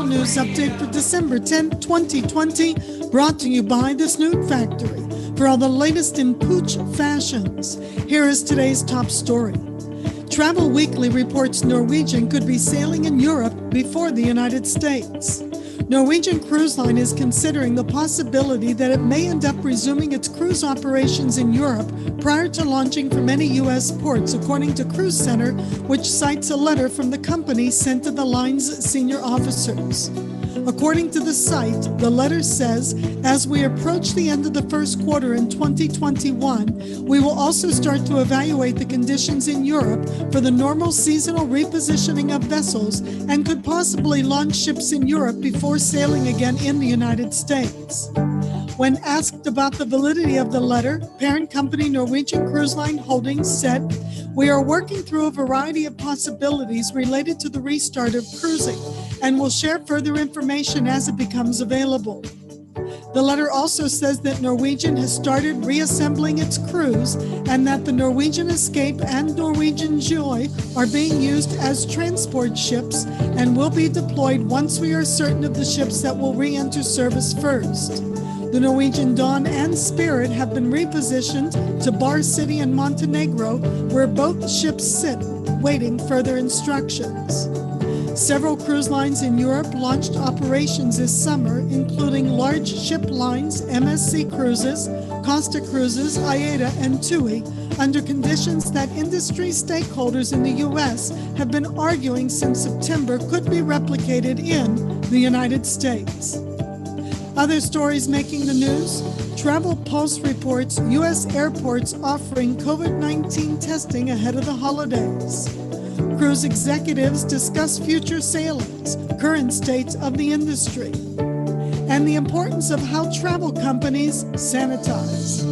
News Update for December 10th, 2020, brought to you by The Snoot Factory. For all the latest in pooch fashions, here is today's top story. Travel Weekly reports Norwegian could be sailing in Europe before the United States. Norwegian Cruise Line is considering the possibility that it may end up resuming its cruise operations in Europe prior to launching from any U.S. ports, according to Cruise Center, which cites a letter from the company sent to the line's senior officers. According to the site, the letter says, as we approach the end of the first quarter in 2021, we will also start to evaluate the conditions in Europe for the normal seasonal repositioning of vessels and could possibly launch ships in Europe before sailing again in the United States. When asked about the validity of the letter, parent company Norwegian Cruise Line Holdings said, "We are working through a variety of possibilities related to the restart of cruising and will share further information as it becomes available." The letter also says that Norwegian has started reassembling its crews and that the Norwegian Escape and Norwegian Joy are being used as transport ships and will be deployed once we are certain of the ships that will re-enter service first. The Norwegian Dawn and Spirit have been repositioned to Bar City in Montenegro, where both ships sit, waiting further instructions. Several cruise lines in Europe launched operations this summer, including large ship lines MSC Cruises, Costa Cruises, AIDA, and TUI, under conditions that industry stakeholders in the U.S. have been arguing since September could be replicated in the United States. Other stories making the news: Travel Pulse reports U.S. airports offering COVID-19 testing ahead of the holidays. Cruise executives discuss future sailings, current state of the industry, and the importance of how travel companies sanitize.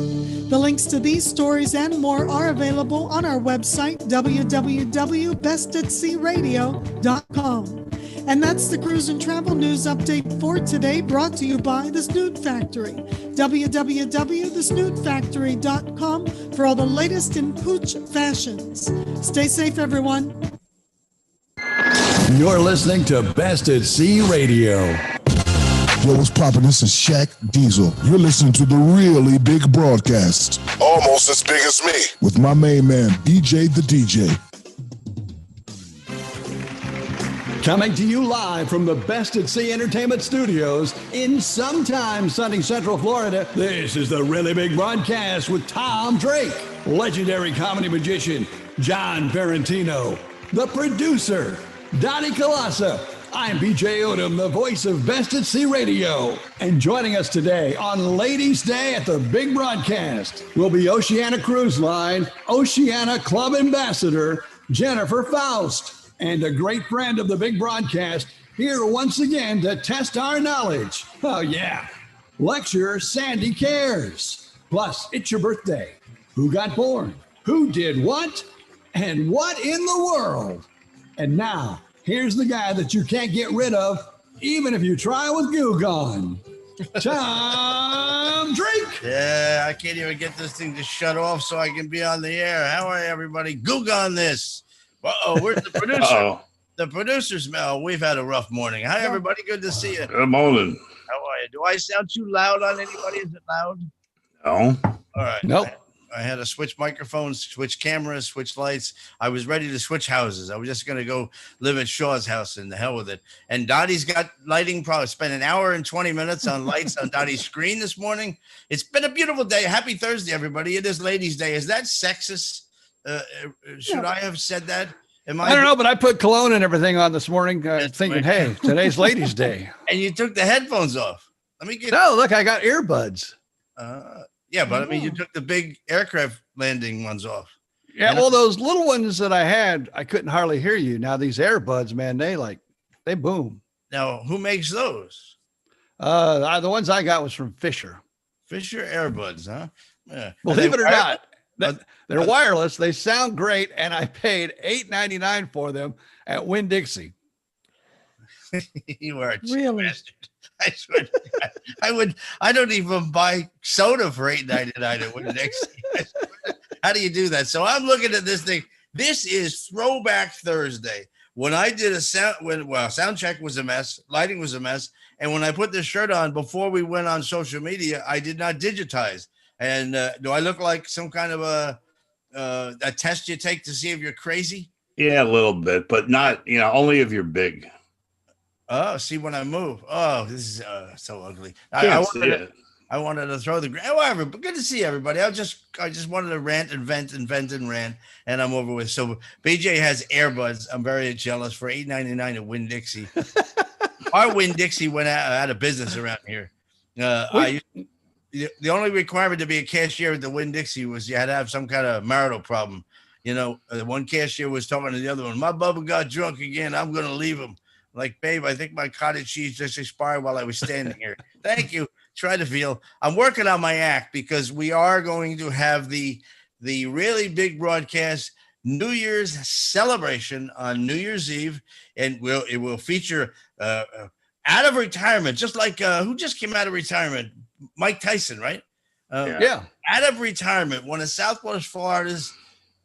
The links to these stories and more are available on our website, www.bestatseradio.com. And that's the Cruise and Travel News Update for today, brought to you by The Snoot Factory. www.thesnootfactory.com for all the latest in pooch fashions. Stay safe, everyone. You're listening to Best at Sea Radio. Yo, what's poppin'? This is Shaq Diesel. You're listening to the really big broadcast. Almost as big as me. With my main man, BJ the DJ. Coming to you live from the Best at Sea Entertainment Studios in sometime sunny Central Florida, this is the really big broadcast with Tom Drake, legendary comedy magician John Ferrantino, the producer Donnie Colassa. I'm BJ Odom, the voice of Best at Sea Radio. And joining us today on Ladies' Day at the big broadcast will be Oceania Cruise Line, Oceania Club Ambassador Jennifer Faust, and a great friend of the big broadcast, here once again to test our knowledge. Oh, yeah. Lecturer Sandy Cares. Plus, it's your birthday. Who got born? Who did what? And what in the world? And now, here's the guy that you can't get rid of, even if you try with Goo Gone. Tom Drake. Yeah, I can't even get this thing to shut off so I can be on the air. How are you, everybody? Goo Gone this. Uh-oh, where's the producer? Uh-oh. The producer's Mel. We've had a rough morning. Hi, everybody. Good to see you. Good morning. How are you? Do I sound too loud on anybody? Is it loud? No. All right. Nope. I had to switch microphones, switch cameras, switch lights. I was ready to switch houses. I was just going to go live at Shaw's house and the hell with it. And Dottie's got lighting problems. Spent an hour and 20 minutes on lights on Dottie's screen this morning. It's been a beautiful day. Happy Thursday, everybody. It is Ladies' Day. Is that sexist? Should I have said that? I don't know, but I put cologne and everything on this morning, thinking, hey, today's Ladies' Day. And you took the headphones off. Let me get. No, look, I got earbuds. Yeah, but I mean, you took the big aircraft landing ones off. Yeah, well, those little ones that I had, I couldn't hardly hear you. Now these earbuds, man, they boom. Now, who makes those? The ones I got was from Fisher. Fisher earbuds, huh? Yeah. Believe it or not. They're wireless. They sound great, and I paid $8.99 for them at Winn-Dixie. You are a Really? bastard. I swear to God. I don't even buy soda for $8.99 at Winn-Dixie. How do you do that? So I'm looking at this thing. This is Throwback Thursday. when I did sound check was a mess, lighting was a mess, and when I put this shirt on before we went on social media, I did not digitize. And do I look like some kind of a test you take to see if you're crazy? Yeah, a little bit, but not, only if you're big. Oh, see when I move. Oh, this is so ugly. I wanted to throw the however, but good to see everybody. I just wanted to rant and vent and rant, and I'm over with. So BJ has earbuds. I'm very jealous for $8.99 at Winn-Dixie. Our Winn-Dixie went out of business around here. The only requirement to be a cashier at the Winn-Dixie was you had to have some kind of marital problem. One cashier was talking to the other one. My Bubba got drunk again. I'm going to leave him. Like, babe, I think my cottage cheese just expired while I was standing here. Thank you. Try to feel. I'm working on my act because we are going to have the really big broadcast New Year's celebration on New Year's Eve, and it will feature out of retirement, just like who just came out of retirement, Mike Tyson, right? Yeah. Out of retirement, one of Southwest Florida's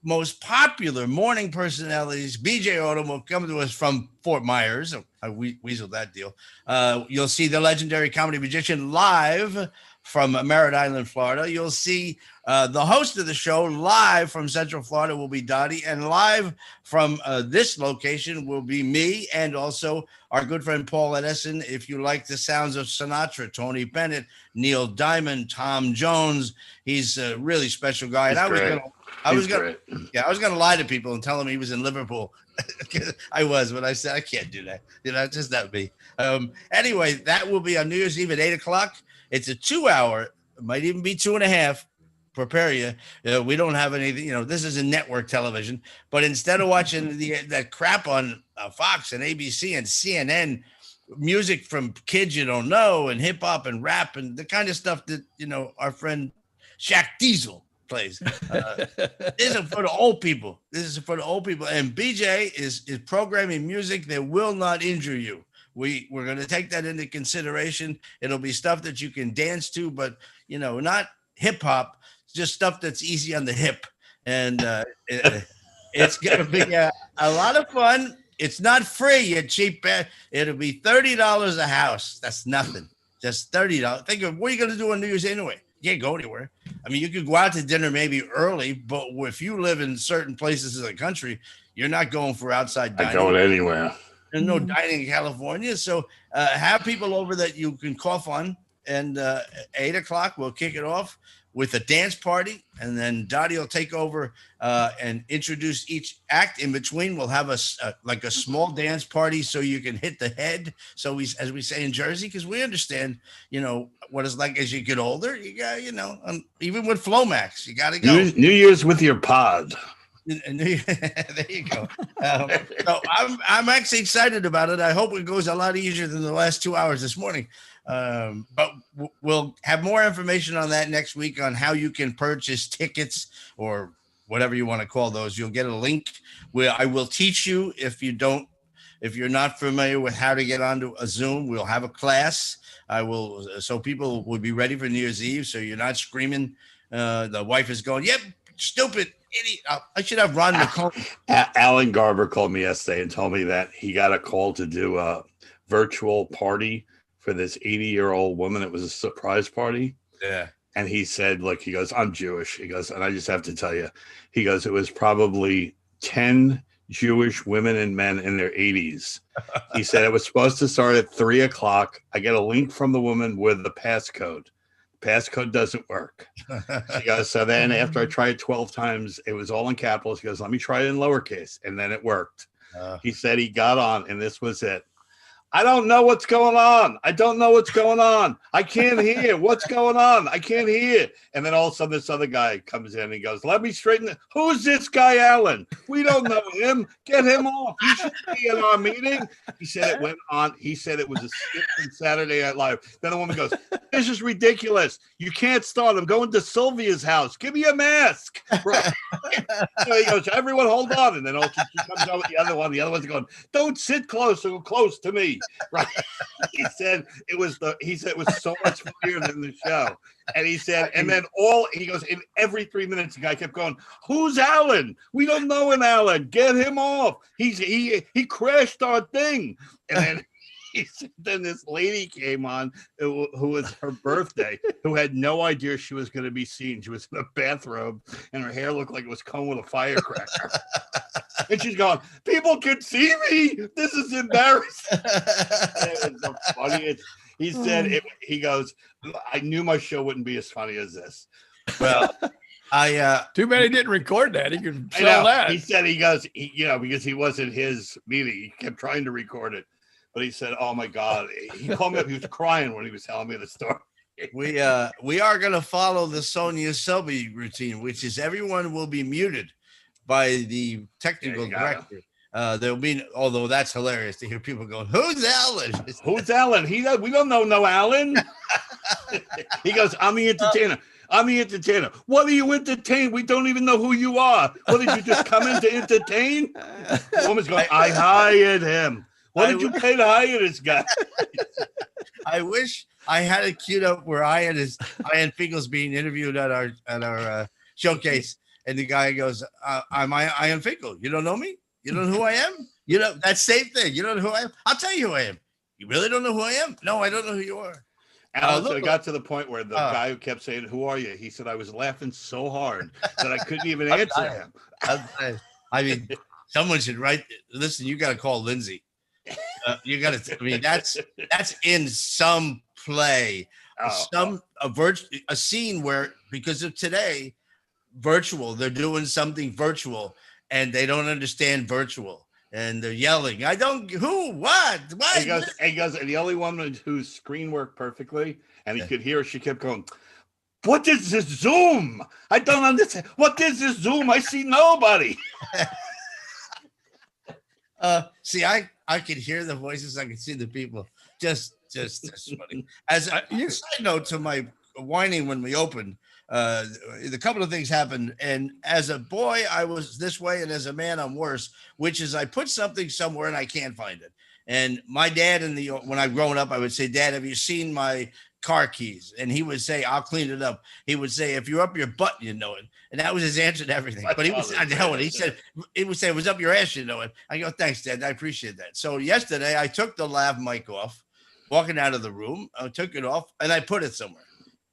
most popular morning personalities, BJ Odom, will come to us from Fort Myers. I weaseled that deal. You'll see the legendary comedy magician live from Merritt Island, Florida. You'll see the host of the show live from Central Florida will be Dottie, and live from this location will be me, and also our good friend Paul Edison. If you like the sounds of Sinatra, Tony Bennett, Neil Diamond, Tom Jones, he's a really special guy. And I was gonna lie to people and tell them he was in Liverpool. I was, but I said I can't do that. It's just not me. Anyway, that will be on New Year's Eve at 8:00. It's a 2-hour, it might even be 2.5. Prepare you. We don't have anything. This is a network television. But instead of watching that crap on Fox and ABC and CNN, music from kids you don't know, and hip hop and rap and the kind of stuff that our friend Shaq Diesel plays. This is for the old people. And BJ is programming music that will not injure you. We're going to take that into consideration. It'll be stuff that you can dance to, but not hip hop, just stuff that's easy on the hip. And it's going to be a lot of fun. It's not free, you cheap. It'll be $30 a house. That's nothing. Just $30. Think of what are you going to do on New Year's anyway? You can't go anywhere. I mean, you could go out to dinner maybe early, but if you live in certain places in the country, you're not going for outside dining. Not going anywhere. There's no dining in California. So have people over that you can cough on. And at 8:00, we'll kick it off with a dance party. And then Dottie will take over and introduce each act. In between, we'll have a small dance party so you can hit the head. So as we say in Jersey, because we understand, what it's like as you get older. You got, even with Flomax, you got to go. New Year's with your pod. There you go. So I'm actually excited about it. I hope it goes a lot easier than the last 2 hours this morning. But we'll have more information on that next week on how you can purchase tickets or whatever you want to call those. You'll get a link where I will teach you if you're not familiar with how to get onto a Zoom. We'll have a class. So people will be ready for New Year's Eve. So you're not screaming. The wife is going, "Yep, stupid idiot." I should have Ron McCollum. Alan Garber called me yesterday and told me that he got a call to do a virtual party for this 80-year-old woman. It was a surprise party. Yeah. And he said, look, he goes, "I'm Jewish." He goes, "and I just have to tell you," he goes, "it was probably 10 Jewish women and men in their 80s. He said it was supposed to start at 3:00. I get a link from the woman with the passcode. Passcode doesn't work." She goes, "So then after I tried 12 times, it was all in capitals." He goes, "Let me try it in lowercase." And then it worked. He said he got on and this was it. "I don't know what's going on. I don't know what's going on. I can't hear. What's going on? I can't hear." And then all of a sudden this other guy comes in and he goes, "Let me straighten it. Who's this guy, Alan? We don't know him. Get him off. He should be in our meeting." He said it went on. He said it was a skit from Saturday Night Live. Then the woman goes, "This is ridiculous. You can't start. I'm going to Sylvia's house. Give me a mask." So he goes, "Everyone hold on." And then also she comes out with the other one. The other one's going, "Don't sit close or close to me." right? He said it was so much funnier than the show. And he said, and then he goes, in every 3 minutes, the guy kept going, "Who's Alan? We don't know him, Alan. Get him off. He crashed our thing." And then then this lady came on who was her birthday, who had no idea she was going to be seen. She was in a bathrobe and her hair looked like it was combed with a firecracker. And she's going, "People can see me. This is embarrassing." It was the funniest. He said, he goes, "I knew my show wouldn't be as funny as this." Well, too bad he didn't record that. He could sell that. He said, because he wasn't his meeting. He kept trying to record it. But he said, "Oh my God." He called me up. He was crying when he was telling me the story. We are going to follow the Sonia Selby routine, which is everyone will be muted by the technical director. There'll be, although that's hilarious to hear people going, "Who's Alan? Who's Alan? We don't know no Alan." He goes, "I'm the entertainer. I'm the entertainer." "What do you entertain? We don't even know who you are. What, did you just come in to entertain?" The woman's going, "I hired him." "What did you pay to hire this guy?" I wish I had it queued up where Ian Finkel's being interviewed at our showcase, and the guy goes, "I'm Ian Finkel. You don't know me? You don't know who I am? You know that same thing. You don't know who I am? I'll tell you who I am. You really don't know who I am? No, I don't know who you are." And it got to the point where the guy who kept saying, "Who are you?" He said, "I was laughing so hard that I couldn't even answer him." I mean, someone should write. Listen, you got to call Lindsay. You got to. I mean, that's in some play, a scene where, because of today, virtual. They're doing something virtual, and they don't understand virtual, and they're yelling, "I don't. Who? What? What?" He goes, and the only one whose screen worked perfectly, and he could hear her. She kept going, "What is this Zoom? I don't understand. What is this Zoom? I see nobody." See, I could hear the voices. I could see the people. Just funny. As a side note to my whining when we opened, a couple of things happened. And as a boy, I was this way, and as a man, I'm worse. Which is, I put something somewhere and I can't find it. And my dad, when I growing up, I would say, "Dad, have you seen my car keys?" And he would say, "I'll clean it up." He would say, "If you're up your butt, you know it." And that was his answer to everything. But he would say, "It would say, it was up your ass, you know it." I go, "Thanks, Dad. I appreciate that." So yesterday I took the lav mic off, walking out of the room. I took it off and I put it somewhere.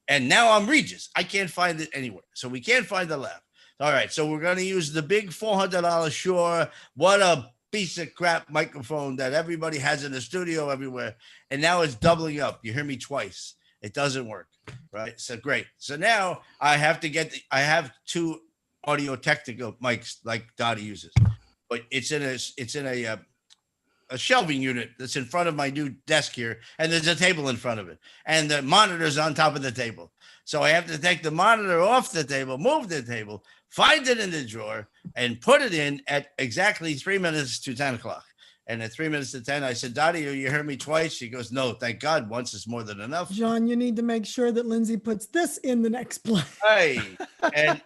And now I'm Regis. I can't find it anywhere. So we can't find the lav. All right. So we're going to use the big $400 Shure. What a piece of crap microphone that everybody has in the studio everywhere. And now it's doubling up. You hear me twice. It doesn't work, right? So great. So now I have to I have two Audio Technica mics like Dottie uses, but it's in a shelving unit that's in front of my new desk here, and there's a table in front of it, and the monitor's on top of the table. So I have to take the monitor off the table, move the table, find it in the drawer, and put it in at exactly 3 minutes to 10 o'clock. And at 3 minutes to 10, I said, "Dottie, you heard me twice?" She goes, "No, thank God. Once is more than enough." John, you need to make sure that Lindsay puts this in the next play. Hey, and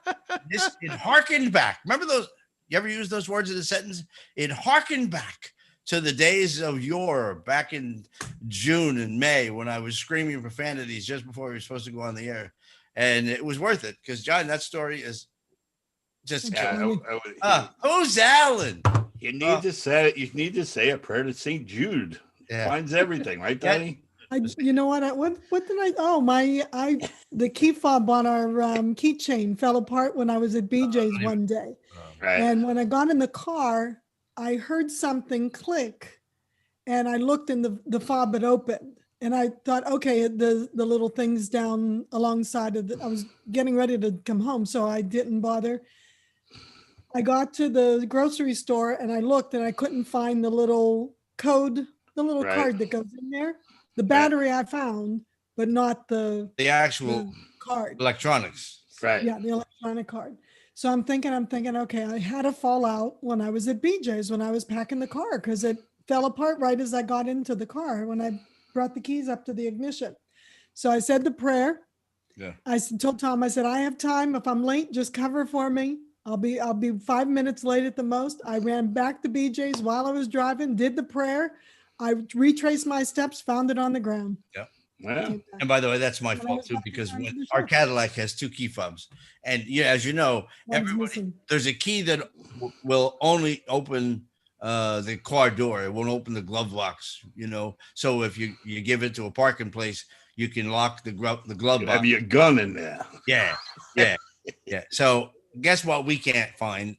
it harkened back. Remember those? You ever use those words in a sentence? It harkened back to the days of yore, back in June and May, when I was screaming profanities just before we were supposed to go on the air. And it was worth it, because, John, that story is just who's Alan? You need to say a prayer to St. Jude. Yeah. Finds everything, right, Danny? You know what? What did I? Oh, the key fob on our keychain fell apart when I was at BJ's one day. Right. And when I got in the car, I heard something click, and I looked, and the fob had opened. And I thought, okay, the little things down alongside of I was getting ready to come home, so I didn't bother. I got to the grocery store and I looked, and I couldn't find the little code, card that goes in there. The battery I found, but not the actual card. Electronics. Right. Yeah, the electronic card. So I'm thinking, okay, I had a fallout when I was at BJ's when I was packing the car, because it fell apart right as I got into the car when I brought the keys up to the ignition. So I said the prayer. Yeah. I told Tom, I said, "I have time. If I'm late, just cover for me. I'll be 5 minutes late at the most." I ran back to BJ's while I was driving, did the prayer. I retraced my steps, found it on the ground. Yeah. Yeah. Came back. And by the way, that's my When I fault was too, back because inside when the our shop. Cadillac has 2 key fobs, and yeah, as you know, One's everybody, missing. there's a key that will only open the car door. It won't open the glove box, you know. So if you give it to a parking place, you can lock the glove You box. have your gun in there. Yeah, yeah, yeah. So guess what? We can't find.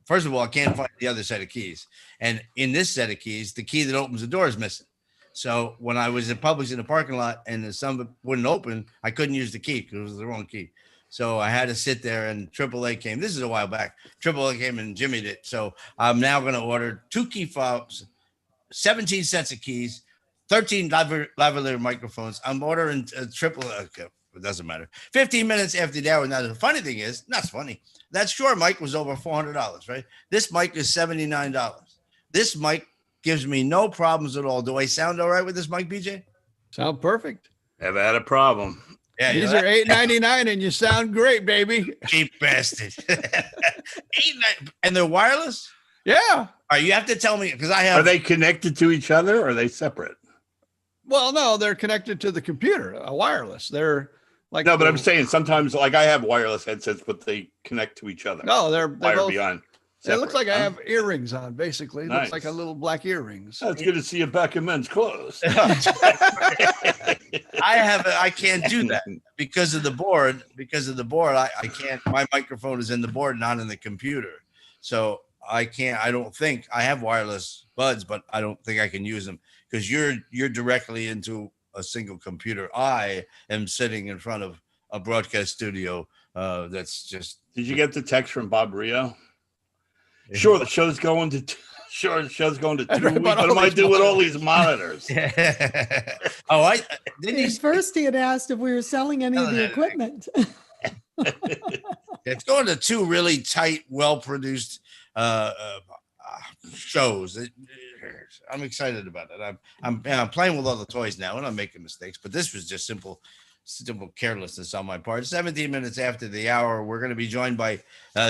First of all, I can't find the other set of keys, and in this set of keys, the key that opens the door is missing. So when I was in Publix in the parking lot and the some wouldn't open, I couldn't use the key because it was the wrong key. So I had to sit there, and AAA came. This is a while back. AAA came and jimmied it. So I'm now going to order 2 key fobs, 17 sets of keys, 13 lavalier microphones. I'm ordering triple. Okay, it doesn't matter. 15 minutes after the hour. Now the funny thing is, not funny. That Shure mic was over $400, right? This mic is $79. This mic gives me no problems at all. Do I sound all right with this mic, BJ? Sound perfect. Never had a problem. Yeah, These are $8.99 and you sound great, baby. cheap bastard. And they're wireless? Yeah. All right, you have to tell me because I have. Are they connected to each other or are they separate? Well, no, they're connected to the computer, wireless. They're like No, but I'm saying sometimes, like I have wireless headsets, but they connect to each other. no, they're wire both. beyond. It looks like I Huh? have earrings on. Basically, it looks like a Nice. little black earrings. That's good to see you back in men's clothes. I can't do that because of the board. Because of the board, I can't. My microphone is in the board, not in the computer. So I can't. I don't think I have wireless buds, but I don't think I can use them because you're directly into a single computer. I am sitting in front of a broadcast studio. That's just. Did you get the text from Bob Rio? Sure, the show's going to. Sure, the show's going to 2 Right, weeks. about What all am I these doing with all these monitors? Oh, I didn't. At first, he had asked if we were selling any of No, the no, no. equipment. It's going to 2 really tight, well-produced shows. I'm excited about it. I'm playing with all the toys now, and I'm making mistakes. But this was just simple carelessness on my part. 17 minutes after the hour, we're going to be joined by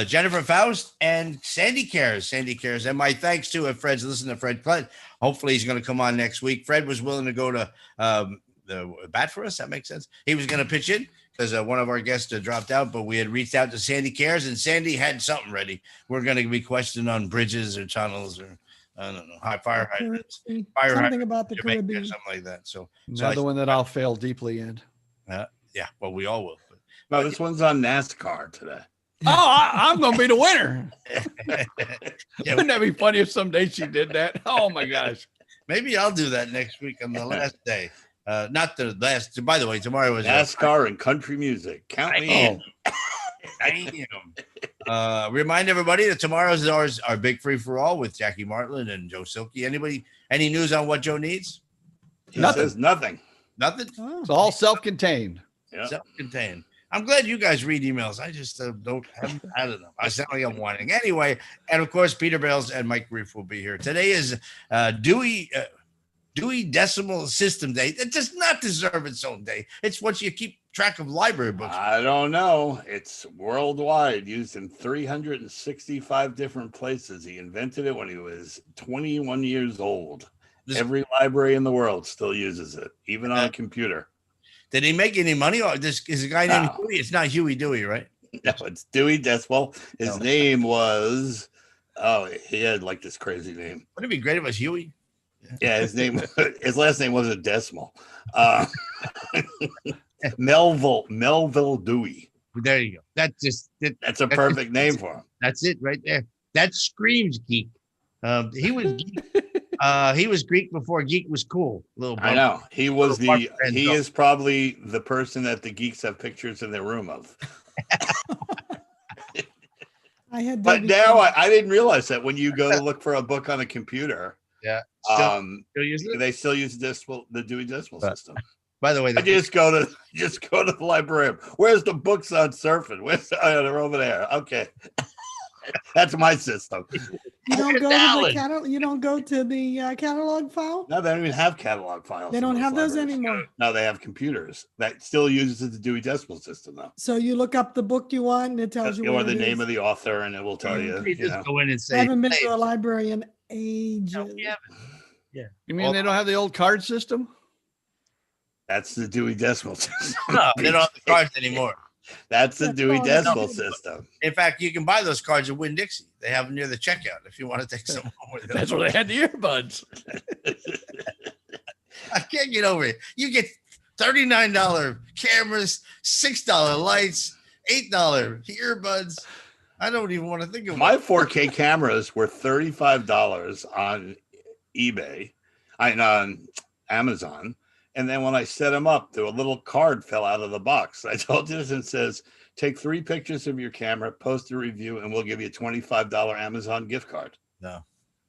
Jennifer Faust and Sandy Cares. Sandy Cares, and my thanks to if Fred's listening to Fred Klett. Hopefully, he's going to come on next week. Fred was willing to go to the bat for us. That makes sense. He was going to pitch in because one of our guests dropped out, but we had reached out to Sandy Cares, and Sandy had something ready. We're going to be questioned on bridges or tunnels or I don't know, fire hydrants, fire Something about the Jamaica or Caribbean. something like that. So Another one that I'll fail deeply in. yeah, well, we all will. No, this one's on NASCAR today. Oh, I'm going to be the winner. Yeah, Wouldn't that be funny if someday she did that? Oh my gosh. maybe I'll do that next week on the last day. Not the last. By the way, tomorrow is NASCAR and country music. Count me in. Remind everybody that tomorrow's our big free for all with Jackie Martland and Joe Silky. Anybody? Any news on what Joe needs? He Nothing. says nothing. Nothing. Oh. It's all self-contained. Yeah. Self-contained. I'm glad you guys read emails. I just don't. I don't know. I sound like I'm whining. Anyway, and of course, Peter Bales and Mike Reef will be here. Today is Dewey Decimal System Day. It does not deserve its own day. It's what you keep track of library books. I don't know. It's worldwide, used in 365 different places. He invented it when he was 21 years old. Every library in the world still uses it, even on a computer. Did he make any money? Or this is a guy named No. Huey? It's not Huey Dewey, right? No, it's Dewey Decimal. His No. name was, he had like this crazy name. Wouldn't it be great if it was Huey? Yeah, his last name wasn't Decimal. Melville Dewey. There you go. That's a perfect name for him. That's it right there. That screams geek. He was geek. He was Greek before geek was cool. Little I know. He was Little Barbara he Randolph. is probably the person that the geeks have pictures in their room of. I had But Debbie now Ford. I didn't realize that when you go to look for a book on a computer, Yeah. Still use it? they still use the Dewey Decimal System. By the way, I just go to the library. Where's the books on surfing? They're over there. Okay. That's my system. You don't go to the Alan. you don't go to the catalog file. No, they don't even have catalog files. They in don't have those libraries. anymore. No, they have computers that still uses the Dewey Decimal System, though. So you look up the book you want, and it tells you Or what the it name is. of the author, and it will tell you. you You just know. go in and I say, haven't been "Hey, to a library in ages. no, we haven't." You mean they don't have the old card system? That's the Dewey Decimal System. No, they don't have the cards anymore. That's the Dewey all Decimal they- System. In fact, you can buy those cards at Winn-Dixie. They have them near the checkout if you want to take some home with you. That's where they had the earbuds. I can't get over it. You get $39 cameras, $6 lights, $8 earbuds. I don't even want to think of My it. 4K cameras were $35 on eBay, on Amazon. And then when I set them up, a little card fell out of the box. I told you this, and it says, take 3 pictures of your camera, post a review, and we'll give you a $25 Amazon gift card. No.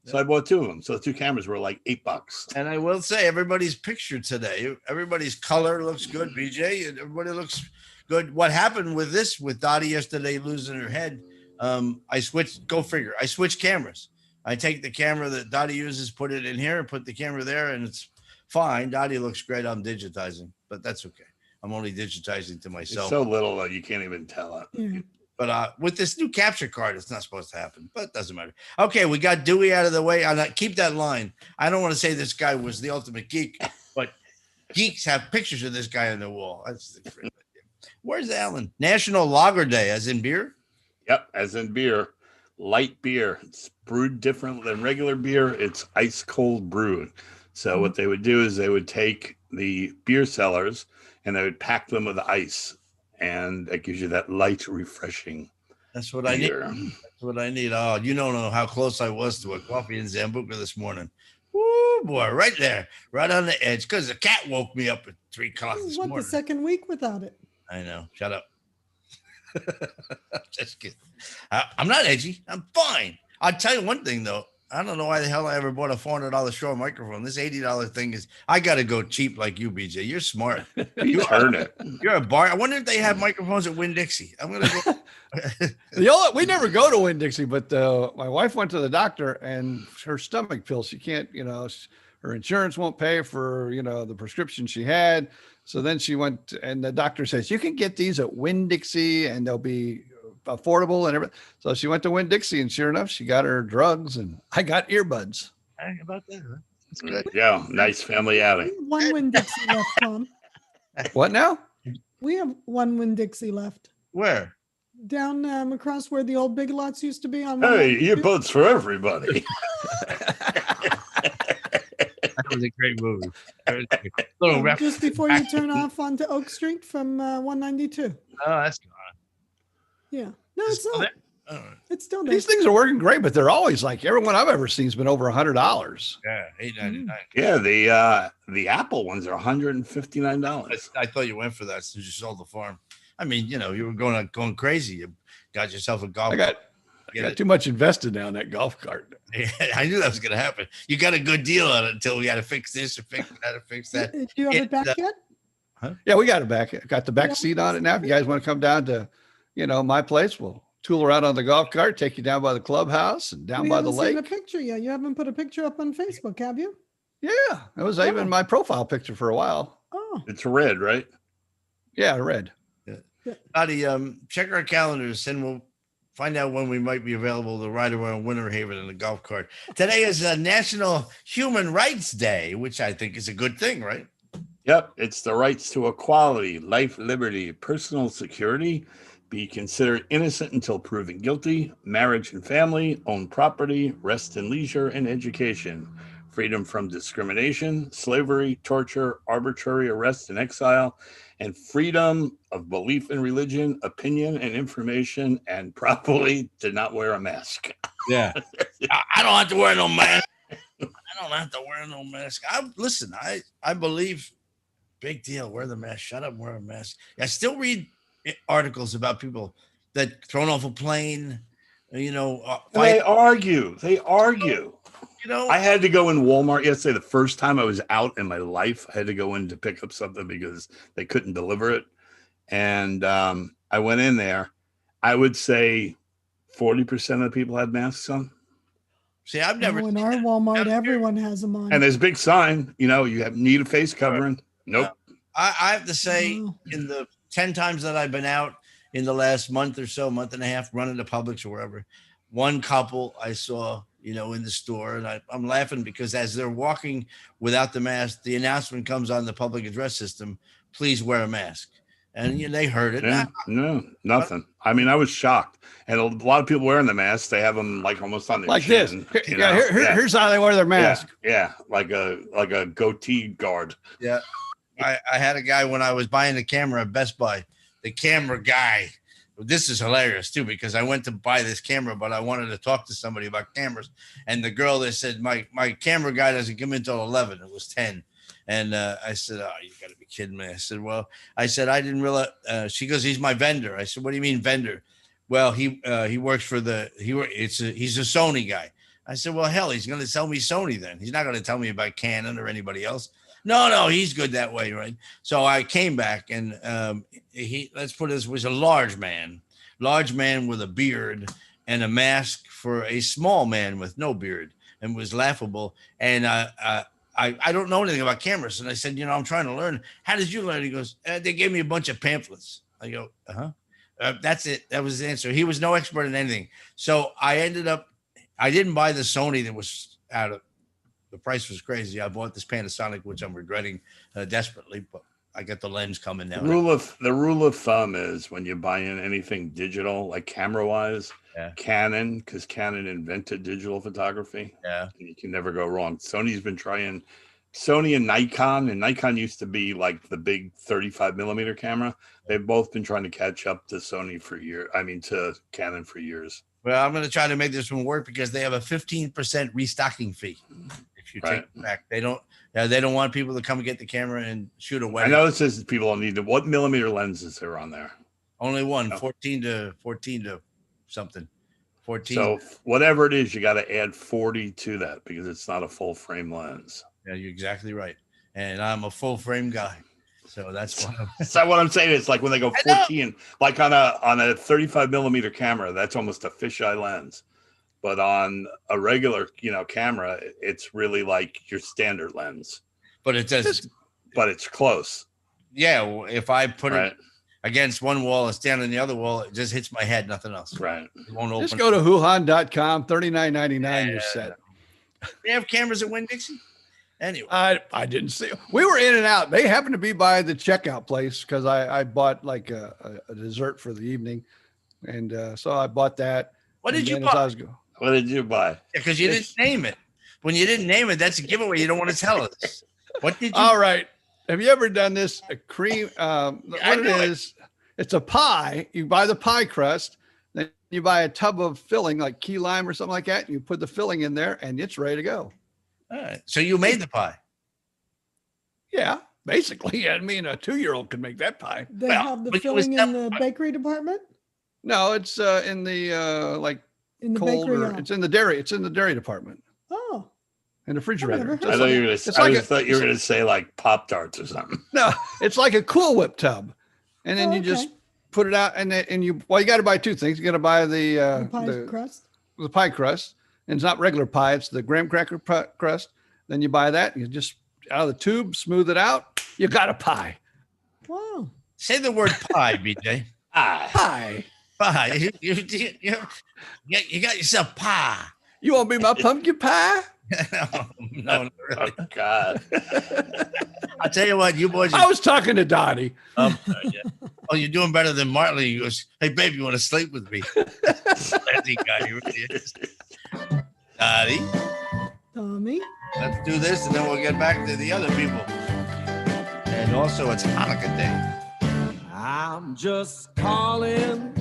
So I bought 2 of them. So the 2 cameras were like $8. And I will say, everybody's picture today, everybody's color looks good, BJ, and everybody looks good. What happened with this, with Dottie yesterday losing her head, I switched cameras. I take the camera that Dottie uses, put it in here, and put the camera there, and it's fine. Dottie looks great. I'm digitizing, but that's okay. I'm only digitizing to myself. It's so little that you can't even tell it. Yeah. But with this new capture card, it's not supposed to happen, but it doesn't matter. Okay, we got Dewey out of the way. Keep that line. I don't want to say this guy was the ultimate geek, but geeks have pictures of this guy on the wall. That's the great idea. Where's Alan? National Lager Day, as in beer? Yep, as in beer. Light beer. It's brewed different than regular beer. It's ice cold brewed. So what they would do is they would take the beer cellars and they would pack them with ice. And that gives you that light, refreshing That's what I need. beer. That's what I need. Oh, you don't know how close I was to a coffee in Zambuca this morning. Woo, boy, right there, right on the edge. Because the cat woke me up at 3 o'clock this What, morning. the second week without it? I know. Shut up. Just kidding. I'm not edgy. I'm fine. I'll tell you one thing, though. I don't know why the hell I ever bought a $400 Shure microphone. This $80 thing is, I got to go cheap like you, BJ. You're smart. You turn it. You're a bar. I wonder if they have microphones at Winn-Dixie. I'm going to go. We never go to Winn-Dixie, but my wife went to the doctor and her stomach pills, she can't, her insurance won't pay for, the prescription she had. So then she went and the doctor says, you can get these at Winn-Dixie and they'll be affordable and everything. So she went to Winn-Dixie and sure enough, she got her drugs and I got earbuds. How about that? Huh? That's good. Yeah, nice family outing. One Winn-Dixie left, Tom. What now? We have one Winn-Dixie left. Where? Down across where the old Big Lots used to be on. Hey, 192. earbuds for everybody. That was a great movie. Little ref. Just before you turn off onto Oak Street from 192. Oh, that's gone. Yeah. No, it's Still not. there? Oh, It's still there. These things are working great, but they're always like everyone I've ever seen has been over $100. yeah, $8.99. Yeah, the Apple ones are $159. I thought you went for that since you sold the farm. I mean, you were going crazy. You got yourself a golf. I got too much invested now in that golf cart. I knew that was going to happen. You got a good deal on it until we had to fix this or fix that or fix that. Do you have it back yet? Yeah, we got it back. Got the back seat on it now. If you guys want to come down to, my place, we'll tool around on the golf cart, take you down by the clubhouse and down We by the haven't seen a lake. picture yet. You haven't put a picture up on Facebook, have you? Yeah, that was even my profile picture for a while. Oh, It's red, right? Yeah, red. Dottie, check our calendars and we'll find out when we might be available to ride around Winter Haven in a golf cart. Today is National Human Rights Day, which I think is a good thing, right? Yep, it's the rights to equality, life, liberty, personal security, be considered innocent until proven guilty, marriage and family, own property, rest and leisure, and education, freedom from discrimination, slavery, torture, arbitrary arrest and exile, and freedom of belief in religion, opinion, and information, and probably to not wear a mask. Yeah. I don't have to wear no mask. I don't have to wear no mask. I believe, big deal, wear the mask. Shut up, wear a mask. I still read articles about people that thrown off a plane, They fight, argue. I I had to go in Walmart yesterday. The first time I was out in my life, I had to go in to pick up something because they couldn't deliver it. And I went in there. I would say 40% of the people had masks on. see, I've never in seen our that. Walmart, everyone has them on. And there's a big sign, you need a face covering. Nope. I have to say, Wow. in the 10 times that I've been out in the last month or so, month and a half, running to Publix or wherever, one couple I saw in the store. And I'm laughing because as they're walking without the mask, the announcement comes on the public address system, please wear a mask. And they heard it. Yeah, no, nothing. I mean, I was shocked. And a lot of people wearing the masks, they have them like almost on their like chin, this. Here's how they wear their mask. Yeah, like a goatee guard. Yeah. I had a guy when I was buying the camera at Best Buy, the camera guy. This is hilarious too, because I went to buy this camera, but I wanted to talk to somebody about cameras. And the girl that said, my camera guy doesn't come in until 11. It was 10. And I said, oh, you got to be kidding me. I said, well, I said, I didn't realize. She goes, he's my vendor. I said, what do you mean vendor? Well, he works for he's a Sony guy. I said, well, hell, he's going to sell me Sony then. He's not going to tell me about Canon or anybody else. No, he's good that way, right? So I came back, and let's put it this, was a large man with a beard and a mask for a small man with no beard, and was laughable. And I don't know anything about cameras. And I said, I'm trying to learn. How did you learn? He goes, they gave me a bunch of pamphlets. I go, that's it. That was his answer. He was no expert in anything. So I didn't buy the Sony that was out of, the price was crazy. I bought this Panasonic, which I'm regretting desperately, but I got the lens coming now. The rule of thumb is when you buy in anything digital, like camera wise, Canon, because Canon invented digital photography. Yeah. And you can never go wrong. Sony's been trying, Sony and Nikon used to be like the big 35 millimeter camera. They've both been trying to catch up to Sony to Canon for years. Well, I'm going to try to make this one work because they have a 15% restocking fee. If you take it back, they don't want people to come and get the camera and shoot a wedding. I know it says people don't need to. What millimeter lenses are on there? Only one, 14 to something. 14. So whatever it is, you got to add 40 to that because it's not a full frame lens. Yeah, you're exactly right. And I'm a full frame guy. So that's why. So what I'm saying is like when they go 14, like on a 35 millimeter camera, that's almost a fisheye lens. But on a regular, camera, it's really like your standard lens. But it does. But it's close. Yeah, if I put it against one wall and stand on the other wall, it just hits my head, nothing else. Right. It won't open. Just go to huhan.com, $39.99. You're set. They have cameras at Winn-Dixie? Anyway, I didn't see. We were in and out. They happened to be by the checkout place because I bought like a dessert for the evening, and so I bought that. What did you buy? What did you buy? Because you didn't name it. When you didn't name it, that's a giveaway. You don't want to tell us. What did you? All right. Have you ever done this? A cream. What it is? It's a pie. You buy the pie crust, then you buy a tub of filling like key lime or something like that. And you put the filling in there, and it's ready to go. All right. So you made the pie. Yeah, basically. I mean, a 2-year-old could make that pie. They have the filling in the bakery department? No, it's in the in the cold bakery. It's in the dairy. It's in the dairy department. Oh. In the refrigerator. I thought you were going to say like Pop-Tarts or something. No, it's like a Cool Whip tub. And then you just put it out and you got to buy two things. You got to buy the pie crust. The pie crust. And it's not regular pie, it's the graham cracker crust. Then you buy that, you just out of the tube, smooth it out. You got a pie. Wow. Say the word pie, BJ. Pie. Pie. You got yourself pie. You want to be my pumpkin pie? No, really. Oh, God. I'll tell you what, you boys. I was talking to Dottie. Oh, you're doing better than Martley. He goes, hey, babe, you want to sleep with me? Lazy guy, he really is. Dottie. Tommy. Let's do this, and then we'll get back to the other people. And also, it's Hanukkah Day. I'm just calling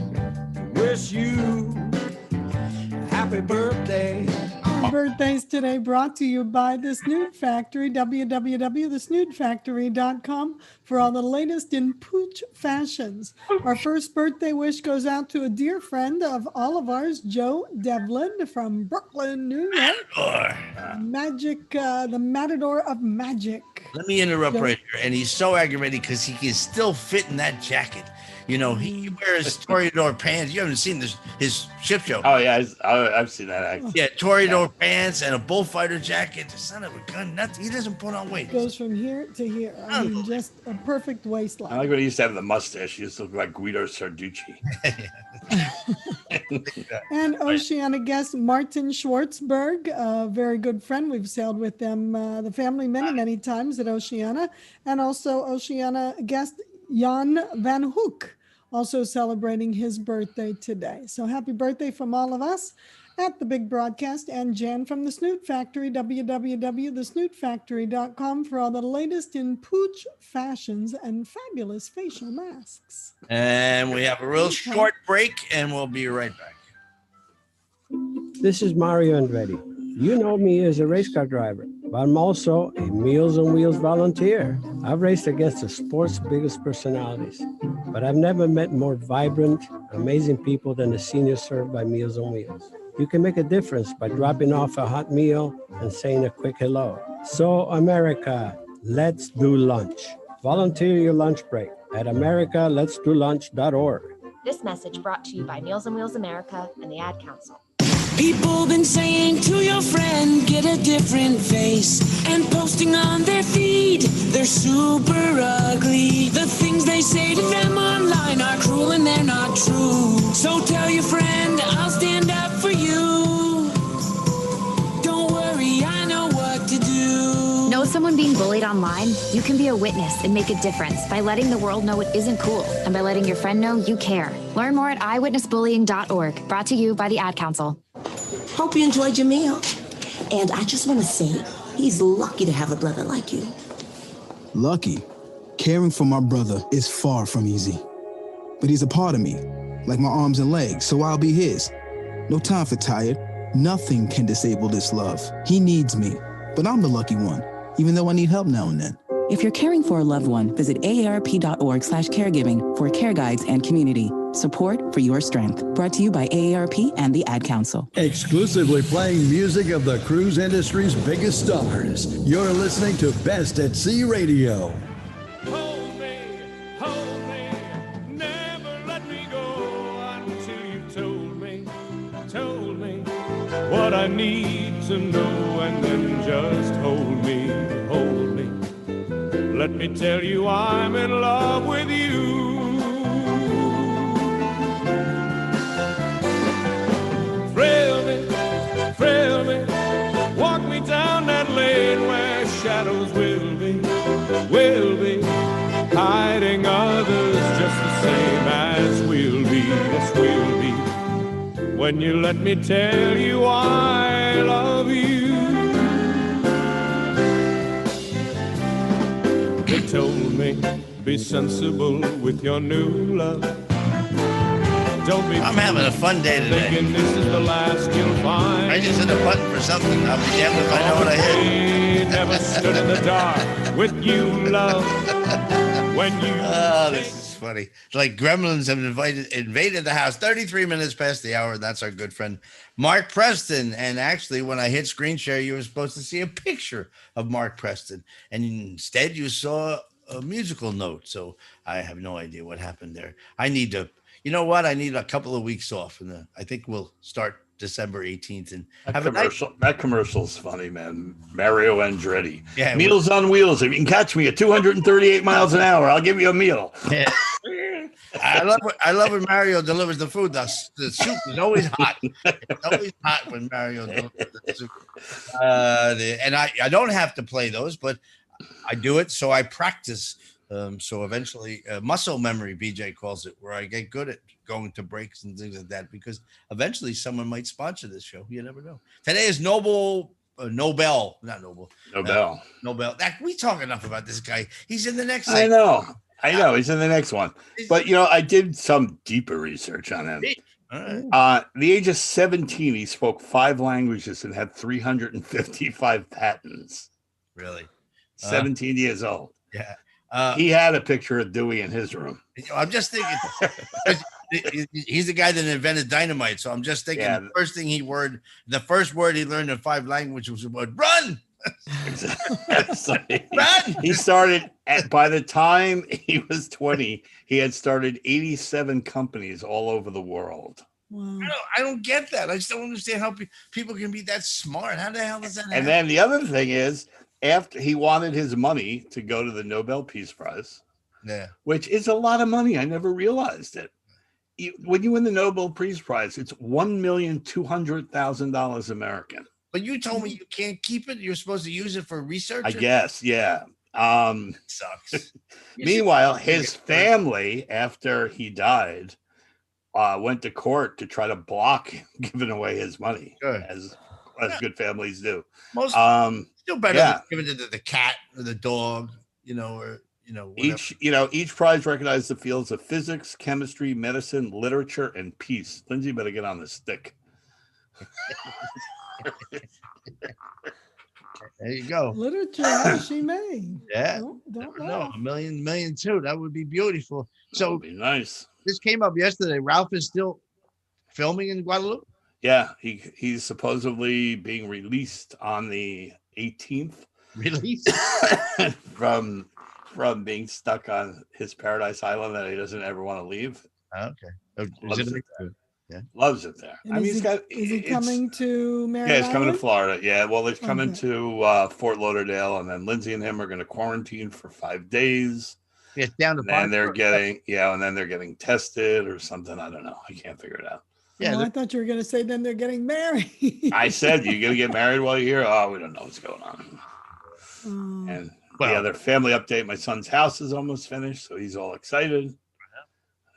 to wish you happy birthday. Our birthdays today brought to you by The Snood Factory, www.thesnoodfactory.com for all the latest in pooch fashions. Our first birthday wish goes out to a dear friend of all of ours, Joe Devlin from Brooklyn, New York. Magic, the Matador of Magic. Let me interrupt right here. And he's so aggravated because he can still fit in that jacket. He wears Toreador pants. You haven't seen his ship show. Oh, yeah. I've seen that. Actually. Yeah, Toreador pants and a bullfighter jacket. The son of a gun. He doesn't put on weight. Goes from here to here. I mean, just a perfect waistline. I like when he used to have the mustache. He used to look like Guido Sarducci. And Oceana guest Martin Schwartzberg, a very good friend. We've sailed with them, the family, many times at Oceana. And also Oceana guest Jan Van Hoek, also celebrating his birthday today. So happy birthday from all of us at the Big Broadcast, and Jan from the Snoot Factory, www.thesnootfactory.com for all the latest in pooch fashions and fabulous facial masks. And we have a real short break, and we'll be right back. This is Mario Andretti. You know me as a race car driver, but I'm also a Meals on Wheels volunteer. I've raced against the sport's biggest personalities, but I've never met more vibrant, amazing people than the seniors served by Meals on Wheels. You can make a difference by dropping off a hot meal and saying a quick hello. So, America, let's do lunch. Volunteer your lunch break at americaletsdolunch.org. This message brought to you by Meals on Wheels America and the Ad Council. People been saying to your friend, get a different face, and posting on their feed, they're super ugly. The things they say to them online are cruel and they're not true. So tell your friend, I'll stand up for you. Don't worry, I know what to do. Know someone being bullied online? You can be a witness and make a difference by letting the world know it isn't cool and by letting your friend know you care. Learn more at eyewitnessbullying.org. Brought to you by the Ad Council. Hope you enjoyed your meal. And I just want to say, he's lucky to have a brother like you. Lucky? Caring for my brother is far from easy. But he's a part of me, like my arms and legs, so I'll be his. No time for tired. Nothing can disable this love. He needs me, but I'm the lucky one, even though I need help now and then. If you're caring for a loved one, visit aarp.org/caregiving for care guides and community. Support for your strength. Brought to you by AARP and the Ad Council. Exclusively playing music of the cruise industry's biggest stars. You're listening to Best at Sea Radio. Hold me, never let me go until you've told me what I need to know, and then just hold me. Let me tell you I'm in love with you. Thrill me, walk me down that lane where shadows will be hiding others just the same as we'll be, yes we'll be, when you let me tell you I love you. They told me, be sensible with your new love. I'm having a fun day today. This is the last you'll find. I just hit a button for something. I'll be damned if I know what I hit. Never stood in the dark with you, love. When you. Oh, this is funny. It's like gremlins have invaded the house. 33 minutes past the hour. That's our good friend Mark Preston. And actually, when I hit screen share, you were supposed to see a picture of Mark Preston, and instead you saw a musical note. So I have no idea what happened there. I need to. You know what? I need a couple of weeks off, and I think we'll start December 18th. And that commercial's funny, man. Mario Andretti. Yeah, Meals on Wheels. If you can catch me at 238 miles an hour, I'll give you a meal. Yeah. I love when Mario delivers the food. The soup is always hot. It's always hot when Mario delivers the soup. And I don't have to play those, but I do it, so I practice. So eventually, muscle memory, BJ calls it, where I get good at going to breaks and things like that, because eventually someone might sponsor this show. You never know. Today is Nobel. We talk enough about this guy. He's in the next segment. I know. He's in the next one. But, I did some deeper research on him. At the age of 17, he spoke 5 languages and had 355 patents. Really? 17 years old. Yeah. He had a picture of Dewey in his room. I'm just thinking, he's the guy that invented dynamite. So I'm just thinking the first word he learned in 5 languages was the word run. Run! He started by the time he was 20, he had started 87 companies all over the world. Wow. I don't get that. I just don't understand how people can be that smart. How the hell does that happen? And then the other thing is, after he wanted his money to go to the Nobel Peace Prize, which is a lot of money. I never realized it. when you win the Nobel Peace Prize, it's $1,200,000 American. But you told me you can't keep it. You're supposed to use it for research. I guess, yeah. Sucks. Meanwhile, his family, after he died, went to court to try to block giving away his money, as good families do. Most still better than giving it to the cat or the dog, or whatever. Each prize recognizes the fields of physics, chemistry, medicine, literature, and peace. Lindsay better get on the stick. There you go. Literature, how she made. Yeah. Don't know. $1 million too. That would be beautiful. So that would be nice. This came up yesterday. Ralph is still filming in Guadalupe. Yeah, he's supposedly being released on the 18th. Released from being stuck on his paradise island that he doesn't ever want to leave. Okay. Loves it there. And is he coming to Merritt Yeah, he's coming to Island? Florida. Yeah, well, he's coming to Fort Lauderdale, and then Lindsay and him are going to quarantine for 5 days. Yeah, down to and they're getting tested or something. I don't know. I can't figure it out. Yeah, I thought you were going to say then they're getting married. I said, you going to get married while you're here? Oh, we don't know what's going on. And the other family update, my son's house is almost finished, so he's all excited.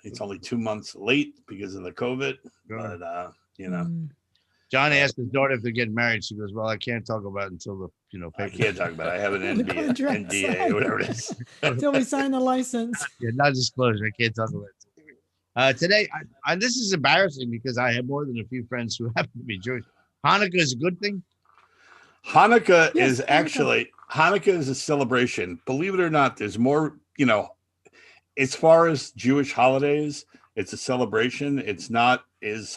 It's only 2 months late because of the COVID, but John asked his daughter if they're getting married. She goes, "Well, I can't talk about it until the I can't talk about it. I have an NDA, whatever it is, until we sign the license." Yeah, not disclosure. I can't talk about it. Today, this is embarrassing because I have more than a few friends who happen to be Jewish. Hanukkah is a good thing. Hanukkah is a celebration. Believe it or not, there's more. As far as Jewish holidays, it's a celebration. It's not as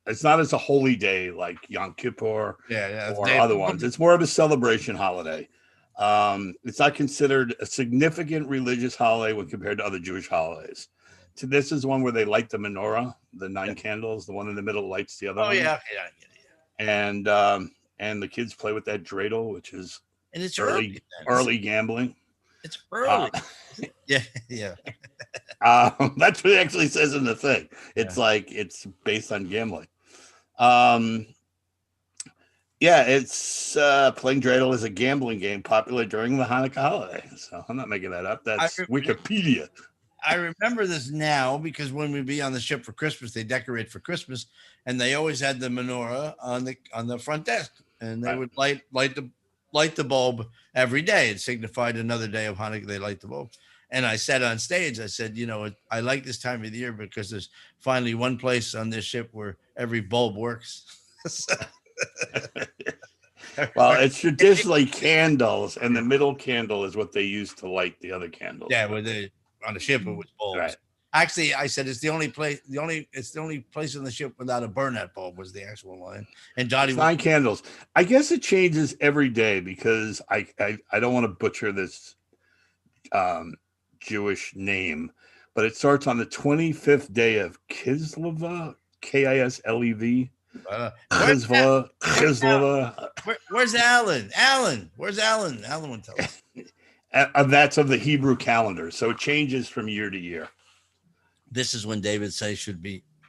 a holy day like Yom Kippur or other ones. It's more of a celebration holiday. It's not considered a significant religious holiday when compared to other Jewish holidays. So this is one where they light the menorah, the 9 candles. The one in the middle lights the other one. Yeah. And the kids play with that dreidel, which is it's early gambling. It's early. Yeah. That's what it actually says in the thing. It's like it's based on gambling. It's playing dreidel is a gambling game popular during the Hanukkah holiday. So I'm not making that up. That's Wikipedia. I remember this now because when we'd be on the ship for Christmas, they decorate for Christmas, and they always had the menorah on the front desk, and they would light the bulb every day. It signified another day of Hanukkah. They light the bulb. And I said on stage, I said, I like this time of the year because there's finally one place on this ship where every bulb works. Well, it's traditionally candles, and the middle candle is what they use to light the other candles. Yeah, on the ship it was bulbs. Right. Actually, I said it's the only place on the ship without a burnout bulb was the actual line. And Dottie 9 candles. I guess it changes every day because I don't want to butcher this Jewish name, but it starts on the 25th day of Kislev, Kislev. Kislev. Where's Alan? Where's Alan? Alan would tell us. That's of the Hebrew calendar, so it changes from year to year. This is when David says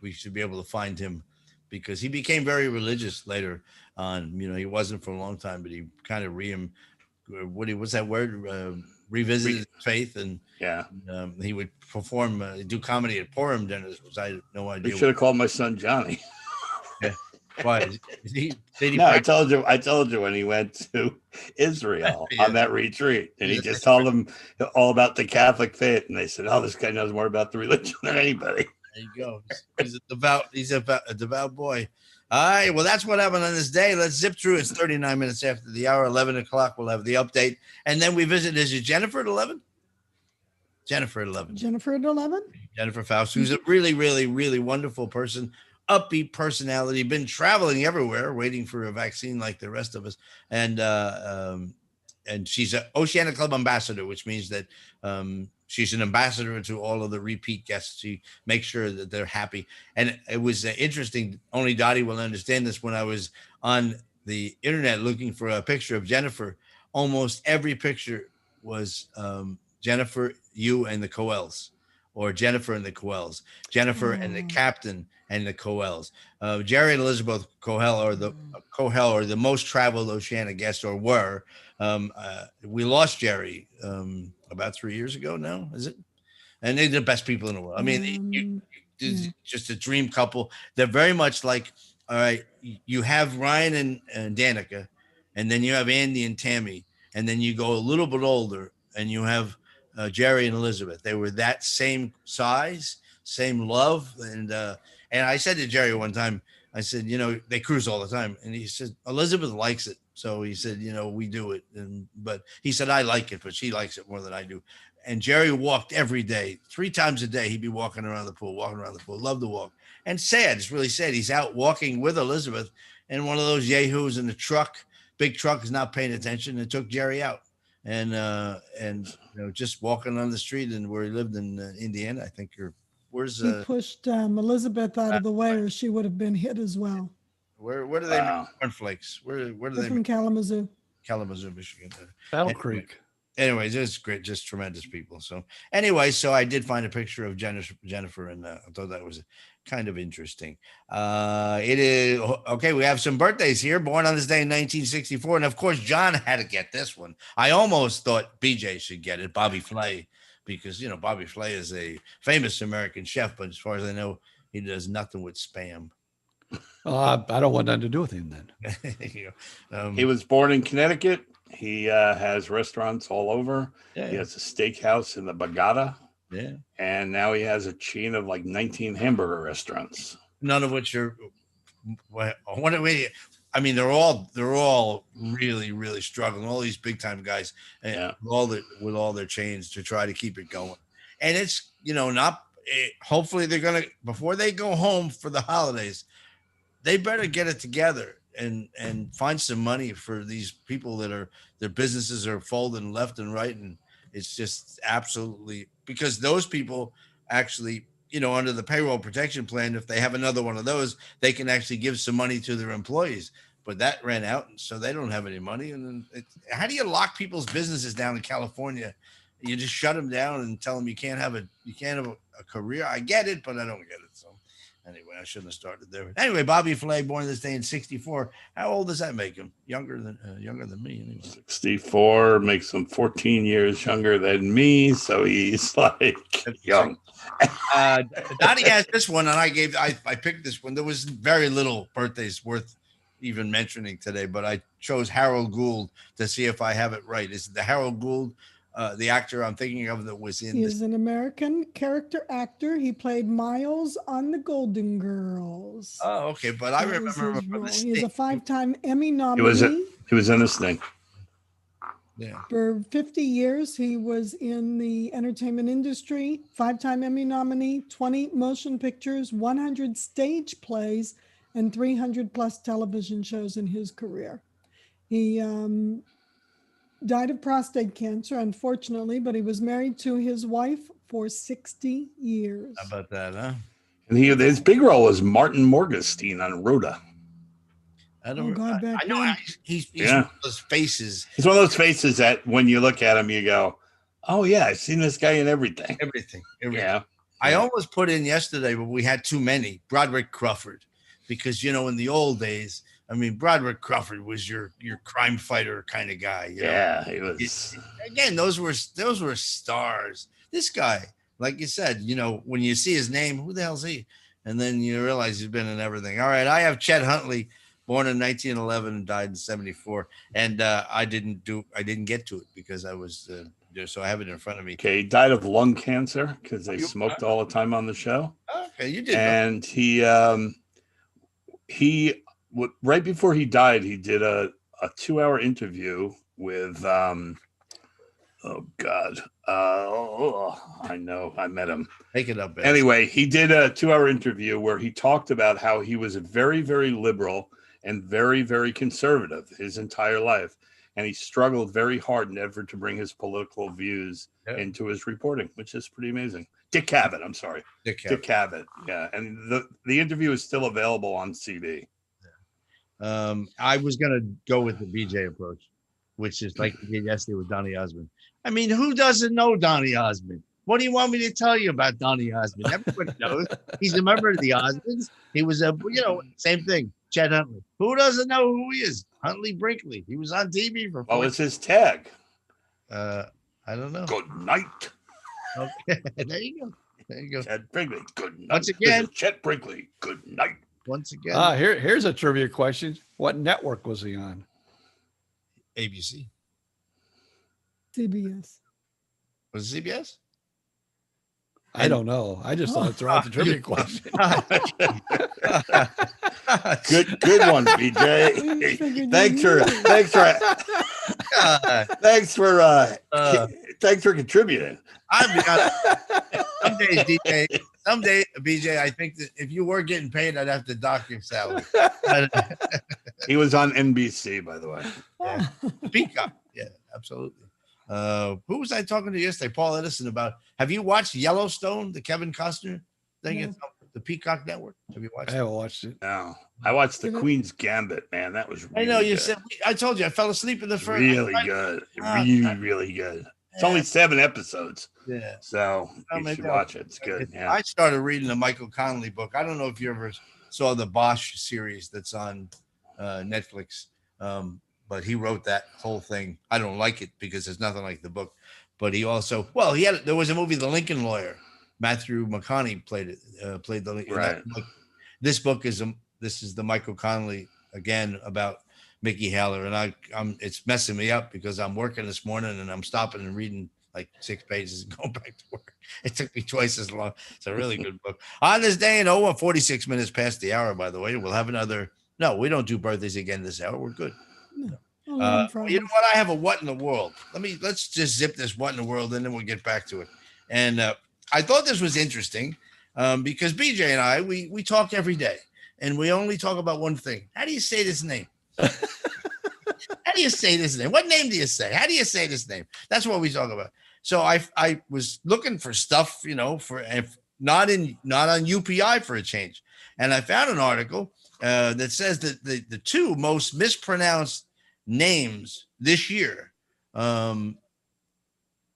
we should be able to find him because he became very religious later on. He wasn't for a long time, but he kind of what's that word? Revisited faith, and he would perform, do comedy at Purim dinners, which I had no idea. You should have called my son Johnny. Yeah. Why? I told you when he went to Israel on that retreat, and he just told them all about the Catholic faith, and they said, "Oh, this guy knows more about the religion than anybody." There you go. He's a devout boy. All right. Well, that's what happened on this day. Let's zip through. It's 39 minutes after the hour. 11 o'clock. We'll have the update, and then we visit. Is it Jennifer at 11? Jennifer at 11. Jennifer at 11. Jennifer Faust, who's a really, really, really wonderful person. Upbeat personality, been traveling everywhere, waiting for a vaccine like the rest of us. And she's an Oceana Club ambassador, which means that she's an ambassador to all of the repeat guests. She makes sure that they're happy. And it was interesting. Only Dottie will understand this. When I was on the internet looking for a picture of Jennifer, almost every picture was Jennifer, you, and the Coels. or Jennifer and the Coels. Jennifer and the Captain and the Coels. Jerry and Elizabeth Cohell are the most traveled Oceania guests, or were. We lost Jerry about 3 years ago now, is it? And they're the best people in the world. I mean, just a dream couple. They're very much like, all right, you have Ryan and Danica, and then you have Andy and Tammy, and then you go a little bit older, and you have Jerry and Elizabeth. They were that same size, same love, and I said to Jerry one time, I said, they cruise all the time, and he said Elizabeth likes it, so he said, we do it, but he said I like it, but she likes it more than I do. And Jerry walked every day, 3 times a day. He'd be walking around the pool, loved to walk. And sad, it's really sad. He's out walking with Elizabeth, and one of those yahoos in the truck, big truck, is not paying attention and took Jerry out. And just walking on the street, and where he lived in Indiana, I think, or where's he pushed Elizabeth out of the way, or she would have been hit as well. Where do they make cornflakes? Where do they from Kalamazoo, Michigan? Battle Creek. Anyways, it's great, just tremendous people. So anyway, so I did find a picture of Jennifer, and I thought that was kind of interesting. It is okay. We have some birthdays here. Born on this day in 1964, and of course, John had to get this one. I almost thought BJ should get it, Bobby Flay, because Bobby Flay is a famous American chef, but as far as I know, he does nothing with Spam. I don't want nothing to do with him then. He was born in Connecticut. He has restaurants all over. Yeah. He has a steakhouse in the Bagada. Yeah. And now he has a chain of like 19 hamburger restaurants. None of which are I mean, they're all really, really struggling. All these big time guys, and with all their chains to try to keep it going. And it's hopefully they're gonna, before they go home for the holidays, they better get it together and find some money for these people their businesses are folding left and right, and it's just absolutely, because those people actually, under the payroll protection plan, if they have another one of those, they can actually give some money to their employees. But that ran out, so they don't have any money. And then how do you lock people's businesses down in California? You just shut them down and tell them you can't have a career. I get it, but I don't get it. So anyway, I shouldn't have started there. Anyway, Bobby Flay, born this day in 64. How old does that make him? Younger than me, anyway. 64 makes him 14 years younger than me, so he's like young. Dottie has this one, and I picked this one. There was very little birthdays worth even mentioning today, but I chose Harold Gould to see if I have it right. Is it the Harold Gould, the actor I'm thinking of that was in? He is an American character actor. He played Miles on the Golden Girls. Oh, okay, but I remember him from He is a 5-time Emmy nominee. He was in this thing. Yeah. For 50 years, he was in the entertainment industry, 5-time Emmy nominee, 20 motion pictures, 100 stage plays, and 300 plus television shows in his career. He died of prostate cancer, unfortunately, but he was married to his wife for 60 years. How about that, huh? And his big role was Martin Morgenstein on Rhoda. I don't. God, I know he's one of those faces. He's one of those faces that when you look at him, you go, "Oh yeah, I've seen this guy in everything." Everything. Yeah. I almost put in yesterday, but we had too many. Broderick Crawford, because in the old days, I mean, Broderick Crawford was your crime fighter kind of guy. Yeah, he was. Again, those were stars. This guy, like you said, when you see his name, who the hell's he? And then you realize he's been in everything. All right, I have Chet Huntley, born in 1911 and died in 74, and I didn't get to it because I was so I have it in front of me. Okay, he died of lung cancer because they smoked all the time on the show. Okay, you did. And he right before he died, he did a 2-hour interview with I know, I met him. Take it up, man. Anyway, he did a 2-hour interview where he talked about how he was very, very liberal and very, very conservative his entire life. And he struggled very hard never to bring his political views into his reporting, which is pretty amazing. Dick Cavett, I'm sorry. Dick Cavett. Yeah. And the interview is still available on CD. I was going to go with the BJ approach, which is like we did yesterday with Donny Osmond. I mean, who doesn't know Donny Osmond? What do you want me to tell you about Donny Osmond? Everyone knows he's a member of the Osmonds. He was same thing. Chet Huntley. Who doesn't know who he is? Huntley Brinkley. He was on TV for. What was his tag? I don't know. Good night. Okay, there you go. Chet Brinkley. Good night. Once again, this is Chet Brinkley. Good night. Once again. Here's a trivia question. What network was he on? ABC. CBS. Was it CBS? I don't know. I just thought throw out the trivia question. Good one, BJ. Thanks for contributing. Someday, BJ, I think that if you were getting paid, I'd have to dock your salary. He was on NBC, by the way. Yeah. Peacock. Yeah, absolutely. Who was I talking to yesterday? Paul Edison about. Have you watched Yellowstone, the Kevin Costner thing? It's on the Peacock Network. Have you watched I haven't watched it. No. I watched the Queen's Gambit, man. That was really I know you good. said I told you I fell asleep in the first. Really good. Really good. It's only 7 episodes. Yeah. So you should watch it. It's good. Yeah. I started reading the Michael Connelly book. I don't know if you ever saw the Bosch series that's on Netflix. But he wrote that whole thing. I don't like it because it's nothing like the book. But he also, there was a movie, The Lincoln Lawyer. Matthew McConaughey played the Lincoln. Right. This book is this is the Michael Connelly again about Mickey Haller, and it's messing me up because I'm working this morning and I'm stopping and reading like 6 pages and going back to work. It took me twice as long. It's a really good book. On this day, 46 minutes past the hour, by the way, we'll have another. No, we don't do birthdays again this hour. We're good. No. You know what? I have a what in the world. Let's just zip this what in the world and then we'll get back to it. And I thought this was interesting because BJ and I, we talk every day and we only talk about one thing. How do you say this name? How do you say this name? What name do you say? How do you say this name? That's what we talk about. So I was looking for stuff, for not on UPI for a change. And I found an article that says that the 2 most mispronounced names this year,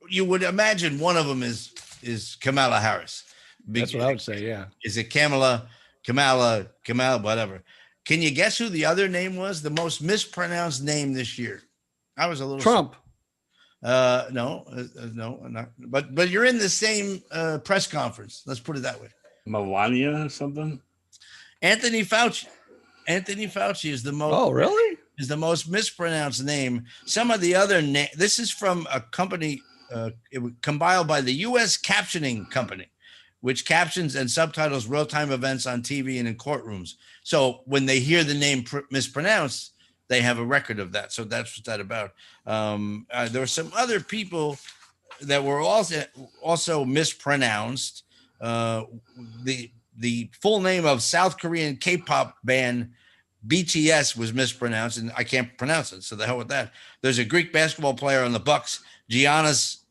you would imagine one of them is Kamala Harris. That's what I would say. Yeah. Is it Kamala, whatever? Can you guess who the other name was? The most mispronounced name this year. I was a little Trump. No, not. But you're in the same press conference. Let's put it that way. Melania or something. Anthony Fauci. Anthony Fauci is the most. Oh, really? Is the most mispronounced name. Some of the other name. This is from a company compiled by the U.S. Captioning Company, which captions and subtitles real-time events on TV and in courtrooms. So when they hear the name mispronounced, they have a record of that. So that's what that's about. There were some other people that were also mispronounced. The full name of South Korean K-pop band BTS was mispronounced, and I can't pronounce it. So the hell with that. There's a Greek basketball player on the Bucks, Giannis.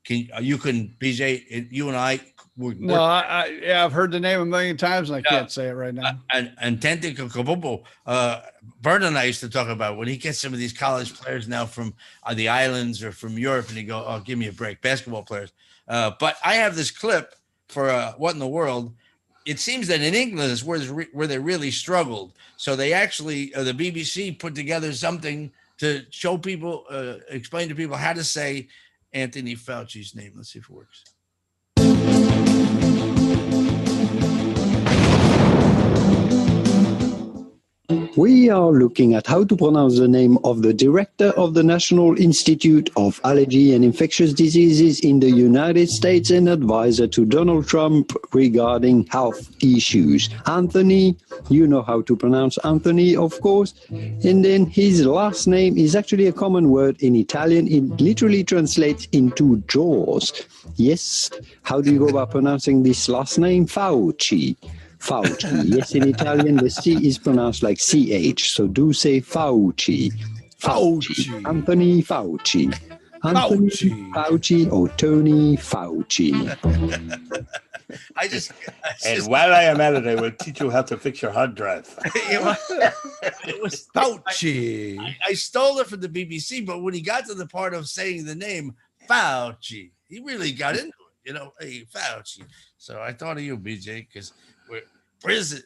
BJ, you and I. I've heard the name a million times and I can't say it right now. And Tente Kokopopo, Bert and I used to talk about when he gets some of these college players now from the islands or from Europe, and he go, "Oh, give me a break, basketball players." But I have this clip for what in the world. It seems that in England is where they really struggled. So they actually, the BBC put together something to show people, explain to people how to say Anthony Fauci's name. Let's see if it works. We are looking at how to pronounce the name of the director of the National Institute of Allergy and Infectious Diseases in the United States and advisor to Donald Trump regarding health issues. Anthony, you know how to pronounce Anthony, of course. And then his last name is actually a common word in Italian. It literally translates into jaws. Yes. How do you go about pronouncing this last name? Fauci. Fauci. Yes, in Italian, the C is pronounced like CH. So say Fauci. Fauci. Anthony Fauci. Anthony Fauci or Tony Fauci. And while I am at it, I will teach you how to fix your hard drive. It was Fauci. I stole it from the BBC, but when he got to the part of saying the name Fauci, he really got into it. hey, Fauci. So I thought of you, BJ, because we're Brizendine?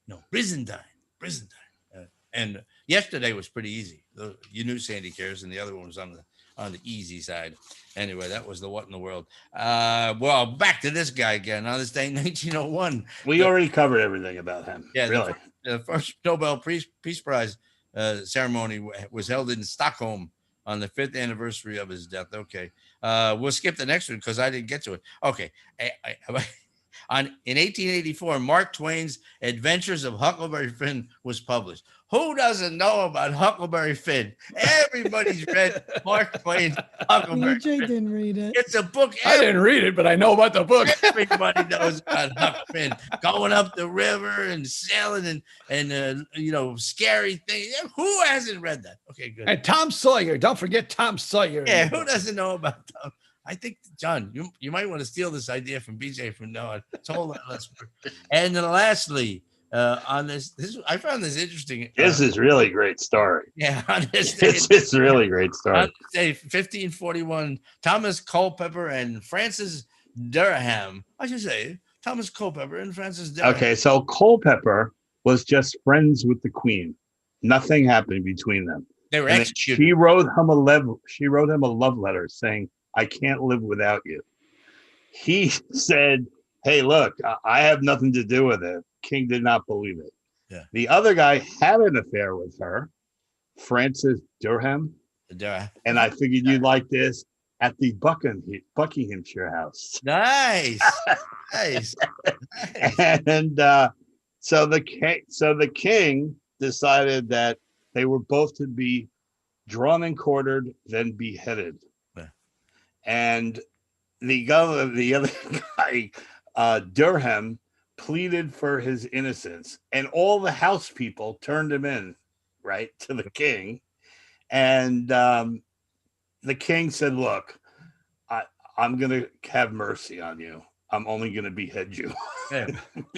No, Brizendine. And yesterday was pretty easy. You knew Sandy Cares, and the other one was on the easy side. Anyway, that was the what in the world. Well, back to this guy again. On this day, 1901. We already covered everything about him. Yeah, really. The first Nobel Peace Prize ceremony was held in Stockholm on the 5th anniversary of his death. Okay. We'll skip the next one because I didn't get to it. Okay. In 1884, Mark Twain's Adventures of Huckleberry Finn was published. Who doesn't know about Huckleberry Finn? Everybody's read Mark Twain's Huckleberry BJ Finn. didn't read it. It's a book. I didn't read it, but I know about the book. Everybody knows about Huck Finn going up the river and sailing and scary things. Who hasn't read that? Okay, good. And Tom Sawyer. Don't forget Tom Sawyer. Yeah, who doesn't know about Tom? I think, John, you might want to steal this idea from BJ from now on. It's a whole lot less work. And then lastly, on this, I found this interesting. This is really great story. Yeah, on this day, it's a really great story. On this day, 1541, Thomas Culpeper and Francis Durham. I should say Thomas Culpeper and Francis Durham. Okay, so Culpeper was just friends with the Queen. Nothing happened between them. They were And executed. She wrote him a love letter saying, "I can't live without you." He said, "Hey, look, I have nothing to do with it." King did not believe it. Yeah. The other guy had an affair with her, Francis Durham. And I figured you'd like this at the Buckinghamshire House. Nice. Nice. And so the king decided that they were both to be drawn and quartered, then beheaded. Yeah. And the other guy, Durham, pleaded for his innocence, and all the house people turned him in, right, to the king. And the king said, "Look, I'm going to have mercy on you. I'm only going to behead you." Yeah.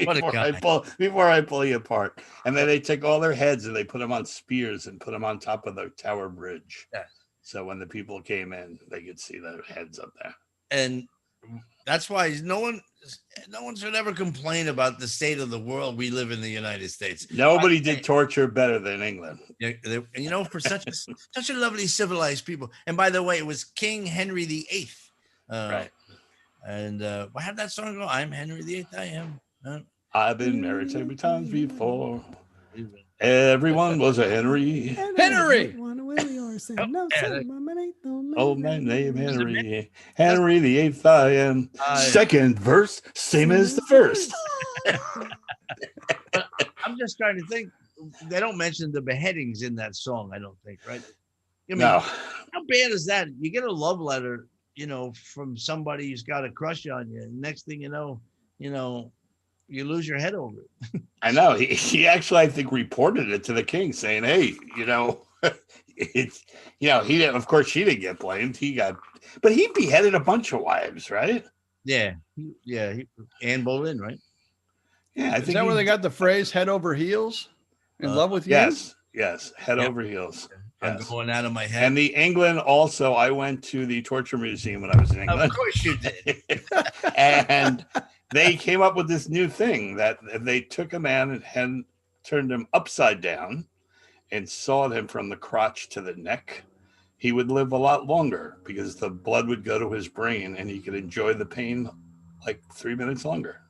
What a guy. before I pull you apart. And then they take all their heads and they put them on spears and put them on top of the Tower Bridge. Yeah. So when the people came in, they could see their heads up there. And that's why no one should ever complain about the state of the world we live in the United States. Nobody did torture better than England. For such a lovely civilized people. And by the way, it was King Henry VIII. Right. And I have that song go, "I'm Henry VIII, I am." I've been married so many times before. Everyone was a Henry. Henry. Oh, my name Henry. Henry VIII, I am. Second verse, same as the first. I'm just trying to think. They don't mention the beheadings in that song, I don't think, right? I mean, No. How bad is that? You get a love letter, from somebody who's got a crush on you. And next thing you know, you lose your head over it. I know. He actually, I think, reported it to the king saying, "Hey, it's, he didn't, of course, she didn't get blamed. But he beheaded a bunch of wives, right? Yeah. Anne Boleyn, right? Yeah. I Is think that where they got the phrase "head over heels"? In love with you? Yes. Head over heels. I'm Yes. going out of my head. And the England also, I went to the torture museum when I was in England. Of course you did. And they came up with this new thing that if they took a man and turned him upside down and sawed him from the crotch to the neck, he would live a lot longer because the blood would go to his brain and he could enjoy the pain like 3 minutes longer.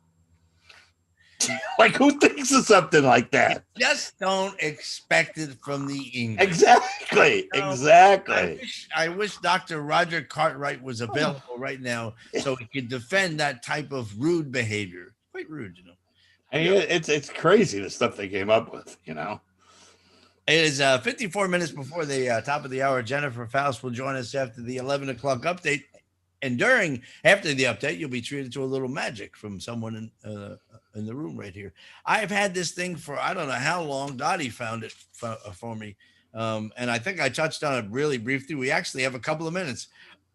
Like, who thinks of something like that? Just don't expect it from the English. Exactly. I wish Dr. Roger Cartwright was available right now so he could defend that type of rude behavior. Quite rude, I mean, it's crazy the stuff they came up with, It is 54 minutes before the top of the hour. Jennifer Faust will join us after the 11 o'clock update. And after the update, you'll be treated to a little magic from someone in the room right here. I've had this thing for I don't know how long. Dottie found it for me. And I think I touched on it really briefly. We actually have a couple of minutes.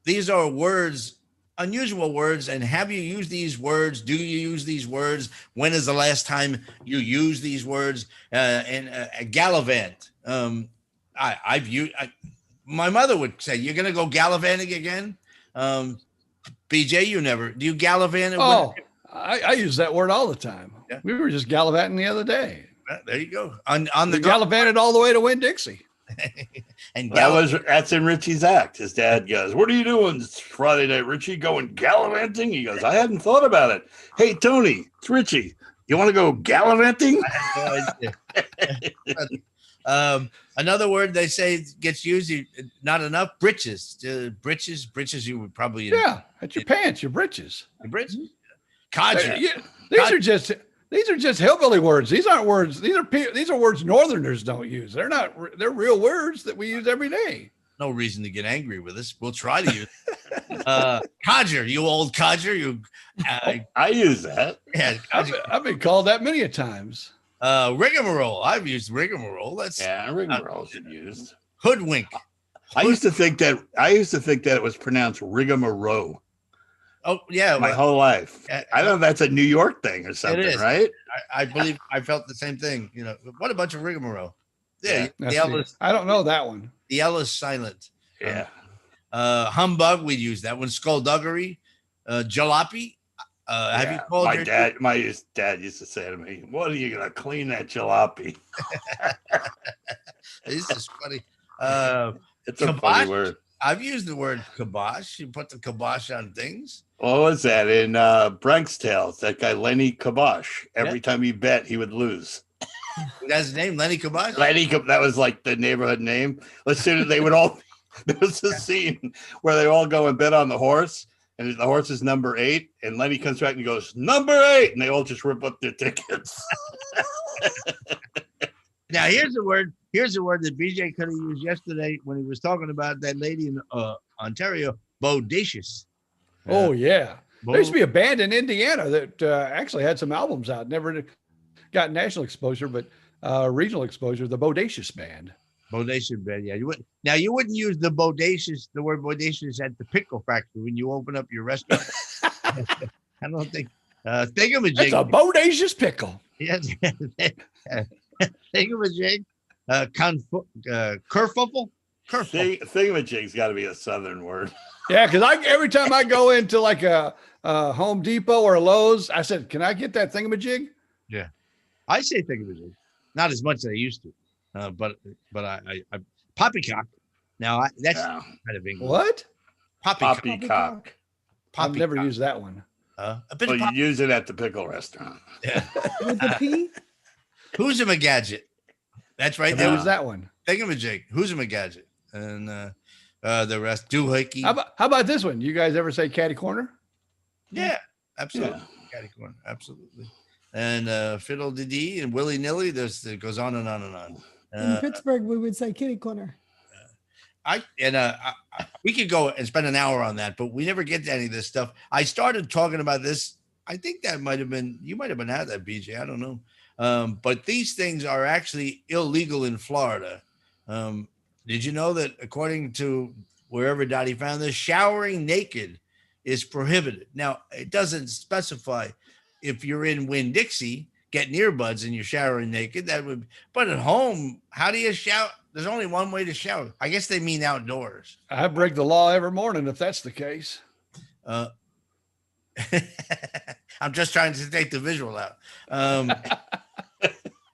These are words, unusual words. And have you used these words? Do you use these words? When is the last time you used these words? Gallivant. I've used. My mother would say, "You're going to go gallivanting again?" BJ, do you gallivant? Oh, I use that word all the time. Yeah. We were just gallivanting the other day. There you go. On the gallivanted all the way to Winn-Dixie. And that's in Richie's act. His dad goes, "What are you doing this Friday night, Richie? Going gallivanting?" He goes, "I hadn't thought about it. Hey, Tony, it's Richie. You want to go gallivanting?" Another word they say gets used, not enough, breeches. Breeches. You would probably at your pants, your breeches, your breeches. Codger. These are just hillbilly words. These aren't words. These are words Northerners don't use. They're not. They're real words that we use every day. No reason to get angry with us. We'll try to use. Codger, you old codger. I use that. Yeah, I've been called that many a times. Rigmarole. I've used rigmarole. Rigmarole should use. Hoodwink. I used to think that it was pronounced rigmarole. Oh yeah, my whole life. I don't know if that's a New York thing or something, right? I believe I felt the same thing. What a bunch of rigmarole. Yeah, the L is, I don't know that one. The L is silent. Yeah. Humbug, we use that one. Skullduggery, jalopy. Have you called my dad? My dad used to say to me, "What are you gonna clean that jalopy?" This is funny. It's a funny word. I've used the word kibosh. You put the kibosh on things. What was that in Bronx Tales? That guy Lenny Kibosh. Every time he bet, he would lose. That's his name, Lenny Kibosh. That was like the neighborhood name. As soon as they would all, there was a scene where they all go and bet on the horse, and the horse is number 8, and Lenny comes back and he goes, "Number 8," and they all just rip up their tickets. Now here's a word that BJ could have used yesterday when he was talking about that lady in Ontario, bodacious. Oh yeah, there used to be a band in Indiana that actually had some albums out. Never got national exposure, but regional exposure. The Bodacious Band. Bodacious Band, yeah. You wouldn't use the word bodacious at the pickle factory when you open up your restaurant. I don't think. Thingamajig. That's a bodacious pickle. Yes. Thingamajig. Kerfuffle. Thingamajig's got to be a Southern word. Yeah, because every time I go into like a Home Depot or a Lowe's, I said, "Can I get that thingamajig?" Yeah, I say thingamajig, not as much as I used to, but I poppycock. Now that's kind of English. What? Poppycock. I've never used that one. You use it at the pickle restaurant. Yeah. With the P? Who's a gadget? That's right. There was that one. Thingamajig. Who's a gadget? And the rest. Doohickey. How about this one? You guys ever say catty corner? Yeah, absolutely. Yeah. Catty corner, absolutely. And fiddle de dee and willy nilly. It goes on and on and on. In Pittsburgh, we would say kitty corner. We could go and spend an hour on that, but we never get to any of this stuff. I started talking about this. I think that you might have been at that, BJ. I don't know. But these things are actually illegal in Florida. Did you know that according to wherever Dottie found this, showering naked is prohibited? Now, it doesn't specify if you're in Winn-Dixie, getting earbuds and you're showering naked. But at home, how do you shower? There's only one way to shower. I guess they mean outdoors. I break the law every morning if that's the case. I'm just trying to take the visual out.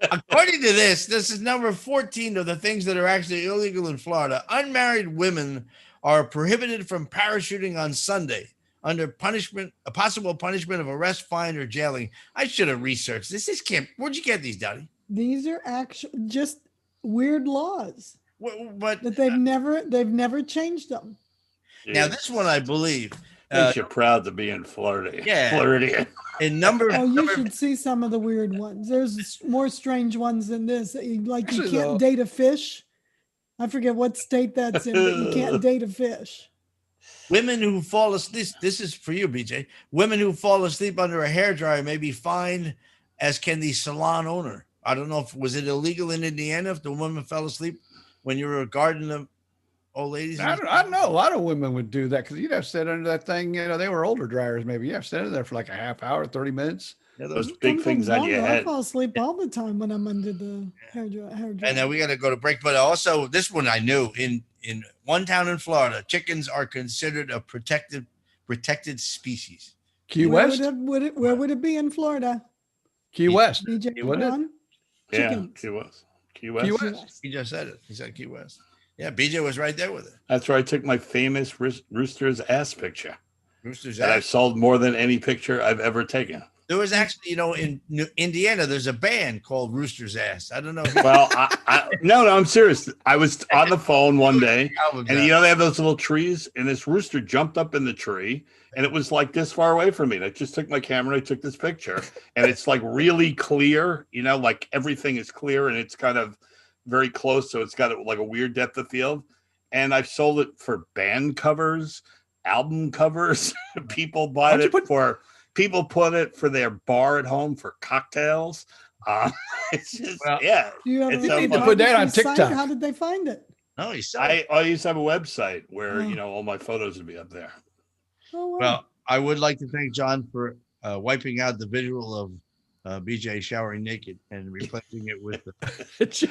According to this is number 14 of the things that are actually illegal in Florida. Unmarried women are prohibited from parachuting on Sunday under a possible punishment of arrest, fine, or jailing. I should have researched this. This can't. Where'd you get these, Dottie? These are actually just weird laws, but they've never changed them. Now this one, I believe, makes you proud to be in Florida. Yeah, Floridian. You should see some of the weird ones. There's more strange ones than this. Like you can't date a fish. I forget what state that's in, but you can't date a fish. Women who fall asleep. This is for you, BJ. Women who fall asleep under a hairdryer may be fined, as can the salon owner. I don't know was it illegal in Indiana if the woman fell asleep when you were guarding them old ladies? I don't know. A lot of women would do that because you'd have to sit under that thing. They were older dryers. Maybe you have to sit in there for like a half hour, 30 minutes. those big things on your I head. fall asleep all the time when I'm under the hair dryer. And then we got to go to break. But also, this one I knew in one town in Florida, chickens are considered a protected species. Key West? Where would it be in Florida? Key West. BJ, Wouldn't it? Yeah, Chickens. Key West. Key West. Key West. He just said it. He said Key West. Yeah, BJ was right there with it. That's where I took my famous rooster's ass picture. Rooster's that I've ass. sold more than any picture I've ever taken. There was actually, in Indiana, there's a band called Rooster's Ass. I don't know. Well, no, I'm serious. I was on the phone one day, and they have those little trees, and this rooster jumped up in the tree, and it was like this far away from me. And I just took my camera, I took this picture, and it's like really clear, like everything is clear, and it's kind of very close, so it's got like a weird depth of field. And I've sold it for band covers, album covers. People buy it for. People put it for their bar at home for cocktails. It's just, You it's need so to fun. put that on TikTok. How did they find it? No, I used to have a website where all my photos would be up there. Oh, wow. Well, I would like to thank John for wiping out the visual of BJ showering naked and replacing it with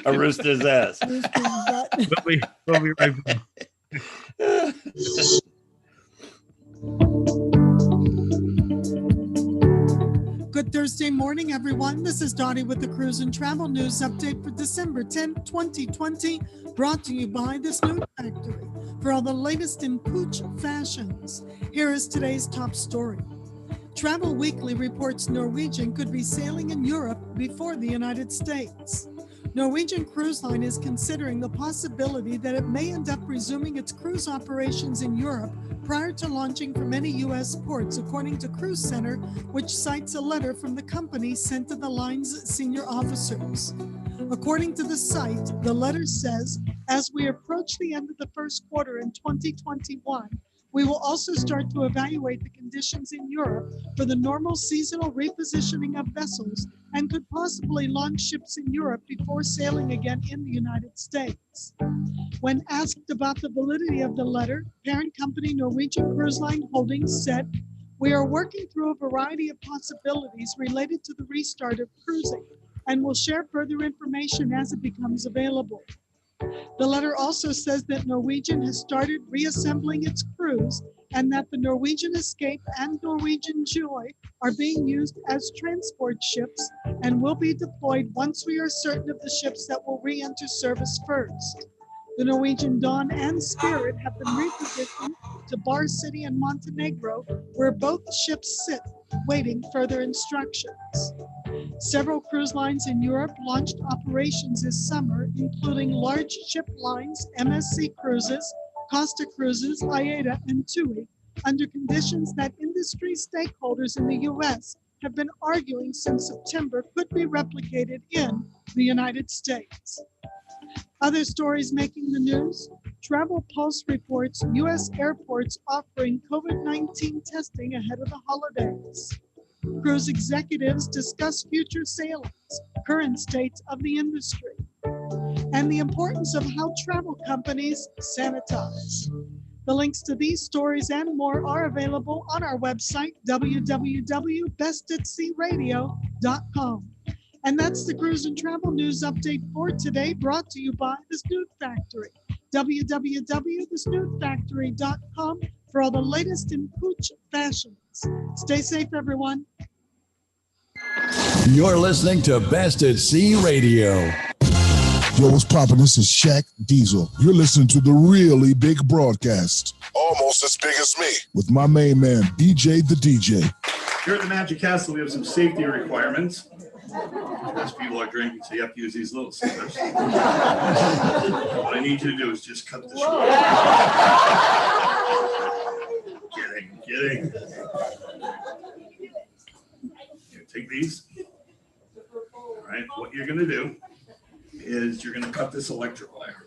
a rooster's ass. We'll be right back. Good Thursday morning, everyone. This is Dottie with the Cruise and Travel News Update for December 10th, 2020, brought to you by the Snoot Factory. For all the latest in pooch fashions, here is today's top story. Travel Weekly reports Norwegian could be sailing in Europe before the United States. Norwegian Cruise Line is considering the possibility that it may end up resuming its cruise operations in Europe prior to launching from any U.S. ports, according to Cruise Center, which cites a letter from the company sent to the line's senior officers. According to the site, the letter says, as we approach the end of the first quarter in 2021, we will also start to evaluate the conditions in Europe for the normal seasonal repositioning of vessels and could possibly launch ships in Europe before sailing again in the United States. When asked about the validity of the letter, parent company Norwegian Cruise Line Holdings said, "We are working through a variety of possibilities related to the restart of cruising and will share further information as it becomes available." The letter also says that Norwegian has started reassembling its crews and that the Norwegian Escape and Norwegian Joy are being used as transport ships and will be deployed once we are certain of the ships that will re-enter service first. The Norwegian Dawn and Spirit have been repositioned to Bar City in Montenegro, where both ships sit, waiting further instructions. Several cruise lines in Europe launched operations this summer, including large ship lines MSC Cruises, Costa Cruises, AIDA, and TUI, under conditions that industry stakeholders in the U.S. have been arguing since September could be replicated in the United States. Other stories making the news: Travel Pulse reports U.S. airports offering COVID-19 testing ahead of the holidays. Cruise executives discuss future sailings, current states of the industry, and the importance of how travel companies sanitize. The links to these stories and more are available on our website, www.bestAtSeaRadio.com. And that's the Cruise and Travel News Update for today, brought to you by the Snoot Factory. www.thesnootfactory.com for all the latest in pooch fashions. Stay safe, everyone. You're listening to Best at Sea Radio. Yo, what's poppin'? This is Shaq Diesel. You're listening to the really big broadcast. Almost as big as me. With my main man, BJ the DJ. Here at the Magic Castle, we have some safety requirements. Because people are drinking, so you have to use these little scissors. What I need you to do is just cut this short. Kidding. Here, take these. All right, what you're going to do is you're going to cut this electric wire.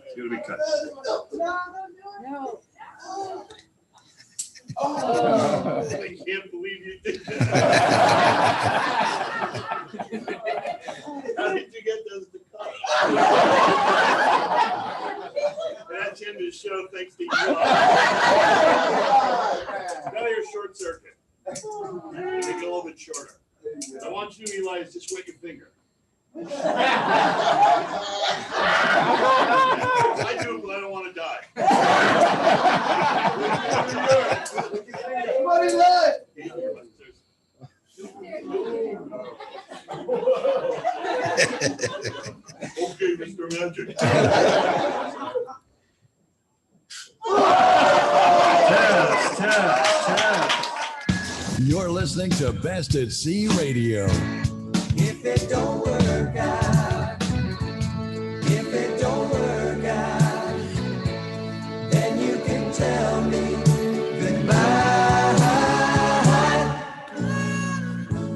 It's going to be cut. No. Oh, I can't believe you did that. How did you get those to cut? That's in the show thanks to you. Now you're short circuit. Make it a little bit shorter. I want you, Eli, to just wave your finger. I do, but I don't want to die. Somebody lie. Okay, Mr. Magic. You're listening to Best at Sea Radio. If it don't work out, if it don't work out, then you can tell me goodbye.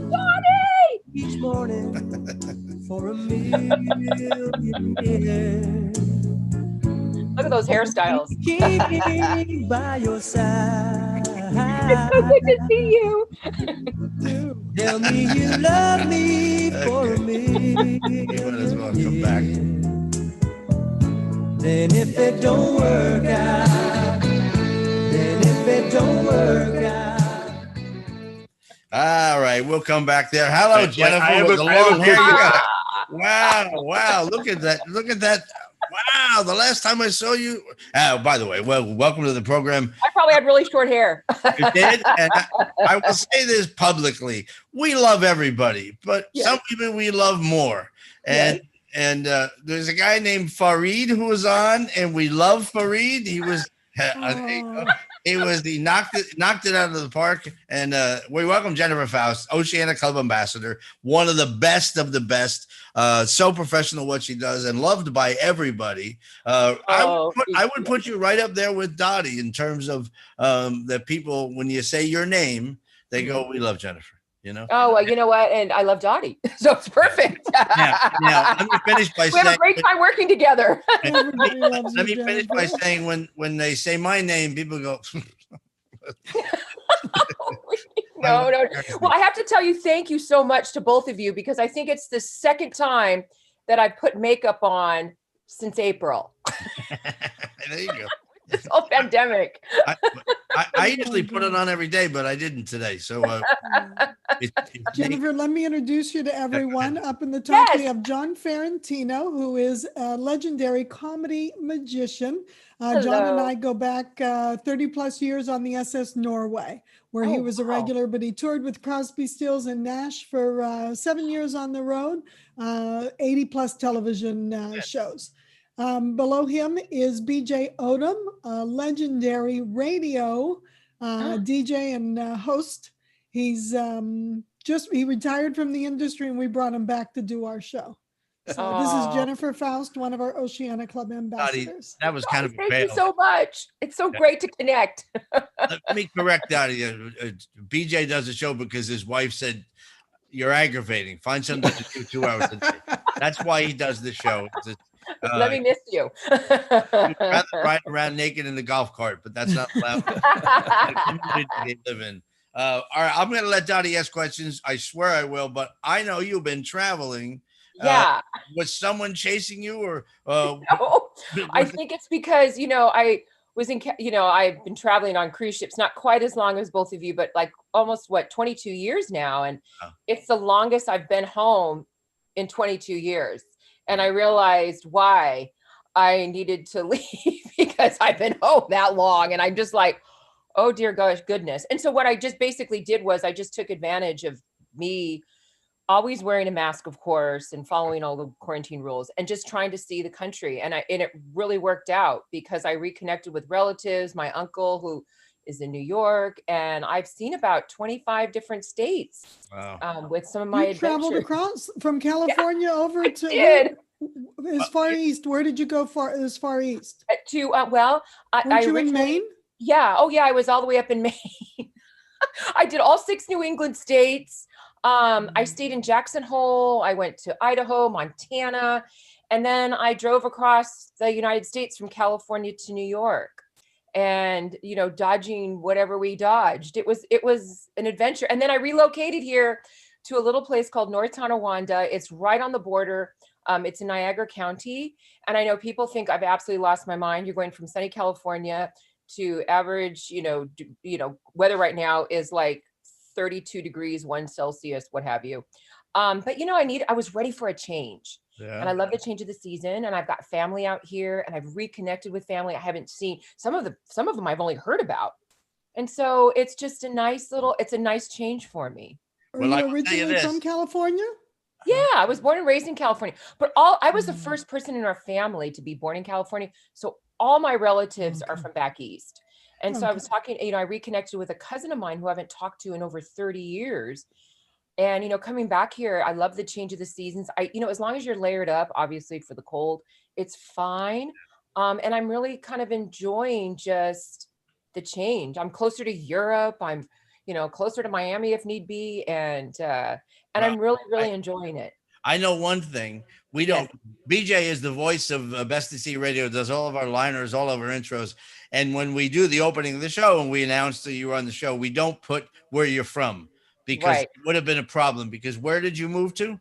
Donnie! Each morning for a million years. Look at those hairstyles. Keep me by your side. It's so good to see you. Tell me you love me for a million years. Come back. Then if it don't work out, then if it don't work out. All right, we'll come back there. Hello, Wait, Jennifer. I have with a- the I have a long hair. You quick- got it. Wow. Look at that. Wow, the last time I saw you. By the way, well, welcome to the program. I probably had really short hair. You did, and I will say this publicly: we love everybody, but Yes. some people we love more. And there's a guy named Farid who was on, and we love Farid. He was. He knocked it out of the park, and we welcome Jennifer Faust, Oceana Club ambassador, one of the best, so professional what she does, and loved by everybody. I would put you right up there with Dottie in terms of the people. When you say your name, they go, "We love Jennifer." You know. Oh, well, you know what? And I love Dottie, so it's perfect. Now, let me finish by we saying have a great time working together. let me finish by saying when they say my name, people go. No. Well, I have to tell you, thank you so much to both of you, because I think it's the second time that I put makeup on since April. There you go. This whole pandemic. I usually put it on every day, but I didn't today. So, Jennifer, let me introduce you to everyone. Up in the top, we have John Ferrantino, who is a legendary comedy magician. John and Hello. I go back 30 plus years on the SS Norway, where he was a regular, but he toured with Crosby, Stills, and Nash for 7 years on the road, 80 plus television shows. Below him is BJ Odom, a legendary radio DJ and host. He's he retired from the industry, and we brought him back to do our show. So this is Jennifer Faust, one of our Oceana Club ambassadors. that was kind of Thank pale. you so much. It's so great to connect. Let me correct Dottie. BJ does the show because his wife said, "You're aggravating. Find something to do 2 hours a day." That's why he does the show. Let me miss you. Rather ride around naked in the golf cart, but that's not allowed. The community they live in. All right, I'm going to let Dottie ask questions. I swear I will, but I know you've been traveling. Yeah. Was someone chasing you, or? No, I think it's because I was in. I've been traveling on cruise ships, not quite as long as both of you, but like almost 22 years now, and it's the longest I've been home in 22 years. And I realized why I needed to leave, because I've been home that long, and I'm just like, oh dear goodness. And so what I just basically did was I just took advantage of me always wearing a mask, of course, and following all the quarantine rules, and just trying to see the country. And it really worked out, because I reconnected with relatives, my uncle who is in New York, and I've seen about 25 different states. Wow. With some of my You traveled adventures. across from California over to did. as far east. Where did you go as far east? To weren't you in Maine? Yeah. Oh yeah, I was all the way up in Maine. I did all 6 New England states. I stayed in Jackson Hole. I went to Idaho, Montana, and then I drove across the United States from California to New York, and dodging whatever we dodged. It was an adventure. And then I relocated here to a little place called North Tonawanda. It's right on the border It's in Niagara County. And I know people think I've absolutely lost my mind. You're going from sunny California to average, weather right now is like 32 degrees, 1 Celsius, what have you. But I was ready for a change. Yeah. And I love the change of the season. And I've got family out here, and I've reconnected with family I haven't seen. Some of them I've only heard about. And so it's just it's a nice change for me. Are you originally from California? Yeah, I was born and raised in California, but I was the first person in our family to be born in California. So all my relatives are from back east. And so I was talking, I reconnected with a cousin of mine who I haven't talked to in over 30 years. And, coming back here, I love the change of the seasons. As long as you're layered up, obviously for the cold, it's fine. And I'm really kind of enjoying just the change. I'm closer to Europe. I'm, closer to Miami if need be. And I'm really enjoying it. I know one thing. We don't. BJ is the voice of Best at Sea Radio, does all of our liners, all of our intros. And when we do the opening of the show and we announce that you were on the show, we don't put where you're from, because it would have been a problem. Because where did you move to?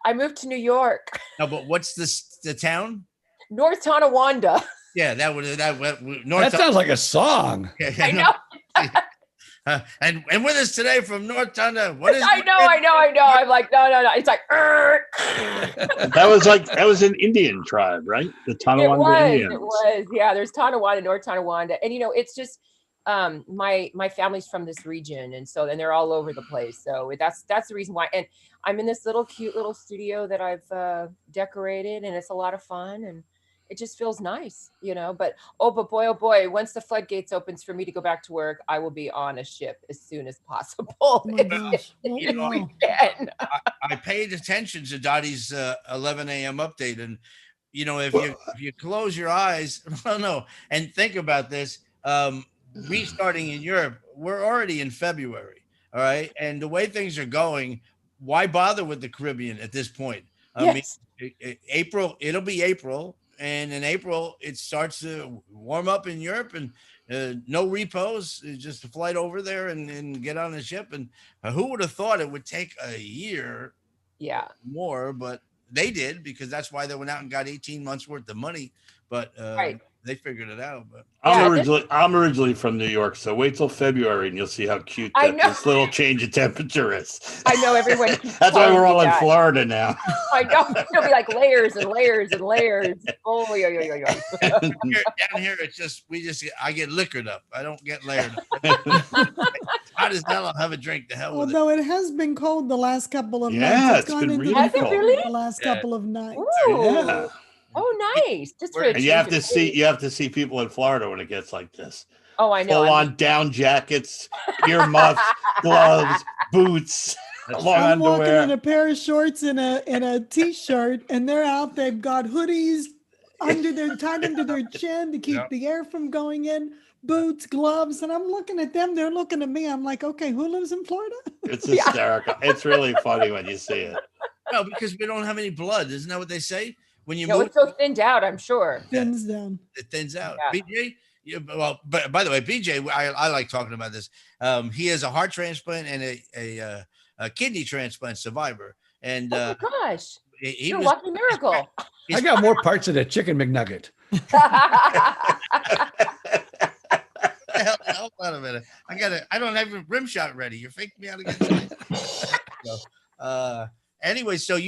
I moved to New York. No, but what's the town? North Tonawanda. Yeah, that sounds like a song. I know. And with us today from North Tonawanda, what is? I know. I'm like, no. It's like, that was an Indian tribe, right? The Tonawanda Indians. It was. Yeah, there's Tonawanda, North Tonawanda, and it's just my family's from this region, and they're all over the place. So that's the reason why. And I'm in this cute little studio that I've decorated, and it's a lot of fun, and it just feels nice, but boy, once the floodgates opens for me to go back to work, I will be on a ship as soon as possible. I paid attention to Dottie's 11 a.m. update. And, if you close your eyes, and think about this, restarting in Europe, we're already in February. All right. And the way things are going, why bother with the Caribbean at this point? Yes. I mean, April, it'll be April. And in April, it starts to warm up in Europe, and no repos, just a flight over there and get on a ship. And who would have thought it would take a year more? But they did, because that's why they went out and got 18 months worth of money. But they figured it out. But I'm originally from New York, so wait till February and you'll see how cute this little change of temperature is. I know everyone. That's why we're all in Florida now. I know. It'll be like layers and layers and layers. Oh, yeah. Down here, I get liquored up. I don't get layered up. Hot as hell, I'll have a drink. The hell with Although it has been cold the last couple of nights. Yeah, it's been really cold. The last couple of nights. Ooh. Yeah. Oh, nice. And you have to see people in Florida when it gets like this. Oh, I know. Full on down jackets, earmuffs, gloves, boots, I'm walking in a pair of shorts and a t-shirt, and they're out. They've got hoodies tied under their chin to keep the air from going in. Boots, gloves, and I'm looking at them. They're looking at me. I'm like, okay, who lives in Florida? It's hysterical. It's really funny when you see it. No, because we don't have any blood. Isn't that what they say? When you move, it's so thinned out, I'm sure. Thins down. It thins out. Yeah. BJ, but by the way, BJ, I like talking about this. He is a heart transplant and a kidney transplant survivor. And oh my gosh, he's a walking miracle. I got more parts of the chicken McNugget. Hold on a minute. I don't have a rim shot ready. You're faking me out again. Anyway, so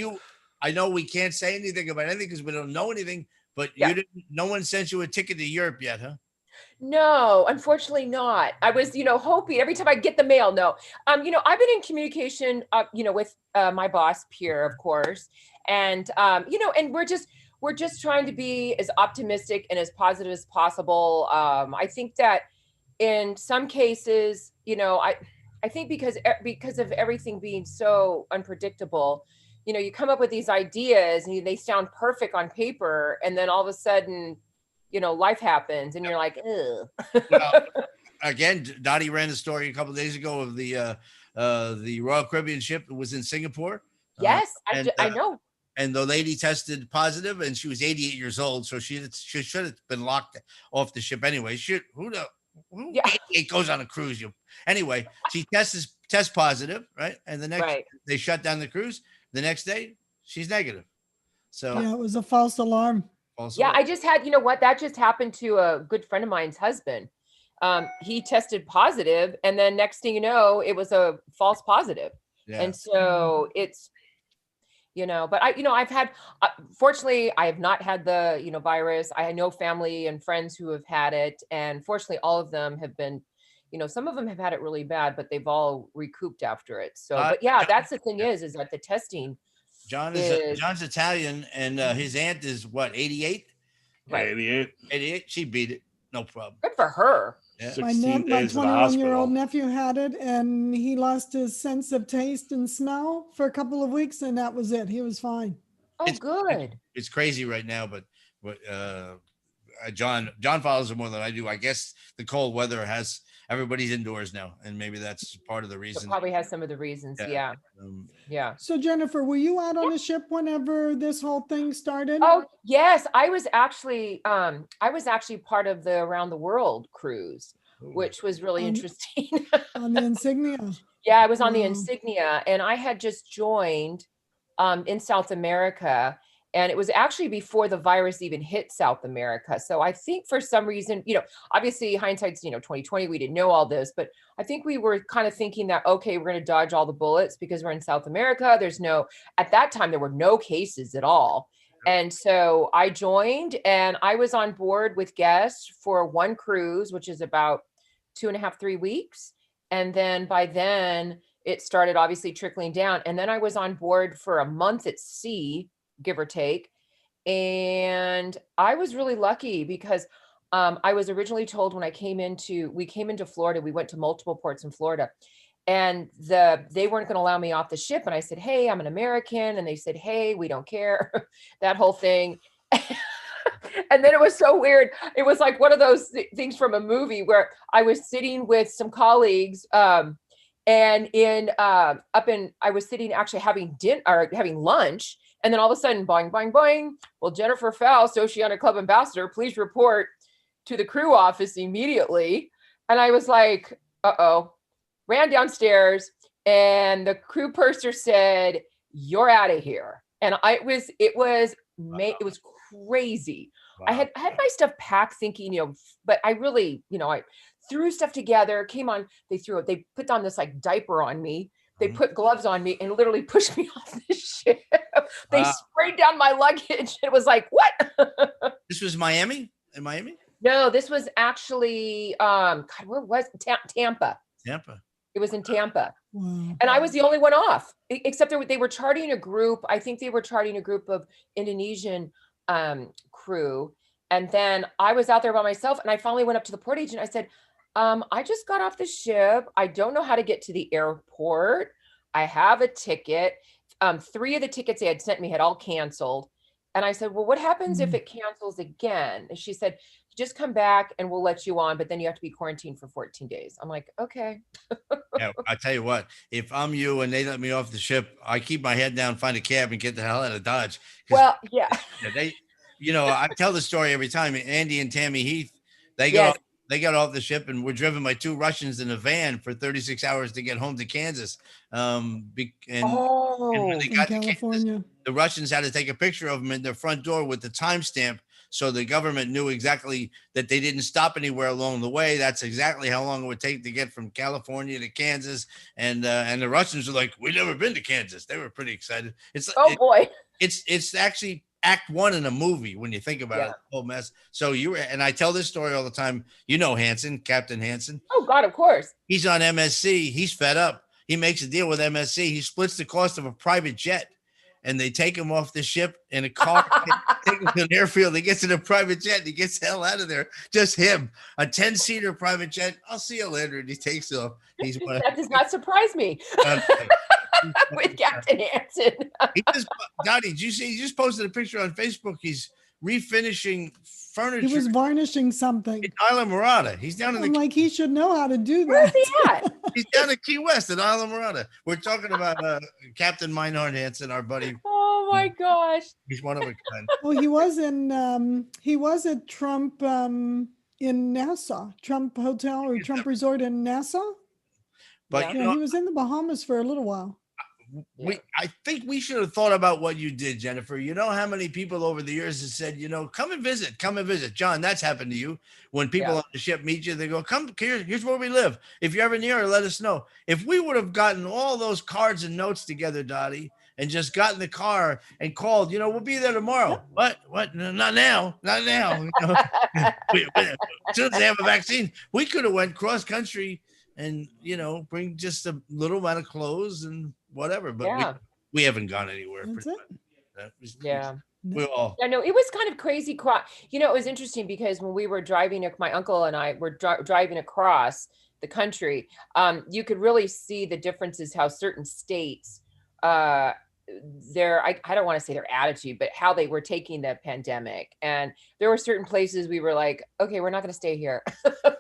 I know we can't say anything about anything because we don't know anything, but no one sent you a ticket to Europe yet, huh? No, unfortunately not. I was, hoping every time I get the mail. No, I've been in communication, with my boss, Pierre, of course. And, and we're just trying to be as optimistic and as positive as possible. I think that in some cases, I think because of everything being so unpredictable, you come up with these ideas and they sound perfect on paper, and then all of a sudden, life happens and you're like, ugh. Well, again, Dottie ran a story a couple of days ago of the Royal Caribbean ship that was in Singapore. Yes, I know. And the lady tested positive, and she was 88 years old, so she should have been locked off the ship anyway. It goes on a cruise. Anyway, she tests positive, right? And the next they shut down the cruise. The next day, she's negative. So Yeah, it was a false alarm. Yeah, I just had, you know what, that just happened to a good friend of mine's husband. He tested positive, and then next thing you know, it was a false positive. Yeah. And so it's, you know, but I've had, fortunately, I have not had the, virus. I know family and friends who have had it. And fortunately, all of them have been, some of them have had it really bad, but they've all recouped after it. So, but yeah, that's the thing is that the testing. John's Italian, and his aunt is what, 88? Right. 88. She beat it. No problem. Good for her. Yeah. My 21-year-old nephew had it, and he lost his sense of taste and smell for a couple of weeks, and that was it. He was fine. Oh, good. It's crazy right now, but John follows it more than I do. I guess the cold weather has everybody's indoors now, and maybe that's part of the reason. It probably has some of the reasons. Yeah. Yeah. So Jennifer, were you out on the ship whenever this whole thing started? Oh, yes. I was actually part of the Around the World cruise, which was really interesting. On the Insignia. Yeah, I was on the Insignia, and I had just joined in South America. And it was actually before the virus even hit South America. So I think for some reason, obviously hindsight's, 2020, we didn't know all this, but I think we were kind of thinking that, okay, we're going to dodge all the bullets because we're in South America. At that time, there were no cases at all. And so I joined, and I was on board with guests for one cruise, which is about 2.5, 3 weeks. And then by then it started obviously trickling down. And then I was on board for a month at sea, give or take. And I was really lucky because I was originally told when we came into Florida, we went to multiple ports in Florida, and they weren't going to allow me off the ship. And I said, hey, I'm an American. And they said, hey, we don't care. That whole thing. And then it was so weird. It was like one of those things from a movie where I was sitting with some colleagues, and I was sitting actually having dinner or having lunch. And then all of a sudden, boing, boing, boing. Well, Jennifer Faust, Oceanic Club Ambassador, please report to the crew office immediately. And I was like, uh-oh. Ran downstairs, and the crew purser said, you're out of here. And it was crazy. Wow. I had my stuff packed thinking, but I really, I threw stuff together, they put on this like diaper on me. They put gloves on me and literally pushed me off the ship. They sprayed down my luggage. It was like, what? This was Miami? In Miami? No, this was actually, where was it? Tampa. Tampa. It was in Tampa. Wow. And I was the only one off, except they were charting a group. I think they were charting a group of Indonesian crew. And then I was out there by myself, and I finally went up to the port agent. I said, I just got off the ship. I don't know how to get to the airport. I have a ticket. 3 of the tickets they had sent me had all canceled. And I said, well, what happens if it cancels again? And she said, just come back and we'll let you on, but then you have to be quarantined for 14 days. I'm like, okay. Yeah, I tell you what, if I'm you and they let me off the ship, I keep my head down, find a cab, and get the hell out of Dodge. Well, yeah. I tell the story every time. Andy and Tammy Heath, they got off the ship and were driven by 2 Russians in a van for 36 hours to get home to Kansas. And when they got to California, the Russians had to take a picture of them in their front door with the timestamp, so the government knew exactly that they didn't stop anywhere along the way. That's exactly how long it would take to get from California to Kansas. And the Russians were like, "We've never been to Kansas." They were pretty excited. It's actually Act 1 in a movie when you think about it, the whole mess. So and I tell this story all the time. Hansen, Captain Hansen. Oh God, of course. He's on MSC. He's fed up. He makes a deal with MSC. He splits the cost of a private jet, and they take him off the ship in a car, take him to an airfield. He gets in a private jet and he gets the hell out of there. Just him, a 10-seater private jet. I'll see you later. And he takes off. That does not surprise me. With Captain Hansen. Dottie, did you see? He just posted a picture on Facebook. He's refinishing furniture. He was varnishing something. In Isla Morada. He's down in like he should know how to do that. Where's he at? He's down in Key West at Isla Morada. We're talking about Captain Meinhard Hansen, our buddy. Oh my gosh. He's one of a kind. Well, he was at Trump in Nassau, Trump Hotel or Trump Resort in Nassau. But he was in the Bahamas for a little while. I think we should have thought about what you did, Jennifer. You know how many people over the years have said, come and visit. John, that's happened to you. When people on the ship meet you, they go, come here, here's where we live. If you're ever near, let us know. If we would have gotten all those cards and notes together, Dottie, and just got in the car and called, we'll be there tomorrow. What? No, not now. As soon as they have a vaccine, we could have went cross country and, bring just a little amount of clothes and whatever. But we haven't gone anywhere. Yeah. We all. I know it was kind of crazy. It was interesting because when we were driving, my uncle and I were driving across the country, you could really see the differences, how certain states, I don't want to say their attitude, but how they were taking the pandemic. And there were certain places we were like, okay, we're not going to stay here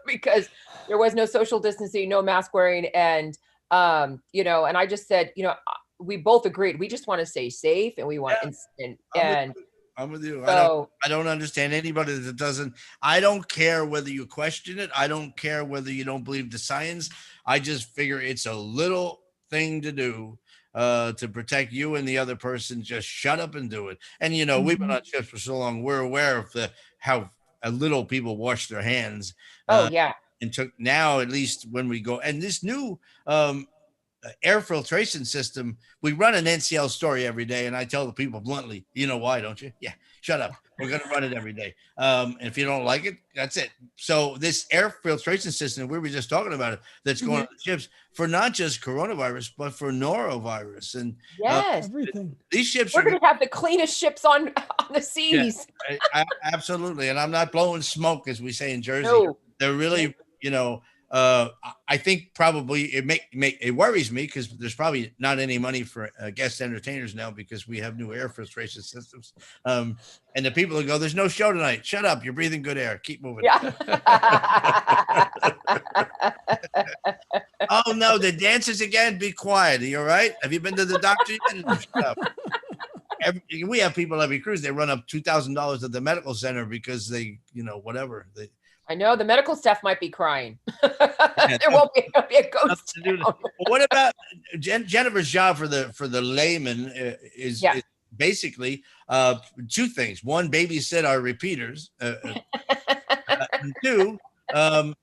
because there was no social distancing, no mask wearing. And, and I just said, we both agreed. We just want to stay safe and we want, I'm with you. So, I don't understand anybody that doesn't. I don't care whether you question it. I don't care whether you don't believe the science. I just figure it's a little thing to do to protect you and the other person. Just shut up and do it. And we've been on ships for so long. We're aware of how a little people wash their hands. And now, at least when we go, and this new air filtration system, we run an NCL story every day, and I tell the people bluntly, you know why, don't you? Yeah, shut up. We're going to run it every day. And if you don't like it, that's it. So this air filtration system, we were just talking about it, that's going on the ships for not just coronavirus, but for norovirus. And everything. These ships we're going to have the cleanest ships on the seas. Yeah, absolutely. And I'm not blowing smoke, as we say in Jersey. No. They're really, I think probably it worries me because there's probably not any money for guest entertainers now because we have new air filtration systems. And the people who go, there's no show tonight. Shut up. You're breathing good air. Keep moving. Yeah. Oh, no. The dancers again. Be quiet. Are you all right? Have you been to the doctor yet? Shut up. We have people every cruise. They run up $2,000 at the medical center because they, whatever. I know the medical staff might be crying. There won't be a ghost. What about Jennifer's job for the layman is basically two things. One, babysit our repeaters. And two,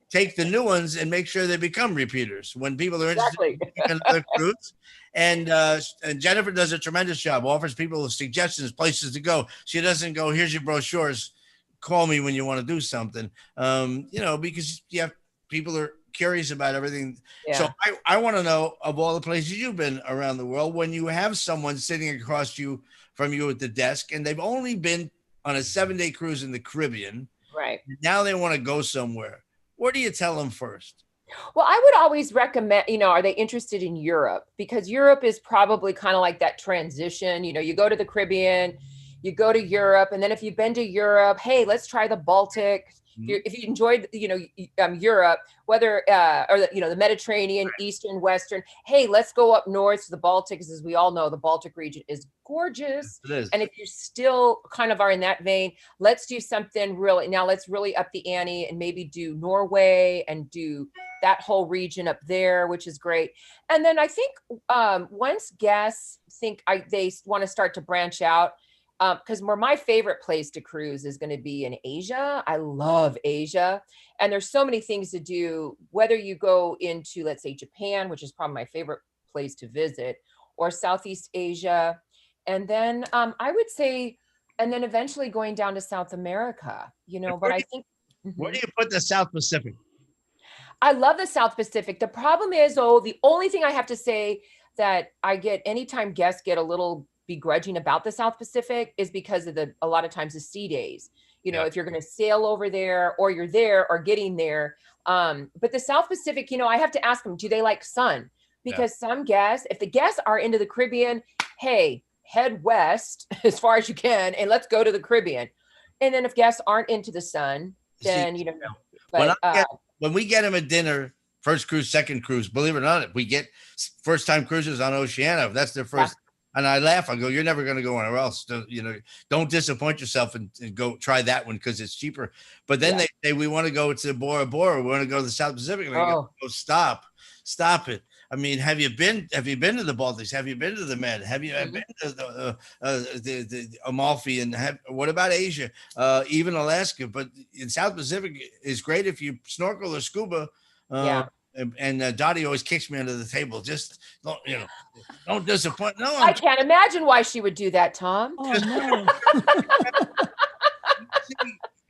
take the new ones and make sure they become repeaters when people are interested in other cruise. And Jennifer does a tremendous job. Offers people suggestions, places to go. She doesn't go, here's your brochures. Call me when you want to do something, because people are curious about everything. Yeah. So I want to know, of all the places you've been around the world, when you have someone sitting across from you at the desk and they've only been on a 7-day cruise in the Caribbean, right? Now they want to go somewhere. What do you tell them first? Well, I would always recommend, are they interested in Europe? Because Europe is probably kind of like that transition. You go to the Caribbean, you go to Europe, and then if you've been to Europe, hey, let's try the Baltic. If you enjoyed, Europe, whether the Mediterranean, Eastern, Western, hey, let's go up north to the Baltic, because as we all know, the Baltic region is gorgeous. It is. And if you still kind of are in that vein, let's do something really. Now let's really up the ante and maybe do Norway and do that whole region up there, which is great. And then I think once guests think they want to start to branch out. Because my favorite place to cruise is going to be in Asia. I love Asia. And there's so many things to do, whether you go into, let's say, Japan, which is probably my favorite place to visit, or Southeast Asia. And then I would say, and then eventually going down to South America, but I think. Where do you put the South Pacific? I love the South Pacific. The problem is, the only thing I have to say that I get anytime guests get a little begrudging about the South Pacific is because of a lot of times the sea days, if you're going to sail over there or you're there or getting there. But the South Pacific, I have to ask them, do they like sun? Because some guests, if the guests are into the Caribbean, hey, head west as far as you can, and let's go to the Caribbean. And then if guests aren't into the sun, then, but when we get them a dinner, first cruise, second cruise, believe it or not, we get first time cruisers on Oceania. If that's their first. And I laugh. I go, you're never going to go anywhere else. Don't disappoint yourself and go try that one because it's cheaper. But then they say, we want to go to Bora Bora. We want to go to the South Pacific. And I go, stop it. I mean, have you been to the Baltics? Have you been to the Med? Have you been to the Amalfi? And what about Asia? Even Alaska? But in South Pacific is great if you snorkel or scuba. And Dottie always kicks me under the table. Just don't disappoint. No, I can't imagine why she would do that, Tom. Oh, no.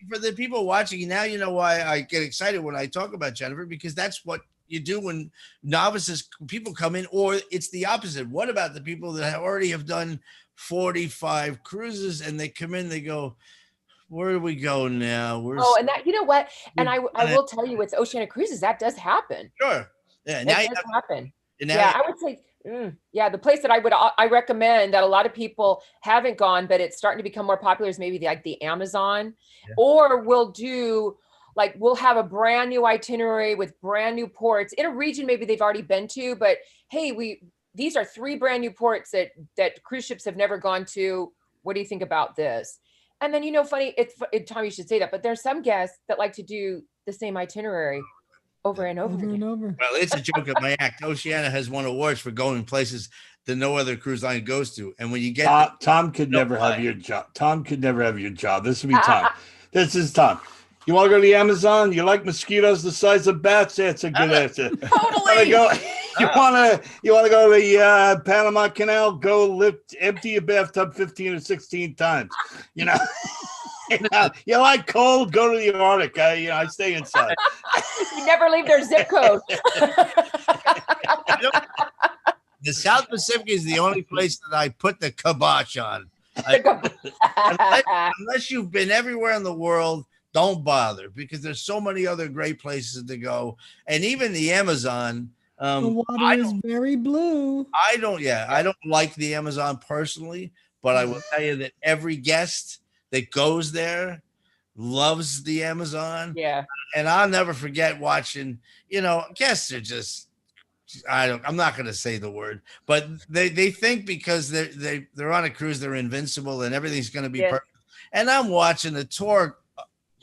For the people watching now, you know why I get excited when I talk about Jennifer, because that's what you do when people come in, or it's the opposite. What about the people that already have done 45 cruises and they come in, they go, where do we go now? And that, you know what? And I will tell you, with Oceania Cruises, that does happen. Sure. Yeah. That does happen. I would say, the place that I recommend that a lot of people haven't gone, but it's starting to become more popular, is maybe the Amazon, or we'll have a brand new itinerary with brand new ports in a region maybe they've already been to, but hey, these are 3 brand new ports that cruise ships have never gone to. What do you think about this? And then, funny, Tom, you should say that, but there's some guests that like to do the same itinerary over and over again. Well, it's a joke of my act. Oceania has won awards for going places that no other cruise line goes to. And when you get Tom could never have your job. Tom could never have your job. This would be Tom. This is Tom. You want to go to the Amazon? You like mosquitoes the size of bats? That's a good answer. Totally. You want to go to the Panama Canal? Go empty your bathtub 15 or 16 times. You like cold? Go to the Arctic. I stay inside. You never leave their zip code. The South Pacific is the only place that I put the kibosh on. Unless you've been everywhere in the world, don't bother, because there's so many other great places to go. And even the Amazon. The water is very blue. I don't like the Amazon personally, but I will tell you that every guest that goes there loves the Amazon. Yeah. And I'll never forget watching, guests are just, I'm not going to say the word, but they think because they're on a cruise, they're invincible and everything's going to be perfect. And I'm watching the tour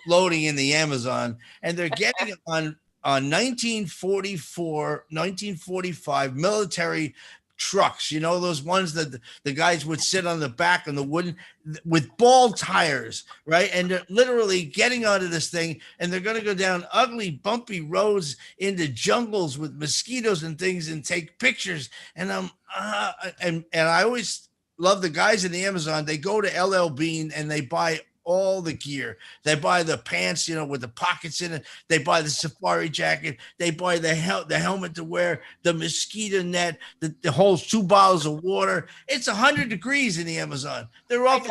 loading in the Amazon, and they're getting on 1945 military trucks, those ones that the guys would sit on the back on the wooden with ball tires, right? And they're literally getting onto this thing, and they're going to go down ugly, bumpy roads into jungles with mosquitoes and things and take pictures. And and I always love the guys in the Amazon. They go to LL Bean and they buy all the gear. They buy the pants, with the pockets in it. They buy the safari jacket. They buy the helmet to wear, the mosquito net, the whole 2 bottles of water. It's 100 degrees in the Amazon. They're off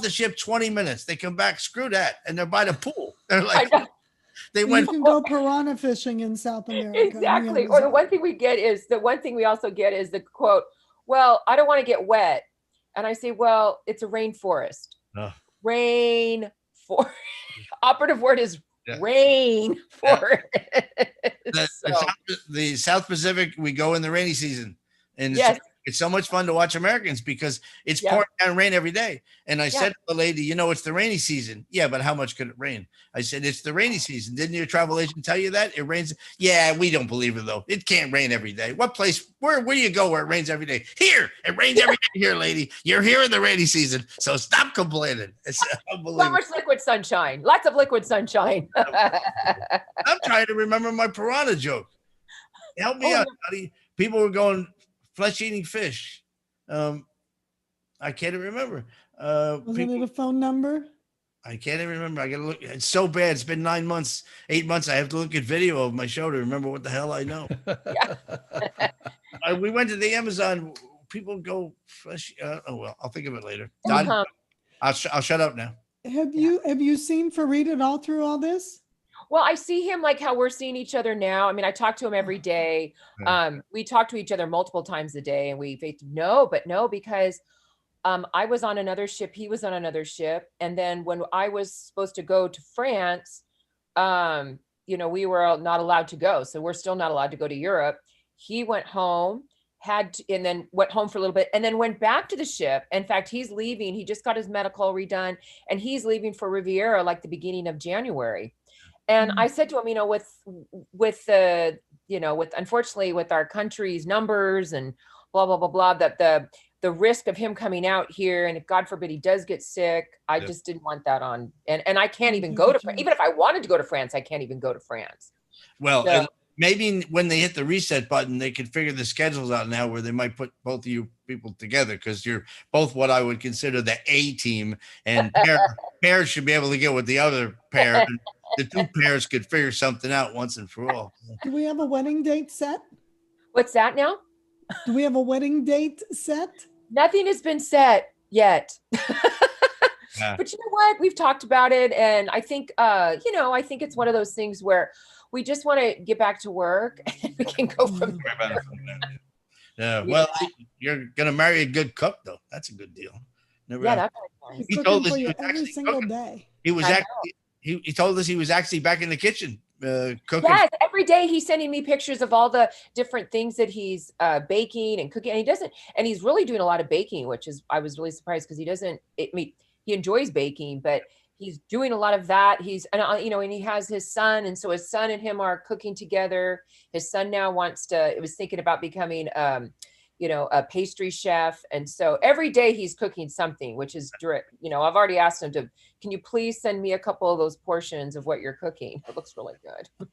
the ship 20 minutes. They come back, screw that, and they're by the pool. They're like, you can go piranha fishing in South America. Exactly. Or the one thing we also get is the quote, well, I don't want to get wet. And I say, well, it's a rainforest. Rain for operative word is rain for the South Pacific. We go in the rainy season, and it's so much fun to watch Americans because it's pouring down rain every day. And I said to the lady, it's the rainy season. Yeah, but how much could it rain? I said, it's the rainy season. Didn't your travel agent tell you that? It rains. Yeah, we don't believe it though. It can't rain every day. Where do you go where it rains every day? Here, it rains every day here, lady. You're here in the rainy season. So stop complaining. It's unbelievable. So much liquid sunshine. Lots of liquid sunshine. I'm trying to remember my piranha joke. Help me out, buddy. People were going flesh-eating fish. I can't even remember. Wasn't it a phone number? I can't even remember. I gotta look. It's so bad. It's been 8 months. I have to look at video of my show to remember what the hell I know. We went to the Amazon. People go flesh. I'll think of it later. I'll shut up now. Have you seen Farid at all through all this? Well, I see him like how we're seeing each other now. I mean, I talk to him every day. We talk to each other multiple times a day, and because I was on another ship, he was on another ship. And then when I was supposed to go to France, we were not allowed to go. So we're still not allowed to go to Europe. He went home, and then went home for a little bit and then went back to the ship. In fact, he's leaving. He just got his medical redone, and he's leaving for Riviera like the beginning of January. And I said to him, with the you know, with unfortunately with our country's numbers and blah blah blah blah, that the risk of him coming out here, and if God forbid he does get sick, I just didn't want that on. And I can't even go to France. Even if I wanted to go to France, I can't even go to France. Well, So- maybe when they hit the reset button, they could figure the schedules out now where they might put both of you people together, because you're both what I would consider the A team, and pairs should be able to get with the other pair. And the two pairs could figure something out once and for all. Do we have a wedding date set? What's that now? Do we have a wedding date set? Nothing has been set yet. Yeah. But you know what? We've talked about it. And I think, you know, I think it's one of those things where we just want to get back to work and we can go from there. Yeah. Well, you're going to marry a good cook, though. That's a good deal. Never Yeah, had- that's nice. He's He told cooking us for he you was every actually single cooking. day. He was I actually, he told us he was actually back in the kitchen cooking. Yes, every day he's sending me pictures of all the different things that he's baking and cooking. And he's really doing a lot of baking, which is, I was really surprised because he enjoys baking, but he's doing a lot of that. You know, and he has his son. And so his son and him are cooking together. His son now was thinking about becoming, you know, a pastry chef. And so every day he's cooking something, which is, you know, I've already asked him can you please send me a couple of those portions of what you're cooking? It looks really good.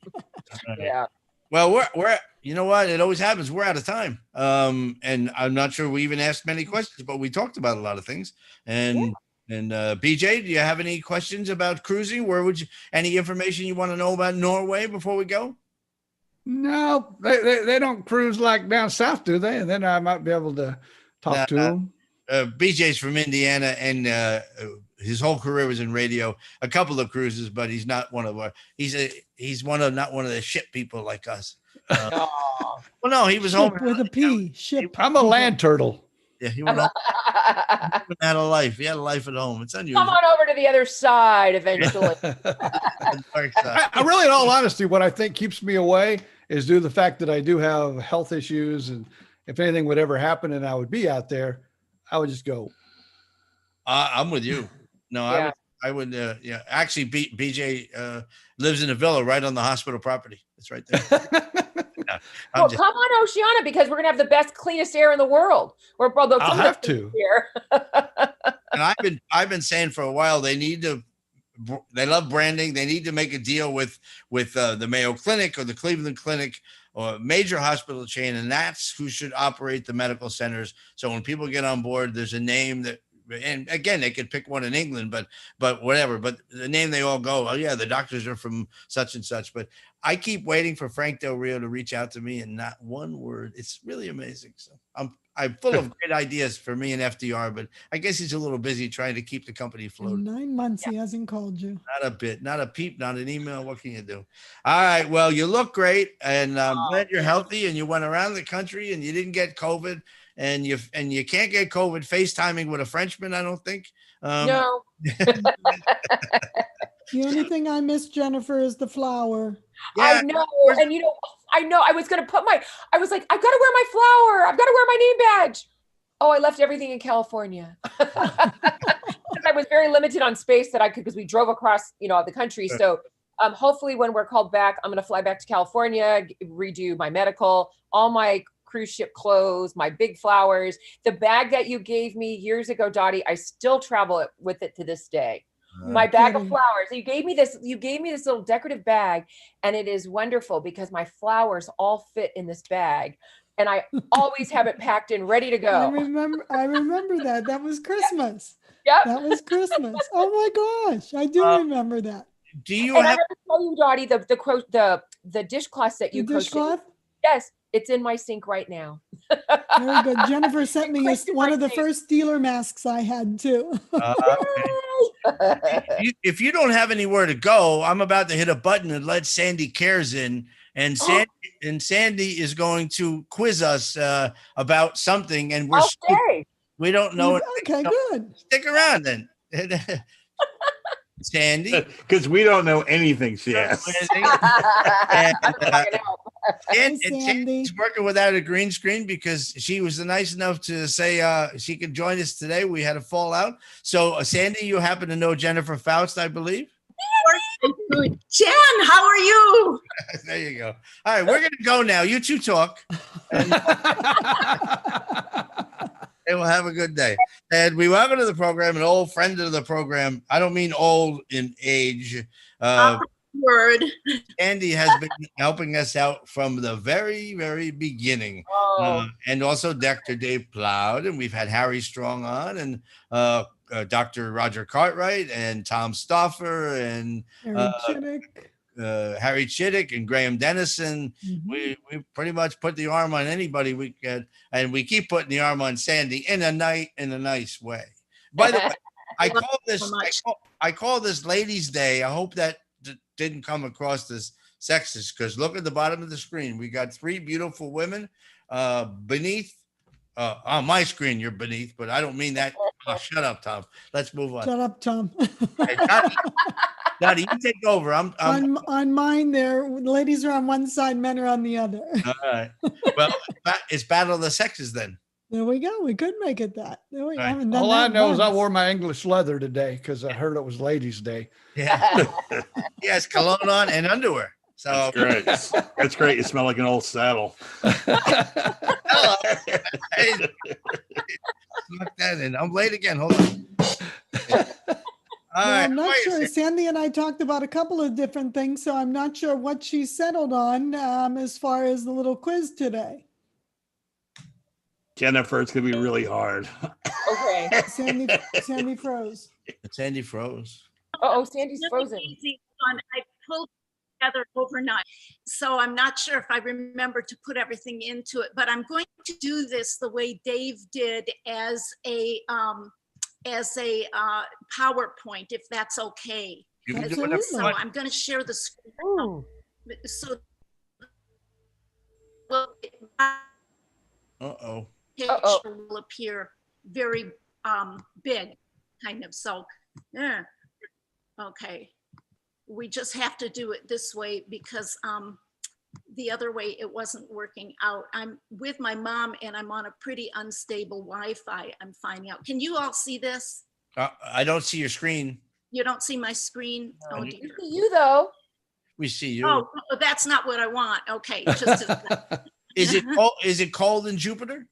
Yeah. Well, we're you know what? It always happens. We're out of time. And I'm not sure we even asked many questions, but we talked about a lot of things. And BJ, do you have any questions about cruising? Any information you want to know about Norway before we go? No, they don't cruise like down south, do they? And then I might be able to talk to them. BJ's from Indiana, and his whole career was in radio. A couple of cruises, but he's not one of our. Not one of the ship people like us. Well, no, he was Ship home with a P. Ship. I'm a land turtle. Yeah, he went home. He had a life. He had a life at home. It's unusual. Come on over to the other side eventually. I really, in all honesty, what I think keeps me away is due to the fact that I do have health issues, and if anything would ever happen and I would be out there, I would just go. I'm with you. No, Yeah. I would. Yeah, actually, BJ lives in a villa right on the hospital property. It's right there. Yeah, Well, come on, Oceana, because we're gonna have the best, cleanest air in the world. I'll have to. Here. And I've been saying for a while they love branding. They need to make a deal with the Mayo Clinic or the Cleveland Clinic or a major hospital chain, and that's who should operate the medical centers. So when people get on board, there's a name that, and again, they could pick one in England, but whatever. But the name they all go, oh yeah, the doctors are from such and such. But I keep waiting for Frank Del Rio to reach out to me, and not one word. It's really amazing. So I'm full of great ideas for me and FDR, but I guess he's a little busy trying to keep the company afloat. In 9 months, he hasn't called you. Not a bit, not a peep, not an email. What can you do? All right. Well, you look great, and I'm glad you're healthy, and you went around the country, and you didn't get COVID, and you can't get COVID FaceTiming with a Frenchman, I don't think. No. The only thing I miss, Jennifer, is the flower. I know. And you know, I know I was going to I was like, I've got to wear my flower. I've got to wear my name badge. Oh, I left everything in California. I was very limited on space that I could, because we drove across, you know, the country. So hopefully when we're called back, I'm going to fly back to California, redo my medical, all my cruise ship clothes, my big flowers, the bag that you gave me years ago, Dottie, I still travel with it to this day. My bag of flowers. You gave me this little decorative bag, and it is wonderful because my flowers all fit in this bag, and I always have it packed and ready to go. I remember that. That was Christmas. Yep. That was Christmas. Oh my gosh. I do remember that. Do you and I have to tell you, Dottie, the dishcloth that you dishcloth? Yes, it's in my sink right now. Very good. Jennifer sent me one of the first dealer masks I had too. If you don't have anywhere to go, I'm about to hit a button and let Sandy Cares in, and Sandy is going to quiz us about something, and we don't know. Okay, good. Stick around then. Sandy, because we don't know anything, she asked. And Sandy's working without a green screen because she was nice enough to say she could join us today. We had a fallout. So, Sandy, you happen to know Jennifer Faust, I believe. Jen, how are you? There you go. All right, we're gonna go now. You two talk. And we'll have a good day. And we welcome to the program an old friend of the program. I don't mean old in age. Word. Andy has been helping us out from the very, very beginning. And also Dr. Dave Plowd, and we've had Harry Strong on, and Dr. Roger Cartwright, and Tom Stauffer, and Harry Chittick, and Graham Dennison. We pretty much put the arm on anybody we can, and we keep putting the arm on Sandy in a nice way. By the way, I call this Ladies' Day. I hope that didn't come across as sexist, because look at the bottom of the screen. We got 3 beautiful women beneath. On my screen, you're beneath, but I don't mean that. Oh, shut up, Tom. Let's move on. Shut up, Tom. Hey, Dottie, you take over. On mine, there, ladies are on one side, men are on the other. All right. Well, it's Battle of the Sexes then. There we go. We could make it that. There we go. Right. All I know is I wore my English leather today because I heard it was Ladies' Day. Yeah. Yes, cologne on and underwear. So great. That's great. You smell like an old saddle. Hello. Look that in. I'm late again. Hold on. I'm not sure. Sandy and I talked about a couple of different things, so I'm not sure what she settled on as far as the little quiz today. Jennifer, it's gonna be really hard. Okay. Sandy froze. Sandy froze. Sandy's frozen. Easy one. I pulled together overnight, so I'm not sure if I remember to put everything into it. But I'm going to do this the way Dave did as a PowerPoint, if that's okay. You can do whatever. So I'm going to share the screen. So. Picture will appear very big, kind of. So, yeah. Okay. We just have to do it this way because the other way it wasn't working out. I'm with my mom and I'm on a pretty unstable Wi-Fi. I'm finding out. Can you all see this? I don't see your screen. You don't see my screen? No. Oh, dear. We see you though. We see you. Oh, that's not what I want. Okay. Just Is it cold in Jupiter?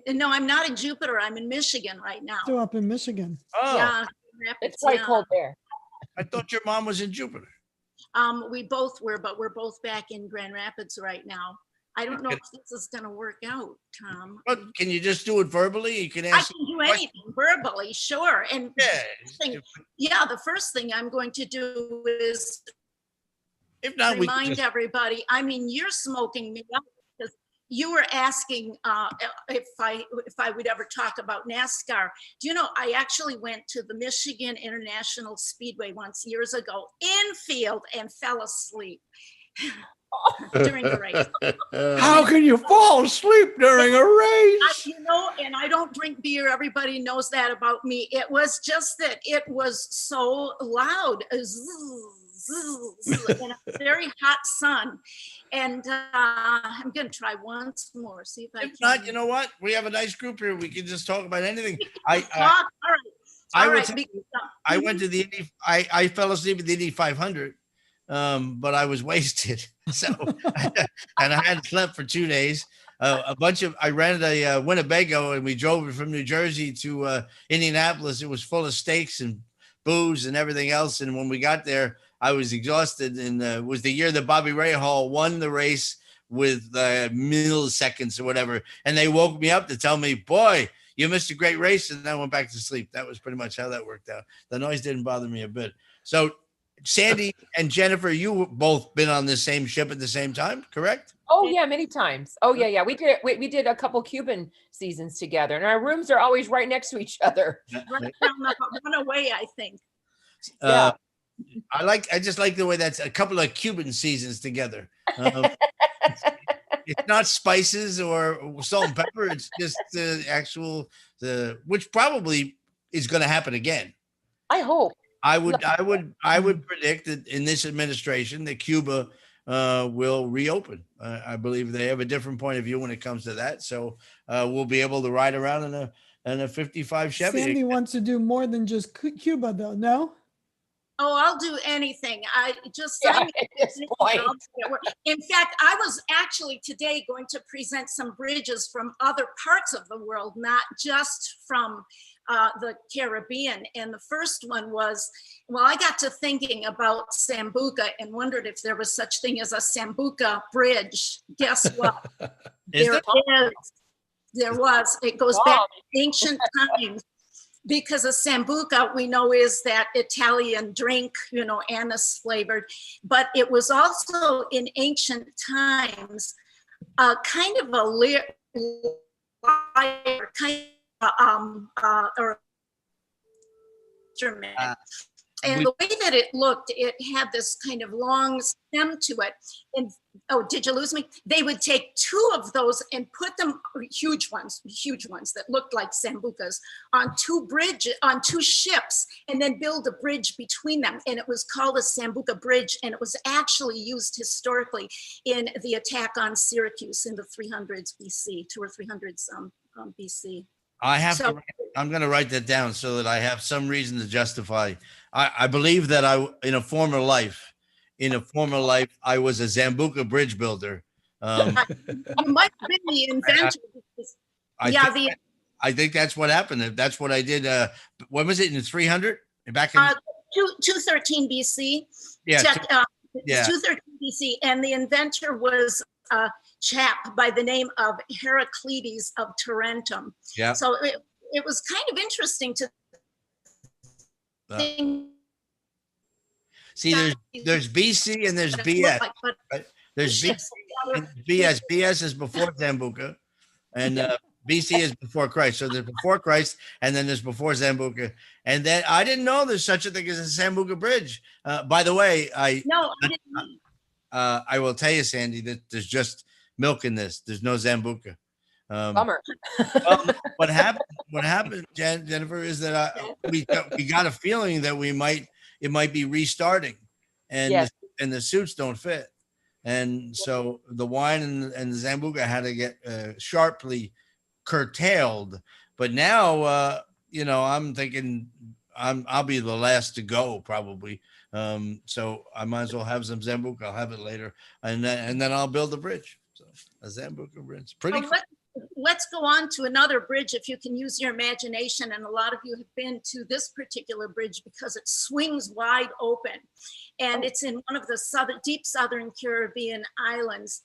No, I'm not in Jupiter. I'm in Michigan right now. Still up in Michigan. Oh. Yeah. It's quite cold there. I thought your mom was in Jupiter. We both were, but we're both back in Grand Rapids right now. I don't know if this is going to work out, Tom. But can you just do it verbally? You can I can do anything verbally, sure. And the first thing I'm going to do is remind everybody. I mean, you're smoking me up because you were asking if I would ever talk about NASCAR. Do you know, I actually went to the Michigan International Speedway once years ago in field and fell asleep during the race. How can you fall asleep during a race? And I don't drink beer. Everybody knows that about me. It was just that it was so loud. In a very hot sun. And I'm going to try once more, see if I can. If not, you know what? We have a nice group here. We can just talk about anything. All right. I went to the Indy. I fell asleep at the Indy 500, but I was wasted. So, and I hadn't slept for 2 days. I rented a Winnebago and we drove it from New Jersey to Indianapolis. It was full of steaks and booze and everything else. And when we got there, I was exhausted, and it was the year that Bobby Rahal won the race with milliseconds or whatever. And they woke me up to tell me, boy, you missed a great race. And I went back to sleep. That was pretty much how that worked out. The noise didn't bother me a bit. So Sandy and Jennifer, you both been on the same ship at the same time, correct? Oh yeah, many times. Oh yeah. We did a couple Cuban seasons together, and our rooms are always right next to each other. Run away, I think. Yeah. I just like the way that's a couple of Cuban seasons together. It's not spices or salt and pepper. It's just the which probably is going to happen again. I hope. I would predict that in this administration that Cuba will reopen. I believe they have a different point of view when it comes to that. So we'll be able to ride around in a 55 Chevy. Sandy wants to do more than just Cuba, though. No. Oh, I'll do anything. I just Yeah, at this point. In fact, I was actually today going to present some bridges from other parts of the world, not just from the Caribbean. And the first one was, well, I got to thinking about Sambuca and wondered if there was such thing as a Sambuca bridge. Guess what? There was. It goes back to ancient times. Because a Sambuca, we know, is that Italian drink, you know, anise flavored, but it was also in ancient times kind of a lyre, kind of or instrument. And the way that it looked, it had this kind of long stem to it. And oh, did you lose me? They would take two of those and put them, huge ones that looked like Sambucas, on two ships, and then build a bridge between them. And it was called a Sambuca bridge, and it was actually used historically in the attack on Syracuse in the 300s BC, 2 or 300s BC. I'm going to write that down so that I have some reason to justify. I believe that in a former life, I was a Sambuca bridge builder. You might have been the inventor. I think that's what happened. That's what I did. When was it, in 300? Back in 213 BC. Yeah. 213 BC. And the inventor was a chap by the name of Heraclides of Tarentum. Yeah. So it was kind of interesting to think. See, there's BC and there's BS. Right? There's BC and BS. BS is before Sambuca, and BC is before Christ. So there's before Christ, and then there's before Sambuca. And then I didn't know there's such a thing as a Sambuca bridge. By the way, I will tell you, Sandy, that there's just milk in this. There's no Sambuca. Bummer. Well, what happened, Jennifer, is that we got a feeling that it might be restarting, and the suits don't fit, and so the wine and the Sambuca had to get sharply curtailed. But now, I'm thinking I'll be the last to go probably. So I might as well have some Sambuca. I'll have it later, and then I'll build a bridge. So a Sambuca bridge, pretty cool. Let's go on to another bridge if you can use your imagination. And a lot of you have been to this particular bridge because it swings wide open. And it's in one of the deep southern Caribbean islands.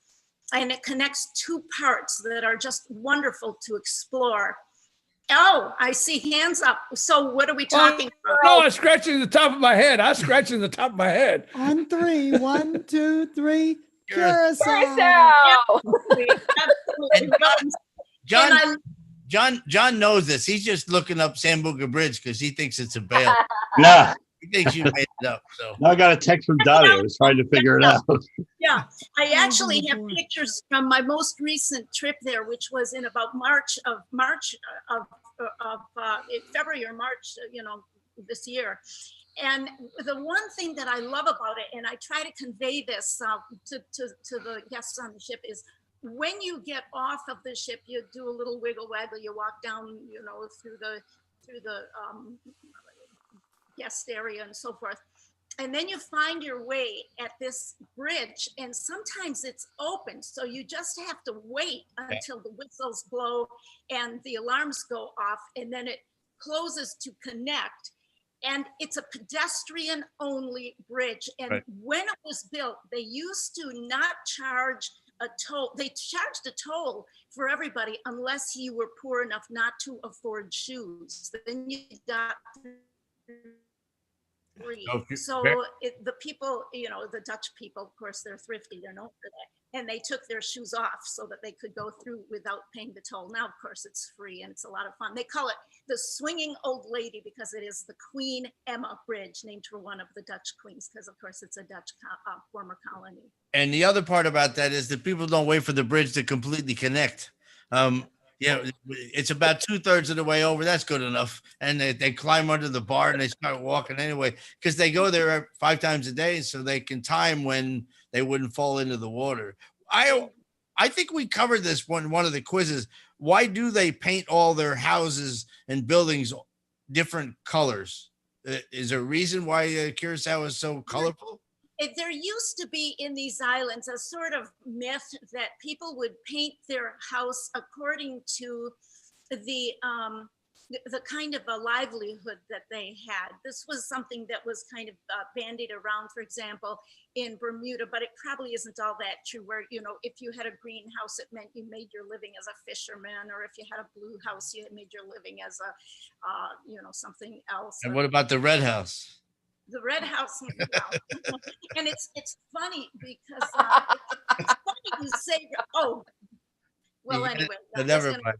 And it connects two parts that are just wonderful to explore. Oh, I see hands up. So what are we talking about? No, I'm scratching the top of my head. On three. 1, 2, 3. Curacao. John knows this. He's just looking up Sambuca Bridge because he thinks it's a bail. Nah. He thinks you made it up. So now I got a text from Dottie. I was trying to figure it out. Yeah, I actually have pictures from my most recent trip there, which was in about February or March, this year. And the one thing that I love about it, and I try to convey this to the guests on the ship, is when you get off of the ship, you do a little wiggle waggle, you walk down, through the guest area and so forth. And then you find your way at this bridge, and sometimes it's open. So you just have to wait until the whistles blow and the alarms go off, and then it closes to connect. And it's a pedestrian only bridge. And when it was built, they used to not charge a toll. They charged a toll for everybody unless you were poor enough not to afford shoes. Then you got free. So the people, the Dutch people, of course, they're thrifty. They're known for that. And they took their shoes off so that they could go through without paying the toll. Now, of course, it's free and it's a lot of fun. They call it the Swinging Old Lady because it is the Queen Emma Bridge, named for one of the Dutch queens, because, of course, it's a Dutch former colony. And the other part about that is that people don't wait for the bridge to completely connect. It's about 2/3 of the way over. That's good enough. And they climb under the bar and they start walking anyway, because they go there 5 times a day so they can time when they wouldn't fall into the water. I think we covered this one of the quizzes. Why do they paint all their houses and buildings different colors? Is there a reason why Curacao is so colorful? There used to be in these islands a sort of myth that people would paint their house according to the kind of a livelihood that they had. This was something that was kind of bandied around, for example, in Bermuda, but it probably isn't all that true, where, you know, if you had a greenhouse, it meant you made your living as a fisherman, or if you had a blue house, you had made your living as a, you know, something else. And what about the red house? The red house, and it's funny because it's funny you say, oh, well, Yeah, anyway, never mind.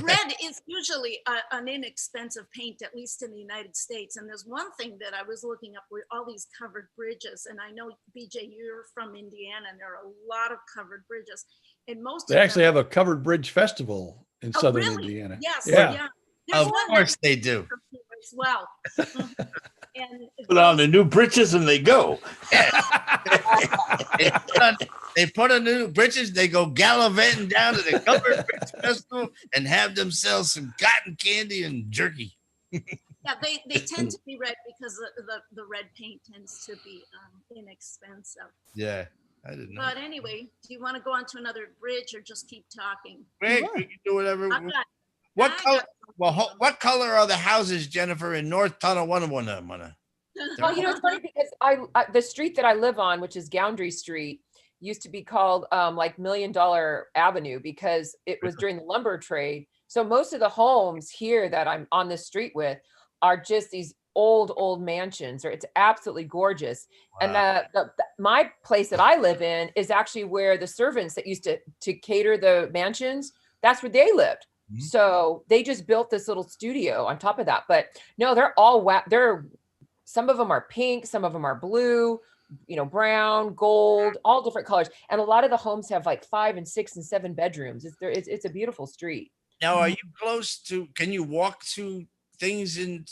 red is usually an inexpensive paint, at least in the United States. And there's one thing that I was looking up with all these covered bridges, and I know, BJ, you're from Indiana, and there are a lot of covered bridges, and most They of actually them, have a covered bridge festival in southern Indiana. yes, Yeah. yeah. Of course they do. As well. And Put on the new britches and they go. They put on new britches, they go gallivanting down to the Covered Bridge Festival and have themselves some cotton candy and jerky. yeah, they tend to be red because the red paint tends to be inexpensive. Yeah, I didn't know. But anyway, do you want to go on to another bridge or just keep talking? Wait, we can do whatever. I've got- What color? Well, what color are the houses, Jennifer, in North Tonawanda? Well, you know, it's funny because I the street that I live on, which is Goundry Street, used to be called like $1 Million Avenue because it was during the lumber trade. So most of the homes here that I'm on this street with are just these old mansions, or it's absolutely gorgeous. Wow. And my place that I live in is actually where the servants that used to cater the mansions, that's where they lived. Mm-hmm. So they just built this little studio on top of that. But no, they're all some of them are pink, some of them are blue, you know, brown, gold, all different colors. And a lot of the homes have like 5 and 6 and 7 bedrooms. It's a beautiful street. Now, are you close to, can you walk to things in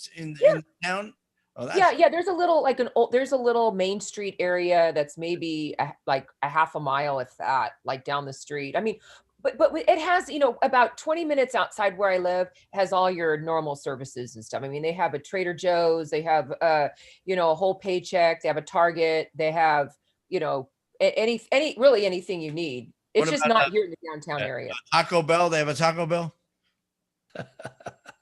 town? Oh, yeah. There's a little, there's a little Main Street area that's maybe like a half a mile, if that, like down the street. I mean, but it has, you know, about 20 minutes outside where I live, has all your normal services and stuff. I mean, they have a Trader Joe's, they have, you know, a Whole Paycheck, they have a Target, they have, you know, really anything you need. It's just not here in the downtown area. Taco Bell, they have a Taco Bell?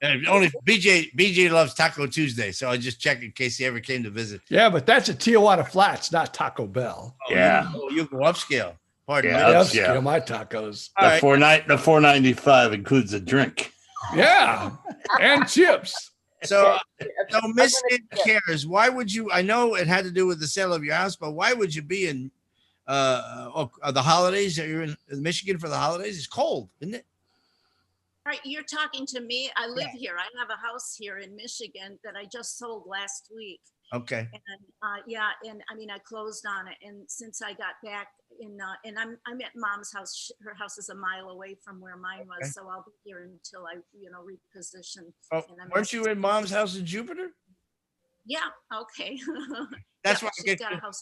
And only BJ loves Taco Tuesday, so I just check in case he ever came to visit. Yeah, but that's at Tijuana Flats, not Taco Bell. Oh, yeah, you go upscale. Pardon me. Upscale my tacos. The $4.95 includes a drink. Yeah, and chips. So Michigan Cares. Why would you? I know it had to do with the sale of your house, but why would you be in the holidays? You're in Michigan for the holidays. It's cold, isn't it? Right, you're talking to me. I live here. I have a house here in Michigan that I just sold last week. Okay. And and I mean, I closed on it, and since I got back in, and I'm at Mom's house. Her house is a mile away from where mine was, so I'll be here until I, you know, reposition. Oh, weren't you in Mom's house in Jupiter? Yeah. Okay. That's why she's got a house.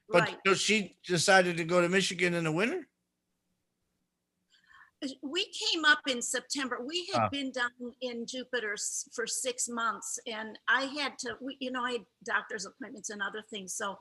But Right. so she decided to go to Michigan in the winter. We came up in September. We had been down in Jupiter for 6 months, and I had to, I had doctor's appointments and other things. So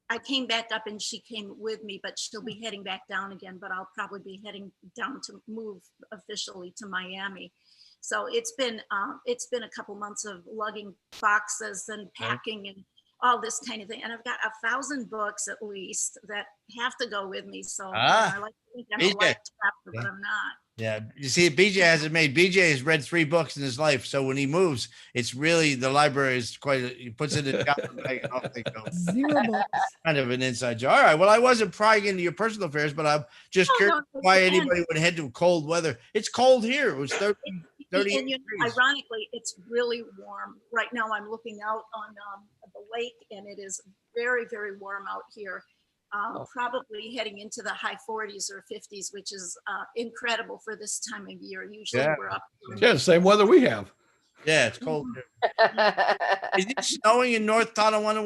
I came back up and she came with me, but she'll be heading back down again, but I'll probably be heading down to move officially to Miami. So it's been a couple months of lugging boxes and packing and all this kind of thing. And I've got 1,000 books at least that have to go with me. So I like to think I'm a light chapter, but I'm not. Yeah, you see, BJ hasn't made. BJ has read 3 books in his life, so when he moves, it's really the library is quite. He puts it in the bag and off they go. 0 books. Kind of an inside joke. All right. Well, I wasn't prying into your personal affairs, but I'm just curious why anybody would head to cold weather. It's cold here. It was 30 and ironically, it's really warm right now. I'm looking out on the lake, and it is very, very warm out here. Probably heading into the high 40s or 50s, which is incredible for this time of year. Usually we're up. Yeah, the same weather we have. Yeah, it's cold. Is it snowing in North Tonawanda?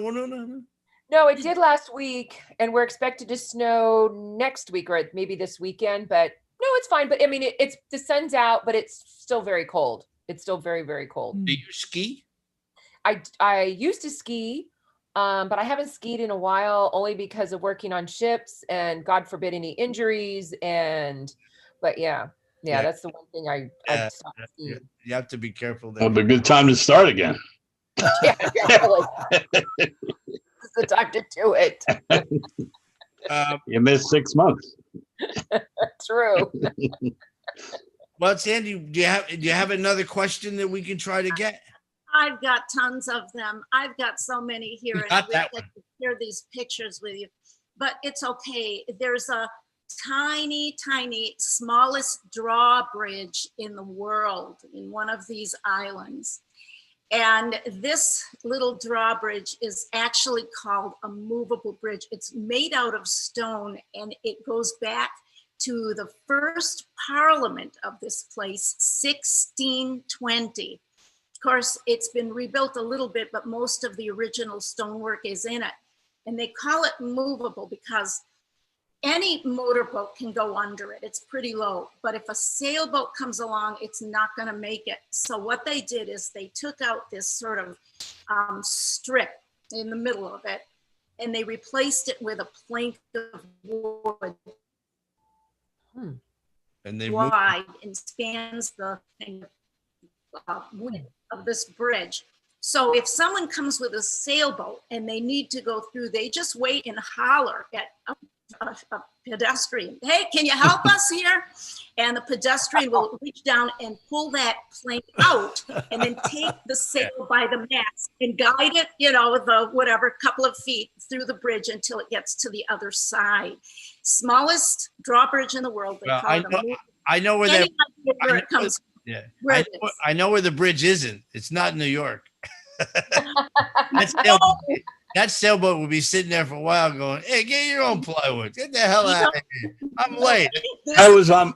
No, it did last week, and we're expected to snow next week or maybe this weekend. But no, it's fine. But I mean, it's the sun's out, but it's still very cold. It's still very, very cold. Do you ski? I used to ski, but I haven't skied in a while, only because of working on ships and God forbid any injuries. But yeah, that's the one thing I stopped skiing. You have to be careful there. It'll be a good time to start again. Yeah, definitely. It's the time to do it. You missed 6 months. True. Well, Sandy, do you have another question that we can try to get? I've got tons of them. I've got so many here, and I wish I could share these pictures with you, but it's okay. There's a tiny, smallest drawbridge in the world in one of these islands. And this little drawbridge is actually called a movable bridge. It's made out of stone, and it goes back to the first parliament of this place, 1620. Of course, it's been rebuilt a little bit, but most of the original stonework is in it. And they call it movable because any motorboat can go under it. It's pretty low, but if a sailboat comes along, it's not going to make it. So what they did is they took out this sort of strip in the middle of it, and they replaced it with a plank of wood. And they wide and spans the width of this bridge. So if someone comes with a sailboat and they need to go through, they just wait and holler at a pedestrian. Hey, can you help us here? And the pedestrian will reach down and pull that plank out and then take the sail by the mast and guide it, the whatever couple of feet through the bridge until it gets to the other side. Smallest drawbridge in the world. They call it I know where that it comes. Yeah, I know where the bridge isn't. It's not New York. That sailboat will be sitting there for a while going, hey, get your own plywood. Get the hell out of here. I'm late. I was on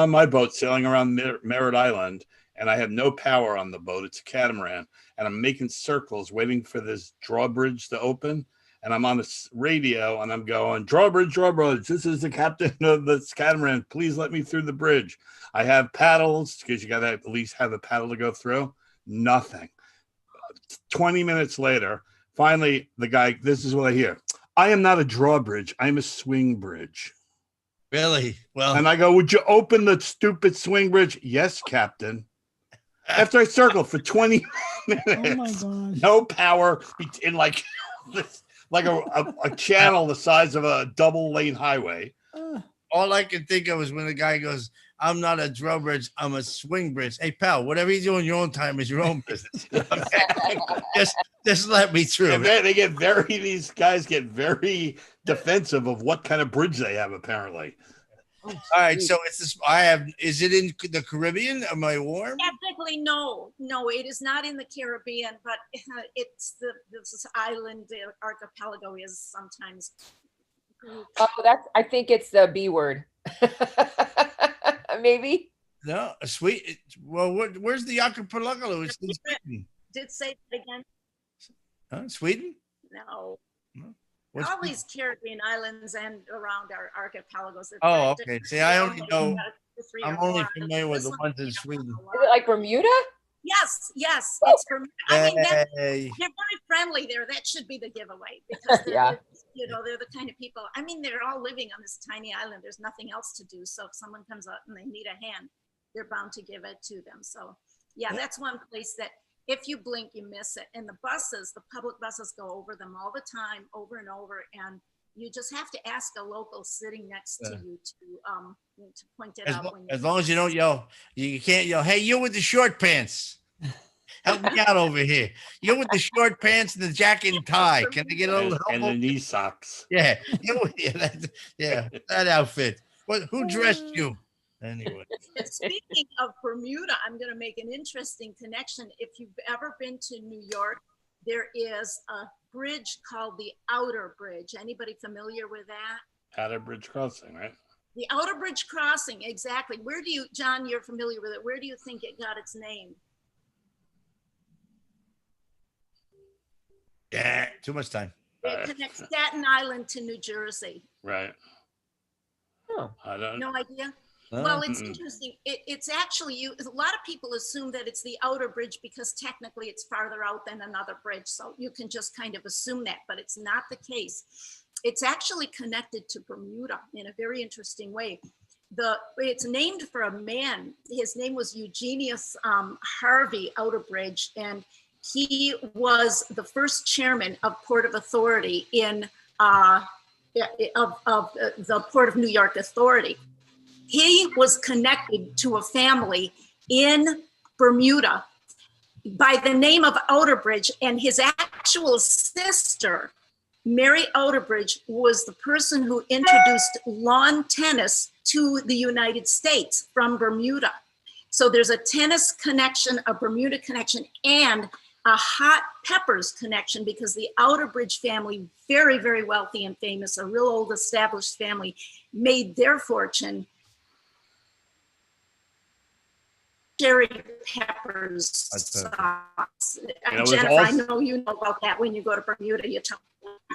my boat sailing around Merritt Island, and I have no power on the boat. It's a catamaran, and I'm making circles waiting for this drawbridge to open. And I'm on the radio, and I'm going, drawbridge. This is the captain of the catamaran. Please let me through the bridge. I have paddles because you got to at least have a paddle to go through. Nothing. 20 minutes later, finally, the guy, this is what I hear. I am not a drawbridge. I'm a swing bridge. Really? Well, and I go, would you open the stupid swing bridge? Yes, Captain. After I circled for 20 minutes, no power in like a channel the size of a double lane highway. All I can think of is when the guy goes, I'm not a drawbridge, I'm a swing bridge. Hey, pal, whatever you do in your own time is your own business. just let me through. These guys get very defensive of what kind of bridge they have, apparently. All right, so it's this. Is it in the Caribbean? Am I warm? Technically, no, it is not in the Caribbean, but it's this island, the archipelago is sometimes. Oh, I think it's the B word. Maybe. No, sweet. Well, where's the archipelago? It's in Sweden. Did say that again? Huh? Sweden? No. All these Caribbean islands and around our archipelagos. Oh, okay. See, I only know. I'm only familiar with the ones in Sweden. Is it like Bermuda? Yes, it's Bermuda. I mean, they're very friendly there. That should be the giveaway because they're, they're the kind of people. I mean, they're all living on this tiny island. There's nothing else to do. So if someone comes out and they need a hand, they're bound to give it to them. So yeah, that's one place that if you blink, you miss it. And the public buses go over them all the time, over and over. And you just have to ask a local sitting next to you to point it out. As long as you don't yell, you can't yell, hey, you with the short pants. Help me out over here. You with the short pants and the jacket and tie. Can I get a little help? And the knee socks. Yeah. That outfit. Who dressed you? Anyway. Speaking of Bermuda, I'm going to make an interesting connection. If you've ever been to New York, there is a bridge called the Outer Bridge. Anybody familiar with that? Outer Bridge Crossing, right? The Outer Bridge Crossing, exactly. John, you're familiar with it. Where do you think it got its name? Yeah, too much time. It connects Staten Island to New Jersey. Right. Oh. I don't. No idea? Well, it's interesting. It's actually a lot of people assume that it's the outer bridge because technically it's farther out than another bridge. So you can just kind of assume that, but it's not the case. It's actually connected to Bermuda in a very interesting way. It's named for a man. His name was Eugenius Harvey Outerbridge, and he was the first chairman of Port of Authority in the Port of New York Authority. He was connected to a family in Bermuda by the name of Outerbridge, and his actual sister, Mary Outerbridge, was the person who introduced lawn tennis to the United States from Bermuda. So there's a tennis connection, a Bermuda connection, and a hot peppers connection, because the Outerbridge family, very, very wealthy and famous, a real old established family, made their fortune cherry peppers sauce. Jennifer, I know you know about that. When you go to Bermuda, you tell me.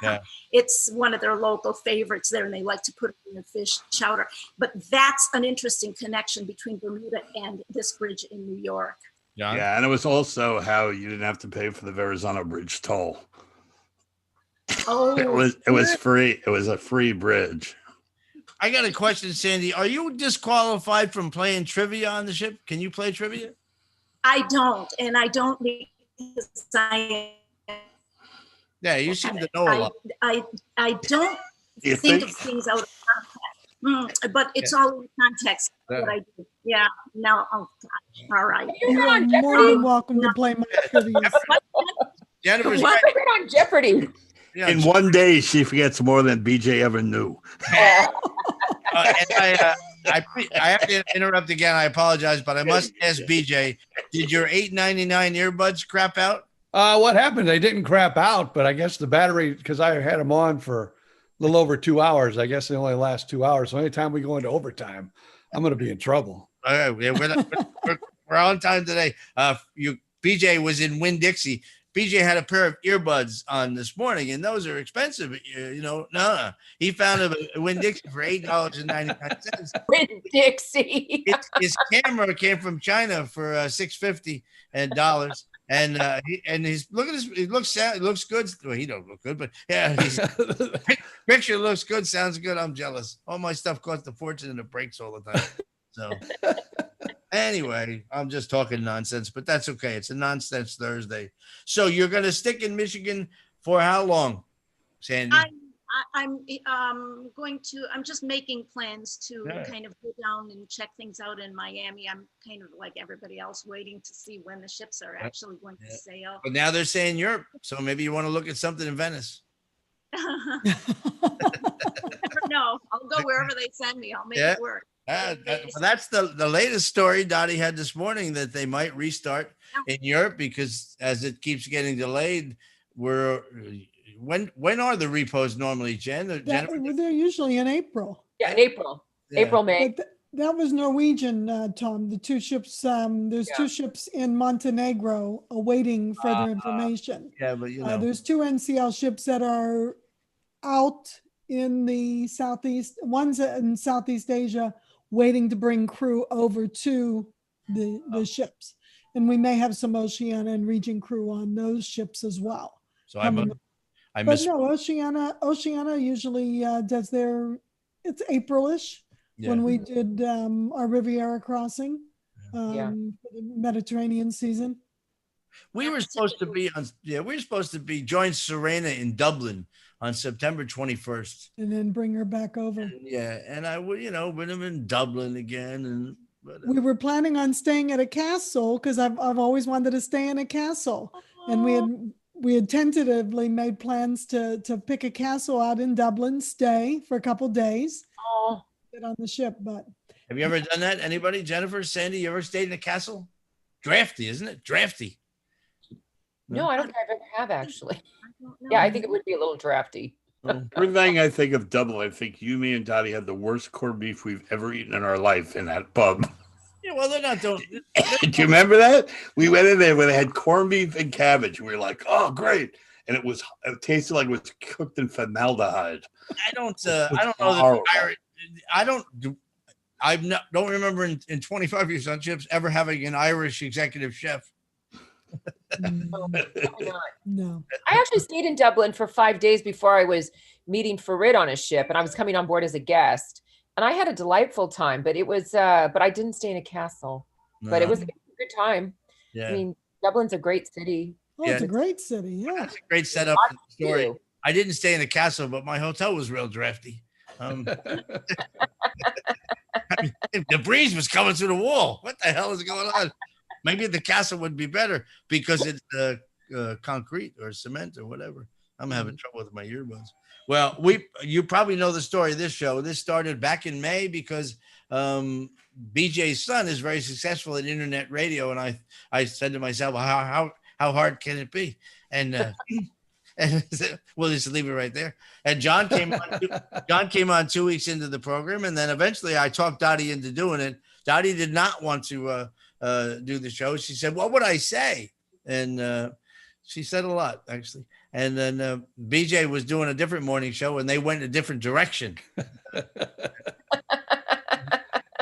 Yeah. It's one of their local favorites there, and they like to put it in the fish chowder. But that's an interesting connection between Bermuda and this bridge in New York. Yeah, and it was also how you didn't have to pay for the Verrazano Bridge toll. Oh, it was free. It was a free bridge. I got a question, Sandy. Are you disqualified from playing trivia on the ship? Can you play trivia? I don't, and I don't because I. Yeah, you seem to know a lot. I don't think of things out of context, but it's all in context. What I do. Yeah. No. Oh God. All right. You're more than welcome to play my trivia. Jennifer's Why are we on Jeopardy? Yeah, in one day, she forgets more than BJ ever knew. And I have to interrupt again. I apologize, but I must ask BJ, did your $8.99 earbuds crap out? What happened? They didn't crap out, but I guess the battery, because I had them on for a little over 2 hours. I guess they only last 2 hours. So anytime we go into overtime, I'm going to be in trouble. All right, we're on time today. BJ was in Winn-Dixie. BJ had a pair of earbuds on this morning, and those are expensive. No. He found a Winn-Dixie for $8.99. Winn-Dixie. His camera came from China for $650 dollars. And he's look at this. It looks good. Well, he don't look good, but yeah, picture looks good. Sounds good. I'm jealous. All my stuff costs a fortune and it breaks all the time. So anyway, I'm just talking nonsense, but that's okay. It's a nonsense Thursday. So you're gonna stick in Michigan for how long, Sandy? I'm just making plans to kind of go down and check things out in Miami. I'm kind of like everybody else, waiting to see when the ships are actually going to sail. But now they're saying Europe, so maybe you want to look at something in Venice. Never know. I'll go wherever they send me. I'll make it work. That's the latest story Dottie had this morning, that they might restart in Europe, because as it keeps getting delayed, when are the repos normally, Jen? They're usually in April. Yeah, in April. Yeah. April, May. But that was Norwegian, Tom. The two ships, there's two ships in Montenegro awaiting further information. Yeah, but there's two NCL ships that are out in the Southeast. One's in Southeast Asia waiting to bring crew over to the ships. And we may have some Oceania and Regent crew on those ships as well. So Oceania usually does it's April-ish when we did our Riviera crossing for the Mediterranean season. We were supposed to join Serena in Dublin on September 21st. And then bring her back over. And I would, would have been Dublin again. We were planning on staying at a castle, because I've always wanted to stay in a castle. And we had tentatively made plans to pick a castle out in Dublin, stay for a couple days, get on the ship. But have you ever done that? Anybody? Jennifer, Sandy, you ever stayed in a castle? Drafty, isn't it? Drafty. No, I don't think I've ever have, actually. Yeah, I think it would be a little drafty. Everything I think of Dublin, I think you, me, and Dottie had the worst corned beef we've ever eaten in our life in that pub. Yeah, well, they're not doing. Do you remember that? We went in there where they had corned beef and cabbage. We were like, "Oh, great!" And it tasted like it was cooked in formaldehyde. I don't know. don't remember in 25 years on Chips ever having an Irish executive chef. Probably not. No. I actually stayed in Dublin for 5 days before I was meeting Farid on a ship, and I was coming on board as a guest. And I had a delightful time, but it was, but I didn't stay in a castle. But it was a good time. Yeah. I mean, Dublin's a great city. Oh, it's a great city. Yeah. That's a great setup for the story. I didn't stay in the castle, but my hotel was real drafty. I mean, the breeze was coming through the wall. What the hell is going on? Maybe the castle would be better because it's concrete or cement or whatever. I'm having trouble with my earbuds. Well, you probably know the story of this show. This started back in May because BJ's son is very successful at internet radio, and I said to myself, how hard can it be? And and we'll just leave it right there. And John came on 2 weeks into the program, and then eventually I talked Dottie into doing it. Dottie did not want to do the show. She said, "What would I say?" And she said a lot, actually. And then BJ was doing a different morning show, and they went a different direction.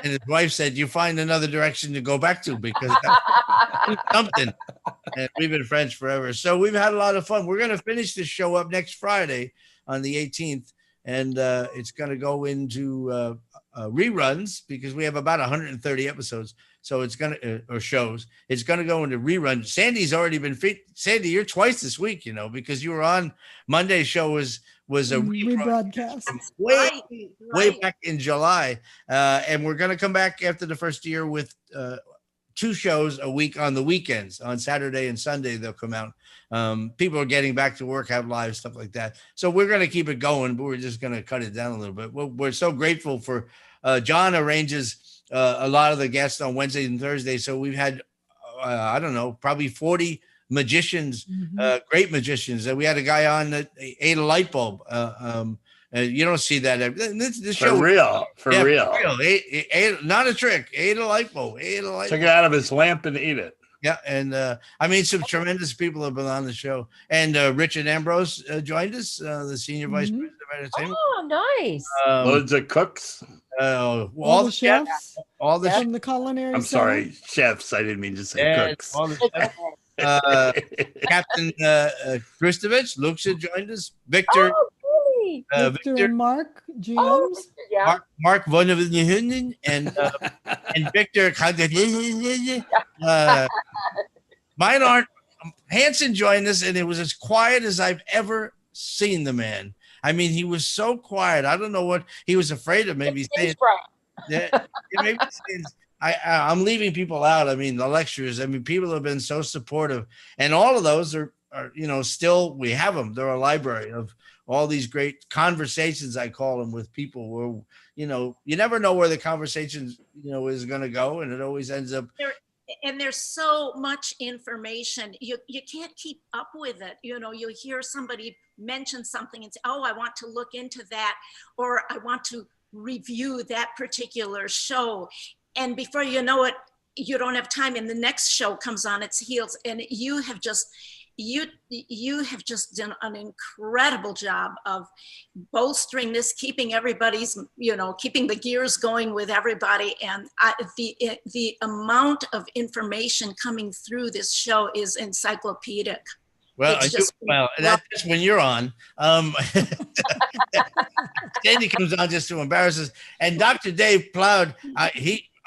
And his wife said, "You find another direction to go back to because that's something." And we've been friends forever. So we've had a lot of fun. We're going to finish this show up next Friday on the 18th. And it's going to go into reruns because we have about 130 episodes. So it's going to, or shows, it's going to go into reruns. Sandy's already been Sandy, you're twice this week, because you were on Monday's show was a rebroadcast way back in July. And we're going to come back after the first year with 2 shows a week on the weekends. On Saturday and Sunday, they'll come out. People are getting back to work, have lives, stuff like that. So we're going to keep it going, but we're just going to cut it down a little bit. We're so grateful for John arranges a lot of the guests on Wednesdays and Thursdays. So we've had, I don't know, probably 40 magicians, great magicians. We had a guy on that ate a light bulb. You don't see that. This show, for real. Ate, not a trick. Ate a light bulb. Took it out of his lamp and ate it. Yeah, and I mean, some tremendous people have been on the show. And Richard Ambrose joined us, the senior vice president of entertainment. Oh, nice. Loads of cooks. All the chefs. All the from the culinary. I'm sorry, chefs. I didn't mean to say cooks. All the chefs. Captain Kristovich, Luxa joined us. Victor. Victor and Mark GMs. Mark von der and Victor. Mine aren't. Hanson joined us, and it was as quiet as I've ever seen the man. I mean, he was so quiet. I don't know what he was afraid of. Maybe saying. I'm leaving people out. I mean, the lectures. I mean, people have been so supportive, and all of those are still we have them. They're a library of all these great conversations, I call them, with people where, you never know where the conversation, is going to go. And it always ends up. And there's so much information. You can't keep up with it. You hear somebody mention something and say, oh, I want to look into that, or I want to review that particular show. And before you know it, you don't have time. And the next show comes on its heels. And you have just done an incredible job of bolstering this, keeping everybody's, keeping the gears going with everybody. And the amount of information coming through this show is encyclopedic. Well, that's when you're on. Sandy comes on just to embarrass us. And Dr. Dave Plowd,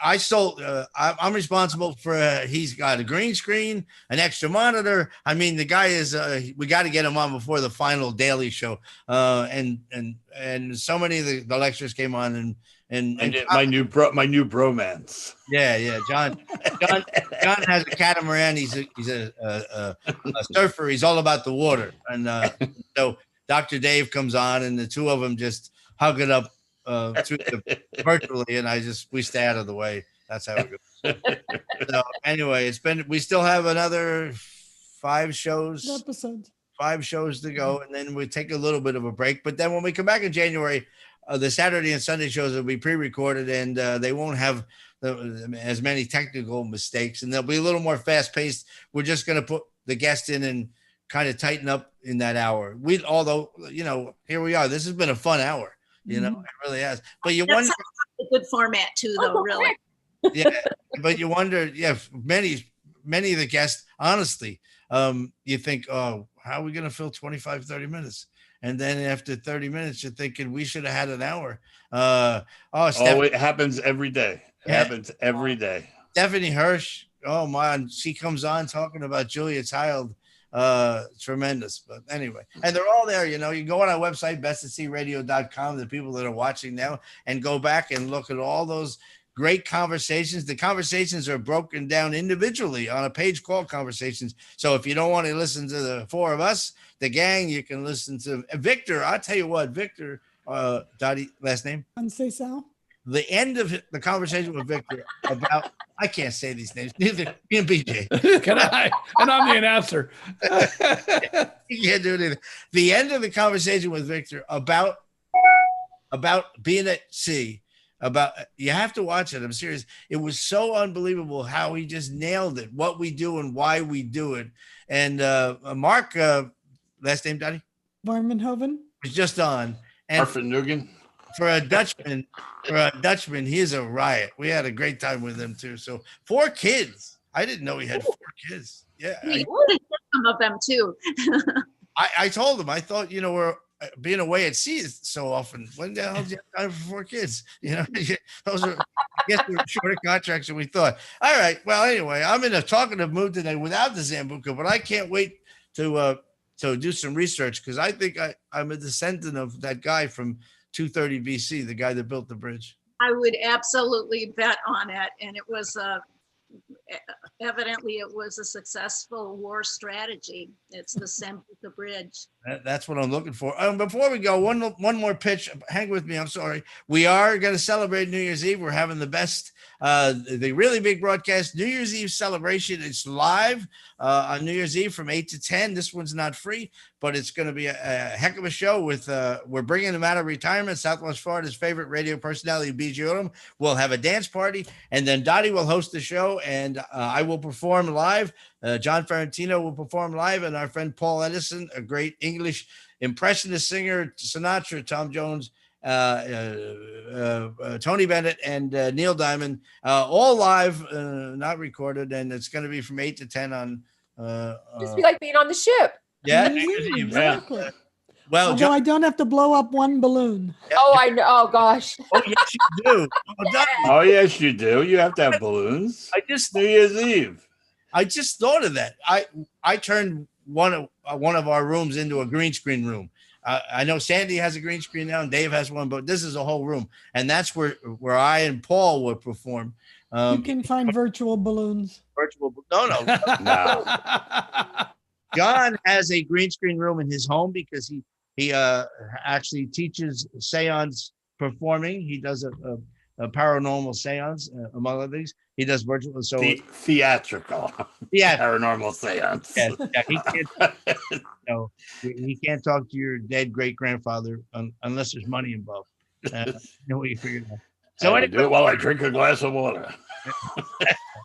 I'm responsible for, he's got a green screen, an extra monitor. I mean, the guy is, we got to get him on before the final daily show. And so many of the lectures came on and my new bromance. Yeah. John has a catamaran. He's a surfer. He's all about the water. And so Dr. Dave comes on and the two of them just hug it up virtually, and we stay out of the way. That's how it goes. So anyway, we still have another 5 shows to go, and then we take a little bit of a break. But then when we come back in January, the Saturday and Sunday shows will be pre-recorded, and they won't have as many technical mistakes, and they'll be a little more fast-paced. We're just going to put the guest in and kind of tighten up in that hour. Although here we are. This has been a fun hour. You know, it really has. But you That's wonder. a good format too, though, really. Yeah, but you wonder. Yeah, many of the guests, honestly, you think, oh, how are we going to fill 25, 30 minutes? And then after 30 minutes, you're thinking we should have had an hour. It happens every day. It happens every day. Stephanie Hirsch. Oh man, she comes on talking about Julia Child. Tremendous. But anyway, and they're all there. You know, you go on our website, bestacradio.com, the people that are watching now, and go back and look at all those great conversations. The conversations are broken down individually on a page called Conversations. So if you don't want to listen to the four of us, the gang, you can listen to Victor. I'll tell you what, Victor, Dottie, last name? Conceição. The end of the conversation with Victor about, I can't say these names, neither me and BJ. Can I? And I'm the announcer. You can't do it either. The end of the conversation with Victor about being at sea, you have to watch it. I'm serious. It was so unbelievable how he just nailed it, what we do and why we do it. And Mark, last name, Dottie? Varmenhoven. Was just on. And Arthur Nugan. For a Dutchman, he is a riot. We had a great time with him too. So 4 kids. I didn't know he had 4 kids. Yeah. Some of them too. I told him, I thought, you know, we're being away at sea so often. When the hell do you have time for 4 kids? You know, those are, I guess, they were shorter contracts than we thought. All right. Well, anyway, I'm in a talkative mood today without the Zambuca, but I can't wait to do some research because I think I'm a descendant of that guy from 230 BC, the guy that built the bridge. I would absolutely bet on it. And it was evidently it was a successful war strategy. It's the Sambuca Bridge. That's what I'm looking for. Before we go, one more pitch. Hang with me. I'm sorry. We are going to celebrate New Year's Eve. We're having the best, the really big broadcast New Year's Eve celebration. It's live on New Year's Eve from 8 to 10. This one's not free, but it's going to be a heck of a show. We're bringing him out of retirement. Southwest Florida's favorite radio personality, BJ Odom, will have a dance party, and then Dottie will host the show, and I will perform live. John Ferrantino will perform live, and our friend Paul Edison, a great English impressionist singer, Sinatra, Tom Jones, Tony Bennett, and Neil Diamond, all live, not recorded, and it's going to be from 8 to 10 on. Just be like being on the ship. Yeah, exactly. Well, although I don't have to blow up one balloon. Oh, I know. Oh, gosh. Oh, yes, you do. Oh, yes, you do. You have to have balloons. New Year's Eve. I just thought of that. I turned one of our rooms into a green screen room. I know Sandy has a green screen now and Dave has one, but this is a whole room. And that's where I and Paul would perform. You can find virtual balloons. No. John has a green screen room in his home because he actually teaches seance performing. He does a paranormal seance, among other things. He does virtual, so theatrical, paranormal seance. Yeah, he can't talk to your dead great grandfather unless there's money involved. We figured out. So I do it while I drink a glass of water.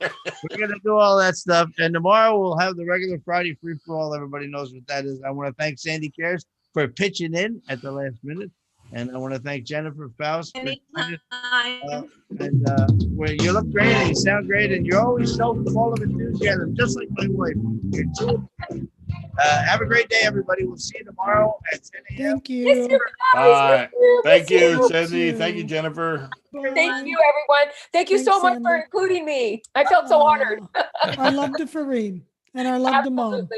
We're gonna do all that stuff, and tomorrow we'll have the regular Friday free for all. Everybody knows what that is. I want to thank Sandy Cares for pitching in at the last minute. And I want to thank Jennifer Faust. You look great and you sound great and you're always so full of enthusiasm, just like my wife. Have a great day, everybody. We'll see you tomorrow at 10 a.m. Thank you. Bye. Thank you, Cindy. Thank you, Jennifer. Thank you, everyone. Thank you so much for including me. I felt so honored. I loved the Farine and I loved the mom.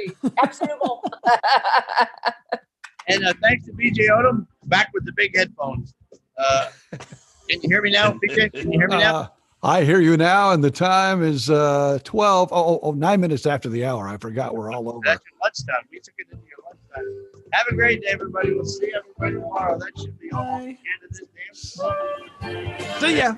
Absolutely. And thanks to BJ Odom, back with the big headphones. Can you hear me now, BJ? Can you hear me now? I hear you now, and the time is 9 minutes after the hour. I forgot we're all over. That's your lunchtime. We took it into your lunchtime. Have a great day, everybody. We'll see everybody tomorrow. That should be almost the end of this day. See ya.